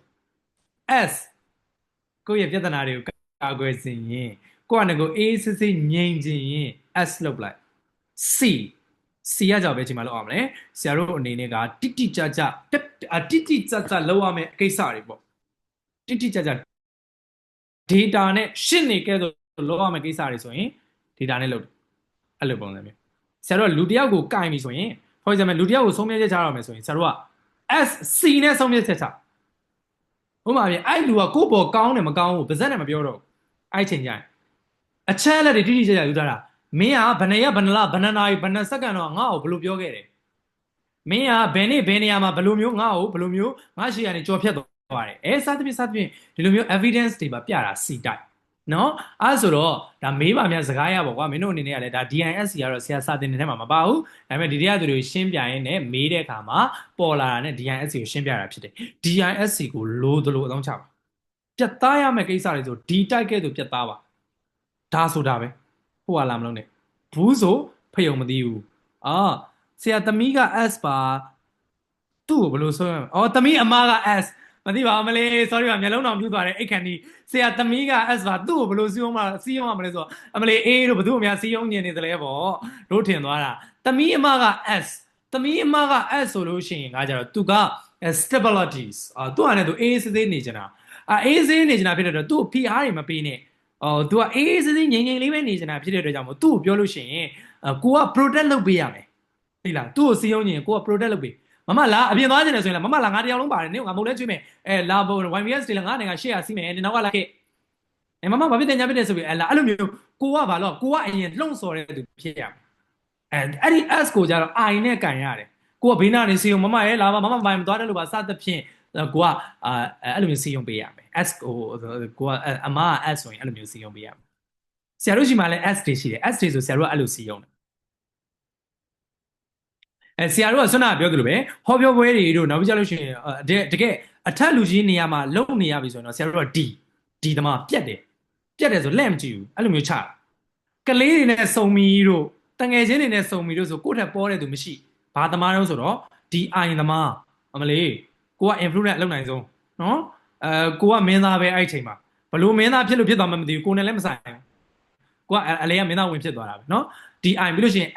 S ကိုယ့်ရဲ့ပြဿနာတွေကိုကာကွယ်ခြင်းရင်ကိုယ့်အနေကိုအေးစစ်စစ်ငြိမ်ခြင်းရင် S လုပ်လိုက် C ကကြောက်ပဲချိန်မှာလုပ်အောင်မလဲဆရာတို့အနေနဲ့ကတိတိကျကျလုပ်ရမယ့်ကိစ္စတွေပေါ့တိတိကျကျ data နဲ့ရှင်းနေခဲ့ဆိုလုပ်ရမယ့်ကိစ္စတွေဆိုရင် data နဲ့လုပ်တယ်အဲ့လိုပုံစံမျိုးဆရာတို့ကလူတစ်ယောက်ကိုကင်ပြီဆိုရင် for example လူတစ်ယောက်ကိုဆုံးဖြတ်ချက်ချရမယ်ဆိုရင်ဆရာတို့က S C နဲ့ဆုံးဖြတ်ချက်ချဥပမာပြအဲ့လူကကိုယ့်ဘောကောင်းတယ်မကောင်းဘူးပါဇက်နဲ့မပြောတော့အဲ့ချိန်ကျရင်အချက်လက်တွေတိတိကျကျယူထားတာမင်းကဘယ်နှစ်ရက်ဘယ်နှစ်လဘယ်နှစ်နာရီဘယ်နှစ်စက္ကန့်တော့ငါ့ကိုဘယ်လိုပြောခဲ့တယ်မင်းကဘယ်နေ့ဘယ်နေရာမှာဘယ်လိုမျိုးငါ့ကိုဘယ်လိုမျိုးငါရှေ့ကနေကြော်ဖြတ်သွားတယ်စသဖြင့်ဒီလိုမျိုး evidence တွေပါပြတာ C type နော်အဲ့ဆိုတော့ဒါမေးပါများစကားရပါကွာမင်းတို့အနေနဲ့ကလည်းဒါ DISC ကတော့ဆရာစာသင်တဲ့ထဲမှာမပါဘူးဒါပေမဲ့ဒီတရားသူတွေကိုရှင်းပြရင်းနဲ့မေးတဲ့အခါမှာပေါ်လာတာနဲ့ DISC ကိုရှင်းပြတာဖြစ်တယ် DISC ကိုလိုသလိုအသုံးချပါပြတ်သားရမယ့်ကိစ္စတွေဆို D type ကဲ့သို့ပြတ်သားပါဒါဆိုတာပဲဟိုကလာမလို့နဲ့ဘူးဆိုဖယုံမသိဘူးဆရာသမီးက S ပါသူ့ကိုဘယ်လိုဆိုရမလဲသမီးအမက S မသိပါဘူးမလေး sorry ပါမျက်လုံးတော်ပြူသွားတယ်အိတ်ခန့်ဒီဆရာသမီးက S ပါသူ့ကိုဘယ်လိုစီးရုံးရမလဲဆိုတော့အမလေးအေးတို့ဘယ်သူ့အများစီးရုံးညင်နေသလဲပေါ့တို့ထင်သွားတာသမီးအမက S သမီးအမက S ဆိုလို့ရှိရင်ငါကြတော့သူက stabilities သူကလည်းသူအေးစေးသေးနေကြတာအေးစေးနေကြတာဖြစ်တဲ့တော့သူ့ PR တွေမပေးနဲ့သူကအေးစေးငြိမ်လေးပဲနေကြတာဖြစ်တဲ့အတွက်ကြောင့်မို့သူ့ကိုပြောလို့ရှိရင်ကိုက protect လုပ်ပေးရမယ်သိလားသူ့ကိုစီးရုံးညင်ကိုက protect လုပ်ပေးမမလာအပြင်သွားချင်တယ်ဆိုရင်လာမမလာငါတယောက်လုံးပါတယ်နင်ကငါမဟုတ်လဲကျွေးမယ်လာဖို့ YBS တွေလည်းငါနေကရှေ့ရစီးမယ်နင်နောက်ကလာခဲ့မမဘာဖြစ်တယ်ညာဖြစ်တယ်ဆိုပြီးလာအဲ့လိုမျိုးကိုကဘာလို့ကိုကအရင်လှုံ့ဆော်တဲ့သူဖြစ်ရမယ်အဲ့ဒီ S ကိုကြတော့ I နဲ့ကန်ရတယ်ကိုကဘေးနာနေစီယုံမမရဲ့လာပါမမပိုင်းမသွားတယ်လို့ပါစသဖြင့်ကိုကအဲ့လိုမျိုးစီယုံပေးရမယ် S ကိုကအမက S ဆိုရင်အဲ့လိုမျိုးစီယုံပေးရမယ်ဆရာတို့ရှိမှလည်း S တွေရှိတယ် S တွေဆိုဆရာတို့ကအဲ့လိုစီယုံတယ်ဆရာတို့ကဆွမ်းနာပြောသလိုပဲဟောပြောပွဲတွေတို့နောက်ပြီးကြလို့ရှိရင်တကယ်အထက်လူကြီးနေရာမှာလုံနေရပြီဆိုရင်တော့ဆရာတို့က D သမားပြတ်တယ်ဆိုလက်မကြည့်ဘူးအဲ့လိုမျိုးချတာကလေးတွေနဲ့စုံမီတို့တငယ်ချင်းတွေနဲ့စုံမီတို့ဆိုကိုယ့်ထက်ပေါ်တဲ့သူမရှိဘာသမားတော့ဆိုတော့ DI သမားအမလေးကိုက influence အလုပ်နိုင်ဆုံးနော်ကိုကမင်းသားပဲအဲ့ချိန်မှာဘလို့မင်းသားဖြစ်လို့ဖြစ်သွားမှမသိဘူးကိုနဲ့လည်းမဆိုင်ဘူးကိုကအလေကမင်းသားဝင်ဖြစ်သွားတာပဲနော် DI ပြီးလို့ရှိရင်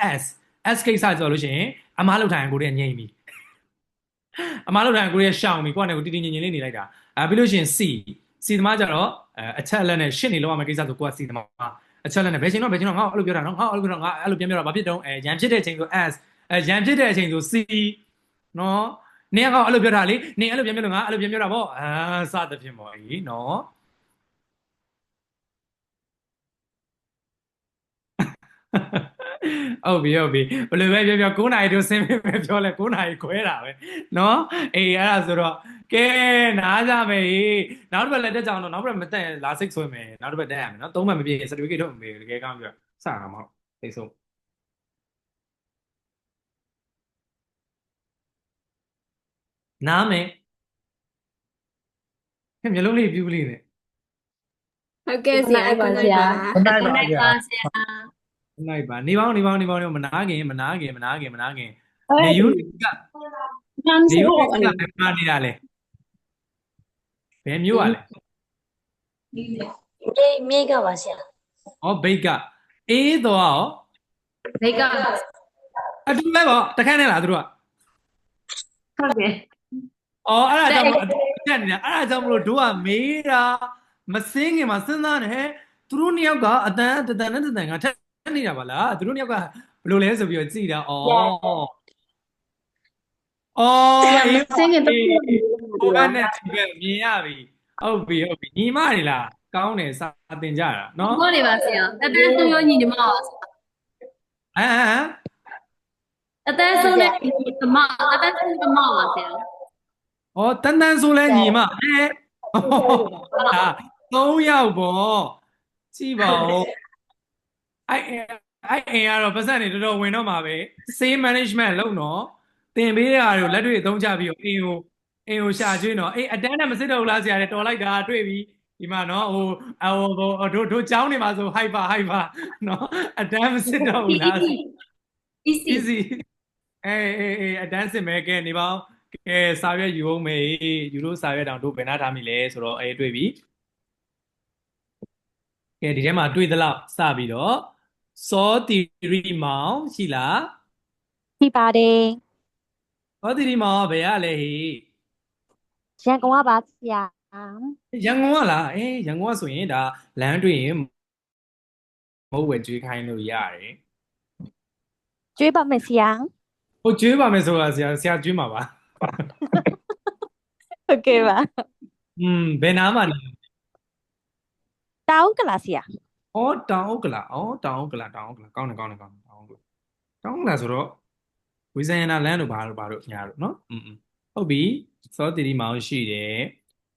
S ကိစ္စဆိုလို့ရှိရင်အမားလောက်ထိုင်ကိုတည်းငြိမ်ပြီအမားလောက်ထိုင်ကိုတည်းရှောင်ပြီကိုကလည်းကိုတီငြိမ်လေးနေလိုက်တာပြီးလို့ရှိရင် C သမားကြတော့အချက်အလက်နဲ့ရှင်းနေလောက်ရမယ့်ကိစ္စဆိုကိုက C သမားအချက်လက်နဲ့ဘယ်ချိန်တော့ငါ့ကိုအဲ့လိုပြောတာနော်ငါ့ကိုအဲ့လိုပြောတာငါအဲ့လိုပြန်ပြောတာဘာဖြစ်တော့ရန်ဖြစ်တဲ့အချိန်ဆို S ရန်ဖြစ်တဲ့အချိန်ဆို C နော်နင်ကအဲ့လိုပြောတာလေနင်အဲ့လိုပြန်ပြောလို့ငါအဲ့လိုပြန်ပြောတာပေါ့စသဖြင့်ပေါ့ကြီးနော်ဟုတ်ပြီဘယ်လိုပဲပြော9နာရီတို့ဆင်းပဲပြောလဲ9နာရီခွဲတာပဲနော်အေးအဲ့ဒါဆိုတော့ကဲနားကြမယ်နောက်တစ်ပတ်လက်တက်ကြအောင်တော့နောက်တစ်ပတ်မတက်လာစိတ်ဆွဲမယ်နောက်တစ်ပတ်တက်ရမယ်နော်3ပတ်မပြည့် certificate ထုတ်မပေးဘူးတကယ်ကောင်းပြောစတာမဟုတ်သိဆုံးနားမယ်ခင်မျိုးလုံးလေးပြူးလေးနဲ့ဟုတ်ကဲ့ဆရာကိုနိုင်ပါ မနိုင်ပါဗျာ လိုက်ပါနေပေါင်းမနာခင်နေယူကနေယူကမှာနေတာလေဘယ်မျိုးอ่ะလဲမြေကပါဆရာဘိတ်ကအေးတော့ရော မြေကအ တူပဲပေါ့တခန်းနဲ့လားသူတို့ကဟုတ်ကဲ့အဲ့ဒါကြောင့်တက်နေတာအဲ့ဒါကြောင့်မလို့တို့ကမေးတာမစင်းခင်မှာစဉ်းစားနေဟဲ့သူတို့နှစ်ယောက်ကအတန်နဲ့ငါထက်နေတာပါလားသူတို့နှစ်ယောက်ကဘယ်လိုလဲဆိုပြီးတော့ကြည်တာမစင်းခင်တော့ဟိုဘက်နဲ့ဒီဘက်မြင်ရပြီဟုတ်ပြီညီမတွေလားကောင်းတယ်စာသင်ကြတာနော်ဟုတ်နေပါဆရာအတန်းဆုံးရောညီမပါအတန်းဆုံးနဲ့ညီမအတန်းဆုံးညီမပါဆရာတန်းဆိုလဲညီမ3ယောက်ပေါ့ကြည့်ပါဦးအဲ့အိမ်ကတော့ပတ်စံနေတော်တော်ဝင်တော့မှာပဲ save management လုပ်တော့တင်ပေးရတာတွေကိုလက်တွေ့အသုံးချပြီးတော့အိမ်ကို အိမ်ကိုရှာကျွေးနော်အေးအတန်းနဲ့မစစ်တော့ဘူးလားဆရာတဲ့တော်လိုက်တာတွေ့ပြီဒီမှာနော်ဟိုတို့ကျောင်းနေမှာဆို hyper နော်အတန်းမစစ်တော့ဘူးလား easy easy အေးအတန်းစစ်မယ်ကဲနေပါဦးကဲစာရွက်ယူအောင်မေယူလို့စာရွက်တောင်တို့ဘယ်နာထားမိလဲဆိုတော့အေးတွေ့ပြီကဲဒီထဲမှာတွေ့သလောက်စပြီးတော့စောတီရီမောင်ရှိလား ရှိပါတယ် စောတီရီမောင်ကဘယ်ရလဲဟေး ရန်ကုန်ကပါဆရာ ရန်ကုန်ကလားရန်ကုန်ကဆိုရင်ဒါလမ်းတွေ့ရင်မဟုတ်ဝယ်ကျွေးခိုင်းလို့ရတယ် ကျွေးပါမယ်ဆရာ ဟုတ်ကျွေးပါမယ်ဆိုတာဆရာကျွေးမှာပါ ဟုတ်ကဲ့ပါ ဘယ်နားမှာနေ တောင်းကလားဆရာ တောင်ဥက္ကလာတောင်ဥက္ကလာကောင်းတယ်တောင်ဥက္ကလာဆိုတော့ဝိဇယနာလမ်းတို့ဘာတို့ညာတို့နော်ဟုတ်ပြီစောတီရီမောင်ရှိတယ်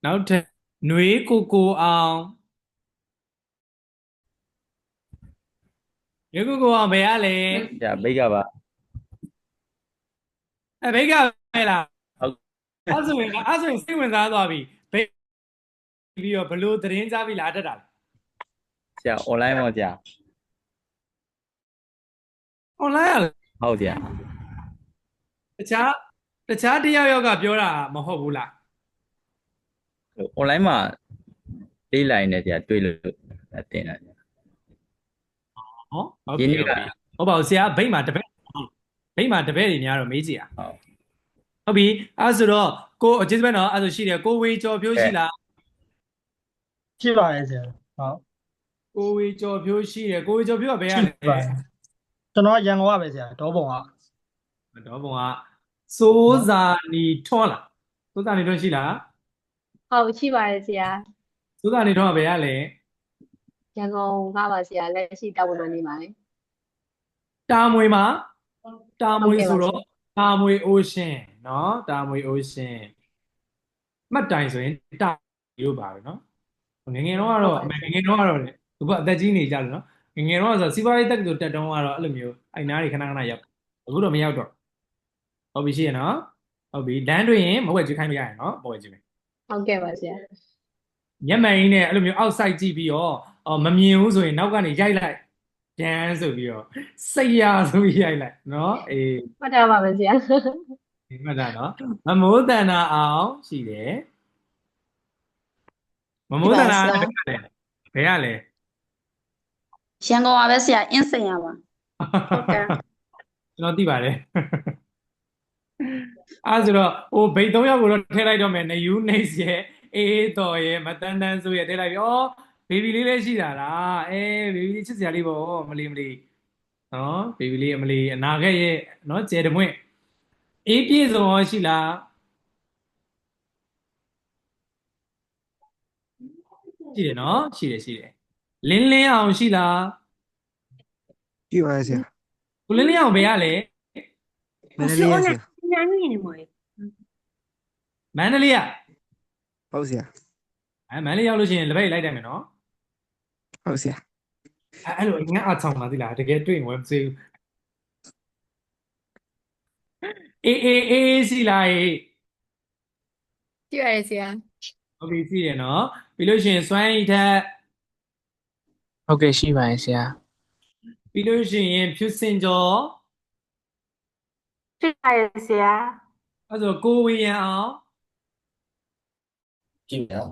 နောက်ထပ်ຫນွေကိုအောင်ຫນွေကိုအောင်ဘယ်ရလဲ ဆရာဘိတ်ကပါ ဘိတ်ကပဲလား ဟုတ် အဲ့ဆိုရင်စိတ်ဝင်စားသွားပြီဘိတ်ပြီးတော့ဘလို့သတင်းကြားပြီးလာတတ်တာလဲ ဆရာ online ပေါ့ဆရာ online ရလား ဟုတ်ဆရာ တခြားတယောက်ကပြောတာမဟုတ်ဘူးလား online မှာလေးလိုက်နေဆရာတွေ့လို့တင်တာဆရာ ဟုတ် ဒီ ပြီ နေ့က ဟုတ်ပါဘူးဆရာဗိတ်မှာတပည့်တွေများတော့မေးကြည့်ရ ဟုတ် ဟုတ်ပြီအဲ့ဆိုတော့ကိုကျေးဇူးပဲနော်အဲ့ဆိုရှိတယ်ကိုဝေကျော်ဖြိုးရှိလား ရှိပါတယ်ဆရာဟုတ် ကိုဝေကျော်ဖြိုးရှိတယ်ကိုဝေကျော်ဖြိုးကဘယ်ရလဲ ပါတယ်ကျွန်တော်ရန်ကုန်ကပဲဆရာဒေါပုံက တော့ဘုံကစိုးစာနီထွန်းလားစိုးစာနီထွန်းရှိလား ဟုတ်ရှိပါတယ်ဆရာ စိုးစာနီထွန်းကဘယ်ရလဲ ရန်ကုန်ကပါဆရာလက်ရှိတာဝန်တော်နေပါတယ် တာမွေမှာတာမွေ ဟုတ်ကဲ့ပါ ဆိုတော့တာမွေ ocean နော်တာမွေ ocean မှတ်တိုင်ဆိုရင်တာလို့ပါပဲနော်ငယ်ငယ်တော့ကတော့လေသူကအသက်ကြီးနေကြတယ်နော်ငယ်ငယ်တော့ဆိုစီးပွားရေးတက္ကသိုလ်တက်တုန်းကတော့အဲ့လိုမျိုးအဲ့နားတွေခဏရောက်အခုတော့မရောက်တော့ဟုတ်ပြီရှိရနော်ဟုတ်ပြီလမ်းတွေ့ရင်မဝဲကျွေးခိုင်းလို့ရရနော်မဝဲကျွေးမယ် ဟုတ်ကဲ့ပါဆရာ မျက်မှန်ကြီးနဲ့အဲ့လိုမျိုးအောက်ဆိုင်ကြည့်ပြီးတော့မမြင်ဘူးဆိုရင်နောက်ကနေရိုက်လိုက်ဒန်းဆိုပြီးတော့စိတ်ရဆိုပြီးရိုက်လိုက်နော်အေး မှတ်ထားပါမယ်ဆရာ ဒီမှတ်တာနော်မမိုးတန်တာအောင်ရှိတယ်မမိုးတန်တာဘယ်ရလဲ ရန်ကုန်ပါပဲဆရာအင်းစိန်ရပါ ဟုတ်ကဲ့ ကျွန်တော်သိပါတယ်အဲ့ဆိုတော့ဟိုဘိတ်၃ယောက်ကိုတော့ထည့်လိုက်တော့မယ်နယူးနေစ်ရဲ့အေးတော်ရဲ့မတန်းတန်းဆိုရဲ့ထည့်လိုက်ပြီဩဘေဘီလေးလည်းရှိတာလားဘေဘီလေးချစ်စရာလေးပေါ့မလီနော်ဘေဘီလေးအမလီအနာခဲ့ရဲ့နော်ကျဲတမွင့်အေးပြည့်စုံရောရှိလားရှိတယ်နော်ရှိတယ်လင်းလင်းအောင်ရှိလား ရှိပါတယ်ဆရာ ကိုလင်းလင်းအောင်ဘယ်ရလဲ မန္တလေးရဆရာ နာမည်နေမို့ မန္တလေးက ဟုတ်ဆရာ မန္တလေးရောက်လို့ရှိရင်လက်ဖက်ရည်လိုက်တယ်မယ်နော် ဟုတ်ဆရာ အဲ့လိုအငန်းအဆောင်ပါသီလားတကယ်တွေ့ရင်ဝယ်မစေဘူးအေးရှိလားအေး ရှိပါတယ်ဆရာ ဟုတ်ပြီရှိရနော်ပြီးလို့ရှိရင်စွမ်းရည်ထက် ဟုတ်ကဲ့ရှိပါတယ်ဆရာ ပြီးလို့ရှိရင်ဖြူစင်ကျော် ရှိပါတယ်ဆရာ အဲ့ဆိုကိုဝေရန်အောင် ကြည့်ရအောင်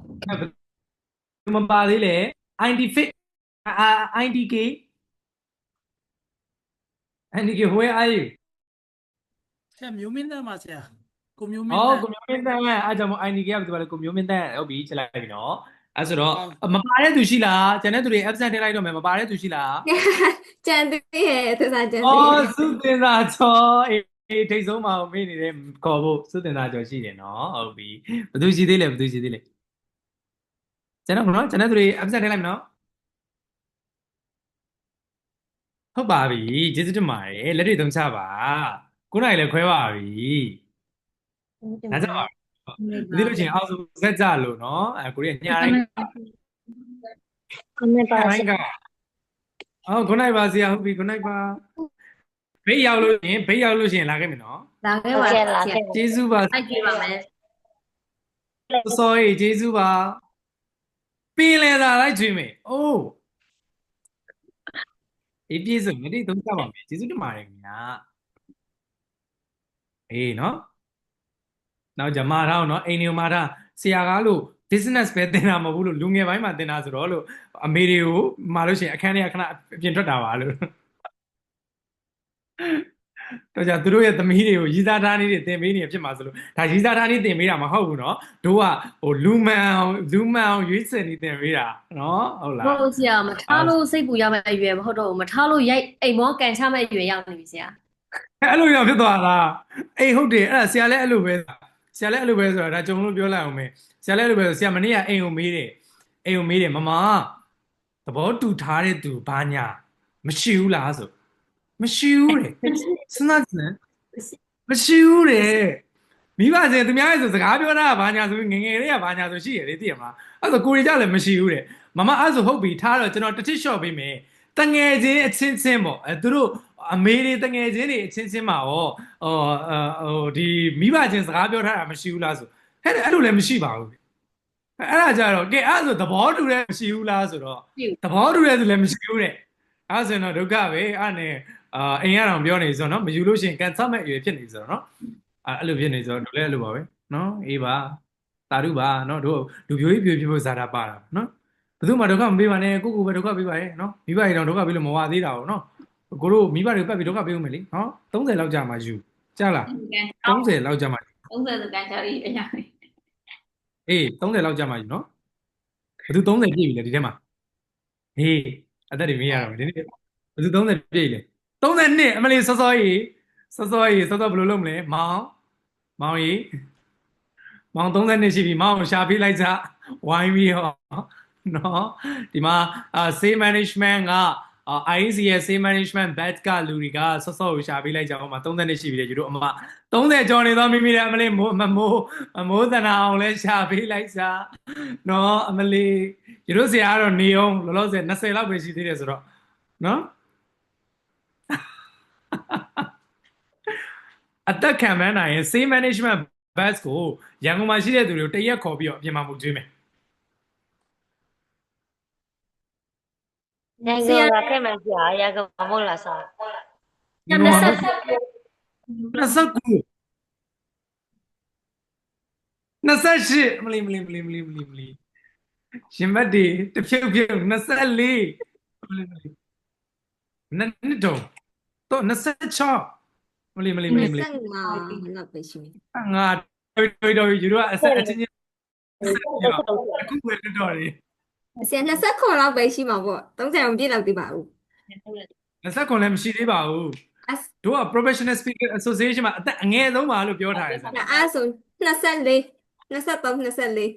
မပါသေးလေ IDFit IDK where are you ဆရာမျိုးမင်းသားပါဆရာကိုမျိုးမင်း อ๋อ သား ကိုမျိုးမင်းတန်းအဲ့ကြောင့်မို့ IDK ကဘယ်သူပါလဲကိုမျိုးမင်းတန်းဟုတ်ပြီချက်လိုက်ပြီနော်အဲ့ဆိုတော့မပါတဲ့သူရှိလားကျန်တဲ့သူတွေ absent ထည့်လိုက်တော့မယ်မပါတဲ့သူရှိလား ကြံသေးရဲ့သစ္စာကြံ อ๋อ သေးရဲ့ စုတင်သာကျော်အေးထိတ်ဆုံးမအောင်မေ့နေတဲ့ခေါ်ဖို့စုတင်သာကျော်ရှိတယ်နော်ဟုတ်ပြီဘယ်သူရှိသေးလဲကျန်တော့နော်ကျန်တဲ့သူတွေ absent ထည့်လိုက်မယ်နော်ဟုတ်ပါပြီကျေးဇူးတင်ပါတယ်လက်တွေသုံးချပါ9နိုင်လည်းခွဲပါပြီနားကြပါဒီလိုချင်းအောက်စုဇက်ကြလို့နော်ကိုရီးယားညာတိုင်း ခမပါ တိုင်းက9နိုင်ပါဆရာဟုတ်ပြီ9နိုင်ပါဘေးရောက်လို့ရှိရင်လာခဲ့မယ်နော် လာခဲ့ပါဆရာ ကျေးဇူးပါ အိုက်ကြည့်ပါမယ် စောကြီးကျေးဇူးပါပင်လေသာလိုက်ကျွေးမယ်အိုးအေးပြည့်စုံမတိသုံးကြပါမယ်ကျေးဇူးတင်ပါတယ်ခင်ဗျာအေးနော်နောက်ကြမှာထားအောင်နော်အိမ်နေမှာထားဆရာကားလို့ business ပဲတင်တာမဟုတ်ဘူးလို့လူငယ်ပိုင်းမှာတင်တာဆိုတော့လို့အမေတွေကိုမှာလို့ရှိရင်အခန်းထဲကခဏအပြင်ထွက်တာပါလို့တော့ကြသူတို့ရဲ့သမီးတွေကိုရီးစားထားလေးတွေတင်ပေးနေဖြစ်မှာဆိုလို့ဒါရီးစားထားလေးတင်ပေးတာမဟုတ်ဘူးเนาะတို့ကဟိုလူမှန်အောင်ရွေးစင်နေတင်ပေးတာเนาะဟုတ်လား ဟုတ်ဆရာမထားလို့စိတ်ပူရမယ့်အရွယ်မဟုတ်တော့ဘူးမထားလို့ရိုက်အိမ်မောကန်ချမယ့်အရွယ်ရောက်နေပြီဆရာ အဲ့လိုရောက်ဖြစ်သွားလားအေးဟုတ်တယ်အဲ့ဒါဆရာလည်းအဲ့လိုပဲဆရာလည်းအဲ့လိုပဲဆိုတာဒါကြုံလို့ပြောလိုက်အောင်မယ်ဆရာလည်းအဲ့လိုပဲဆရာမနေ့ကအိမ်ကိုမေးတယ်မမသဘောတူထားတဲ့သူဘာညာမရှိဘူးလားဆိုမရှိဘူးတဲ့စဉ်းစားကြည့်မရှိဘူးတဲ့မိဘချင်းသူများရဲ့ဆိုစကားပြောတာကဘာညာဆိုငငယ်လေးကဘာညာဆိုရှိရလေသိရမလားအဲ့ဆိုကိုရီကြလည်းမရှိဘူးတဲ့မမအဲ့ဆိုဟုတ်ပြီထားတော့ကျွန်တော်တစ်ထစ်လျှော့ပေးမယ်တငယ်ချင်းအချင်းချင်းပေါ့အဲသူတို့အမေတွေတငယ်ချင်းတွေအချင်းချင်းမှာရောဒီမိဘချင်းစကားပြောထားတာမရှိဘူးလားဆိုဟဲ့အဲ့လိုလည်းမရှိပါဘူးအဲ့ဒါကြတော့ကဲအဲ့ဆိုသဘောတူတဲ့မရှိဘူးလားဆိုတော့သဘောတူတဲ့သူလည်းမရှိဘူးတဲ့အဲ့ဆိုရင်တော့ဒုက္ခပဲအဲ့နဲ့အိမ်ရအောင်ပြောနေဆိုတော့နော်မယူလို့ရှိရင်ကန်ဆတ်မဲ့အရွယ်ဖြစ်နေဆိုတော့နော်အဲ့လိုဖြစ်နေဆိုတော့တို့လည်းအဲ့လိုပါပဲနော်အေးပါတာရုပါနော်တို့လူပြိုကြီးပြိုပြဖို့ဇာတာပါတာနော်ဘယ်သူမှဒုက္ခမပေးပါနဲ့ကိုပဲဒုက္ခပေးပါရဲ့နော်မိဘတွေတော့ဒုက္ခပေးလို့မဝသေးတာဟုတ်နော်ကိုတို့မိဘတွေပတ်ပြီးဒုက္ခပေးဦးမယ်လေနော်30လောက်ကြာမှယူကြားလား30လောက်ကြာမှ30စကန်ချရီအရာ အေး30လောက်ကြာမှယူနော်ဘယ်သူ30ပြည့်ပြီလဲဒီထဲမှာဟေးအသက်တွေမေးရတော့ဒီနေ့ဘယ်သူ30ပြည့်လဲ32အမလေးစောစောကြီးဘယ်လိုလုပ်မလဲမောင်ကြီးမောင်32ရှိပြီမောင်ရှာပေးလိုက်ကြဝိုင်းပြီးဟောနော်ဒီမှာsales management ကIEC ရဲ့ sales management batch ကလူတွေကစောစောကိုရှာပေးလိုက်ကြအောင်မှာ32ရှိပြီလေယူတို့အမ30ကျော်နေတော့မိမိလည်းအမလေးမိုးသနာအောင်လဲရှာပေးလိုက်ကြနော်အမလေးယူတို့ဆရာကတော့နေအောင်လောလောဆယ်20လောက်ပဲရှိသေးတယ်ဆိုတော့နော်အသက်ခံမှန်းနိုင်ရင် sales management batch ကိုရန်ကုန်မှာရှိတဲ့သူတွေကိုတရက်ခေါ်ပြီးတော့အပြင်မှာမှုကျွေးမယ်နိုင်ငံကခဲ့မယ်ဆရာရကမဟုတ်လားဆရာ 28မလီရှင်မတ်ဒီတဖြုတ်ဖြုတ်24နှစ်တော့26မလီ25လောက်ပဲရှိတယ် ငါတော်ယူတော့အဆက်အချင်းချင်းအခုပဲတော်တယ် ဆရာ29လောက်ပဲရှိမှာပေါ့30အောင်ပြည့်လောက်သေးပါဘူး29လည်းမရှိသေးပါဘူးတို့က Professional Speaker Association မှာအသက်အငယ်ဆုံးပါလို့ပြောထားတယ်ဆရာ အဲ့ဆို24 23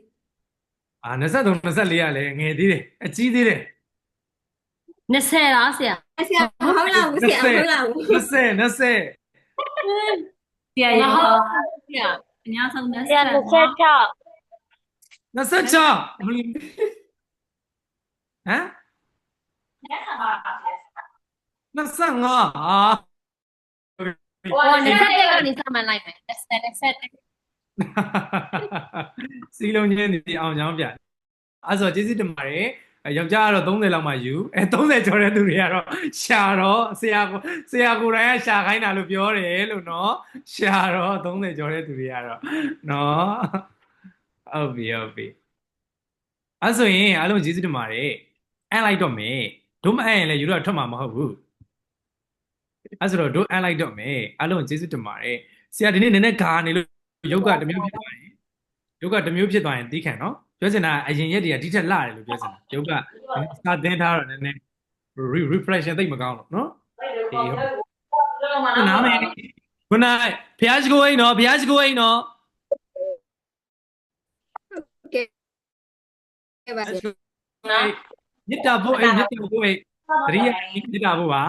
24ကလည်းငယ်သေးတယ်အကြီးသေးတယ် 20လားဆရာ 24ဆရာမဟုတ်လားဘူးဆရာမဟုတ်လားဘူး20ဆရာရောဆရာအများဆုံး20ဆရာ26မလီဟမ်25ဟာဟို20ကနေစမှန်လိုက်မယ်20စီလုံးချင်းဒီအောင်ချောင်းပြအဲ့ဆိုကျေးဇူးတင်ပါတယ်ယောက်ျားကတော့30လောက်မှယူ30ကျော်တဲ့သူတွေကတော့ရှာတော့ဆရာကိုယ်တိုင်ကရှာခိုင်းတာလို့ပြောတယ်လို့နော်ရှာတော့30ကျော်တဲ့သူတွေကတော့နော်ဟုတ်ပြီအဲ့ဆိုရင်အားလုံးကျေးဇူးတင်ပါတယ်အန်လိုက်တော့မယ်တို့မအန်ရင်လည်းယူတော့ထွက်မှာမဟုတ်ဘူးအဲ့ဆိုတော့တို့အန်လိုက်တော့မယ်အားလုံးကျေးဇူးတင်ပါတယ်ဆရာဒီနေ့နည်းနည်းဂါနေလို့ယုတ်ကတစ်မျိုးဖြစ်သွားရင်သီးခံနော်ပြောချင်တာအရင်ရက်တွေကဒီထက်လှတယ်လို့ပြောချင်တာယုတ်ကစာသင်ထားတော့နည်းနည်း reflection သိမကောင်းတော့နော်အေးဟုတ်နားမယ် Good night ဖျားရှိခိုးအိမ်နော်ကဲပါဆရာ မြစ်တာဖို့အိမ်တတိယမြစ်တာဖို့ပါ